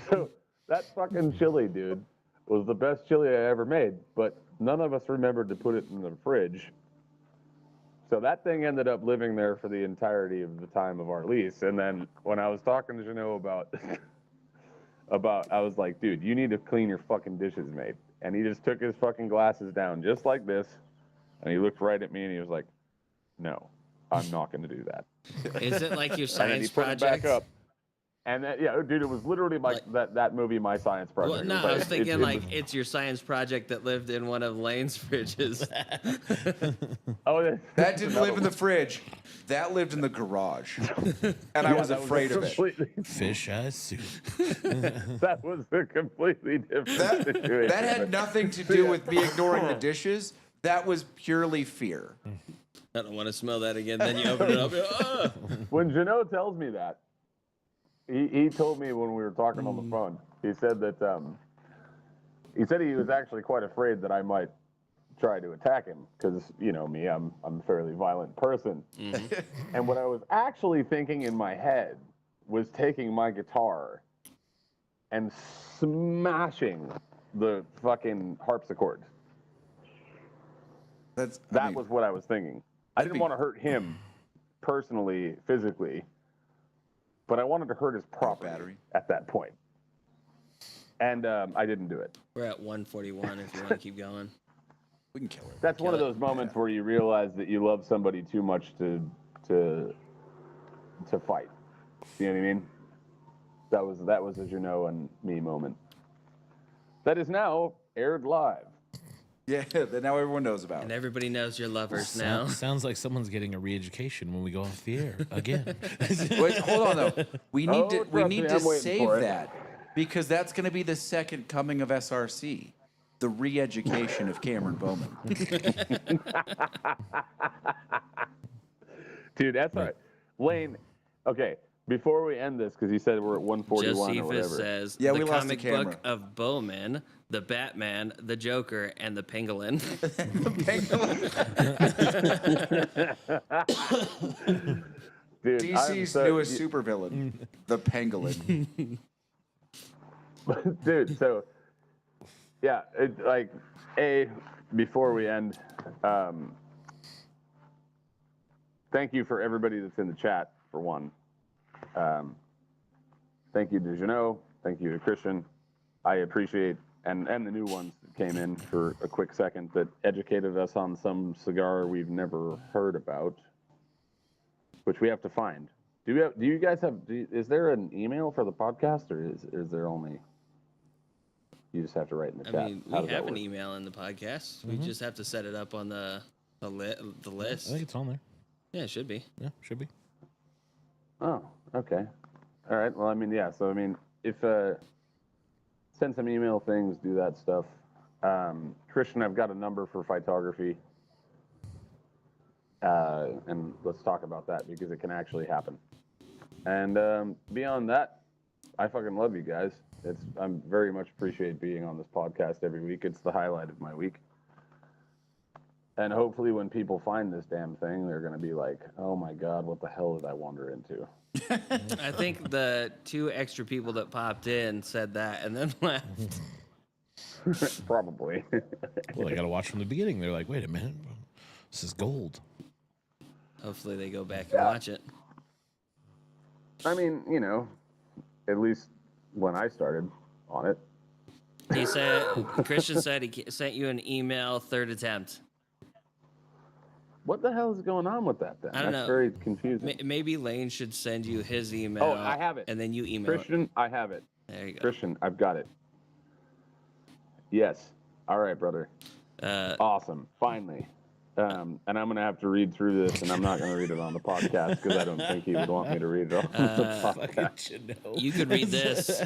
Speaker 3: So that fucking chili, dude, was the best chili I ever made, but none of us remembered to put it in the fridge. So that thing ended up living there for the entirety of the time of our lease. And then when I was talking to Jeannot about, I was like, dude, you need to clean your fucking dishes, mate. And he just took his fucking glasses down just like this. And he looked right at me and he was like, no, I'm not going to do that.
Speaker 2: Is it like your
Speaker 3: And then he
Speaker 2: science
Speaker 3: put
Speaker 2: project?
Speaker 3: it back up. And then, yeah, dude, it was literally like that movie, My Science Project.
Speaker 2: Well, no, I was thinking it's your science project that lived in one of Lane's fridges.
Speaker 3: Oh,
Speaker 1: That didn't live in the fridge. That lived in the garage. And I was afraid of it.
Speaker 5: Fish eye soup.
Speaker 3: That was a completely different situation.
Speaker 1: That had nothing to do with me ignoring the dishes. That was purely fear.
Speaker 2: I don't want to smell that again. Then you open it up. Oh.
Speaker 3: When Jeannot tells me that, he told me when we were talking on the phone, he said that he was actually quite afraid that I might try to attack him because, you know me, I'm a fairly violent person. Mm-hmm. And what I was actually thinking in my head was taking my guitar and smashing the fucking harpsichord. That was what I was thinking. I didn't want to hurt him personally, physically, but I wanted to hurt his property at that point. And I didn't do it.
Speaker 2: We're at 141 if you want to keep going.
Speaker 1: We can kill her.
Speaker 3: That's one of those moments where you realize that you love somebody too much to fight. You know what I mean? That was a Jeannot and me moment. That is now aired live.
Speaker 1: Yeah, that now everyone knows about.
Speaker 2: And everybody knows you're lovers now.
Speaker 5: Sounds like someone's getting a re-education when we go off the air again.
Speaker 1: Wait, hold on though. We need to
Speaker 3: I'm
Speaker 1: save that because that's going to be the second coming of SRC, the re-education of Cameron Bowman.
Speaker 3: Dude, that's all right. Lane, okay. Before we end this, because you said we're at 141 or whatever.
Speaker 2: Josephus says,
Speaker 1: Yeah,
Speaker 2: the
Speaker 1: we lost the
Speaker 2: comic
Speaker 1: camera.
Speaker 2: book of Bowman, the Batman, the Joker, and the Pangolin.
Speaker 3: Dude,
Speaker 1: DC's newest supervillain, the Pangolin.
Speaker 3: Dude, so yeah, before we end, thank you for everybody that's in the chat for one. Thank you to Jeannot. Thank you to Christian. I appreciate, and the new ones that came in for a quick second that educated us on some cigar we've never heard about, which we have to find. Is there an email for the podcast, or is there only, you just have to write in the chat?
Speaker 2: I mean, we have an email in the podcast. We just have to set it up on the list.
Speaker 5: I think it's on there.
Speaker 2: Yeah, it should be.
Speaker 5: Yeah, should be.
Speaker 3: Oh, okay. All right. Well, I mean, yeah. So, I mean, if send some email things, do that stuff. Christian, I've got a number for Phytography, and let's talk about that because it can actually happen. And beyond that, I fucking love you guys. I'm very much appreciate being on this podcast every week. It's the highlight of my week. And hopefully when people find this damn thing, they're going to be like, oh my God, what the hell did I wander into?
Speaker 2: I think the 2 extra people that popped in said that and then left.
Speaker 3: Probably.
Speaker 5: Well, they got to watch from the beginning. They're like, wait a minute, this is gold.
Speaker 2: Hopefully they go back and watch it.
Speaker 3: I mean, you know, at least when I started on it.
Speaker 2: He said, Christian said he sent you an email, 3rd attempt.
Speaker 3: What the hell is going on with that then?
Speaker 2: I don't
Speaker 3: That's
Speaker 2: know.
Speaker 3: very confusing.
Speaker 2: Maybe Lane should send you his email.
Speaker 3: Oh, I have it.
Speaker 2: And then you email
Speaker 3: Christian,
Speaker 2: it.
Speaker 3: I have it.
Speaker 2: There you go.
Speaker 3: Christian, I've got it. Yes. All right, brother. Awesome. Finally. And I'm going to have to read through this, and I'm not going to read it on the podcast because I don't think he would want me to read it on the podcast.
Speaker 2: You could read this.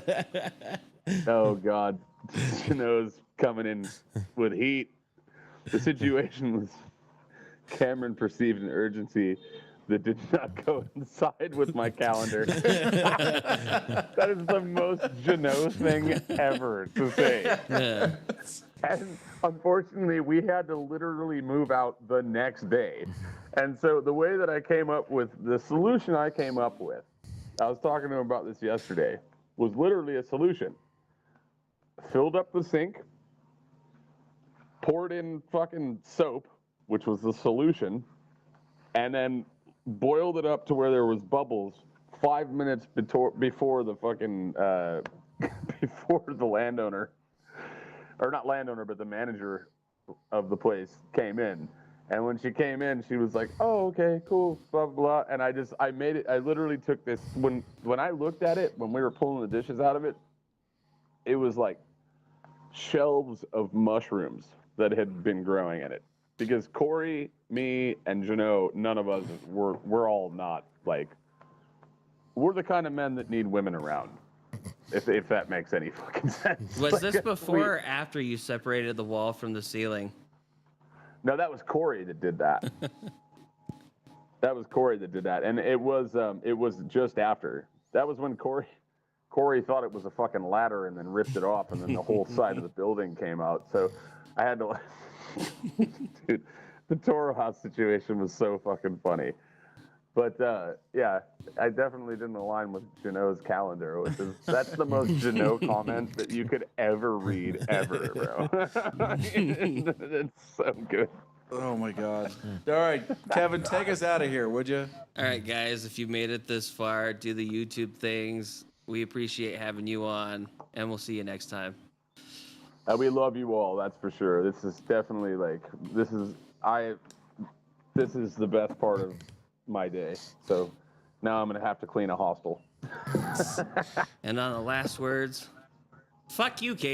Speaker 3: Oh, God. Jeannot's coming in with heat. The situation was Cameron perceived an urgency that did not coincide with my calendar. That is the most Jeannot thing ever to say.
Speaker 2: Yeah.
Speaker 3: And unfortunately, we had to literally move out the next day. And so the way that I came up with, the solution I came up with, I was talking to him about this yesterday, was literally a solution. Filled up the sink, poured in fucking soap, which was the solution, and then boiled it up to where there was bubbles 5 minutes before the fucking before the landowner, or not landowner, but the manager of the place came in. And when she came in, she was like, "Oh, okay, cool, blah blah." And I made it. I literally took this when I looked at it when we were pulling the dishes out of it. It was like shelves of mushrooms that had been growing in it. Because Corey, me, and Jano, none of us we're all not like, we're the kind of men that need women around. If that makes any fucking sense.
Speaker 2: Was
Speaker 3: Like,
Speaker 2: this before or after you separated the wall from the ceiling?
Speaker 3: No, that was Corey that did that. That was Corey that did that, and it was just after. That was when Corey thought it was a fucking ladder and then ripped it off, and then the whole side of the building came out. So I had to, dude, the Toro House situation was so fucking funny. But yeah, I definitely didn't align with Jano's calendar, which is that's the most Jano comment that you could ever read ever, bro. It's so good.
Speaker 1: Oh my God. All right, Kevin, take us out of here, would you?
Speaker 2: All right, guys, if you made it this far, do the YouTube things. We appreciate having you on, and we'll see you next time.
Speaker 3: We love you all, that's for sure. This is definitely this is the best part of my day. So now I'm gonna have to clean a hostel.
Speaker 2: And on the last words, fuck you, Kate.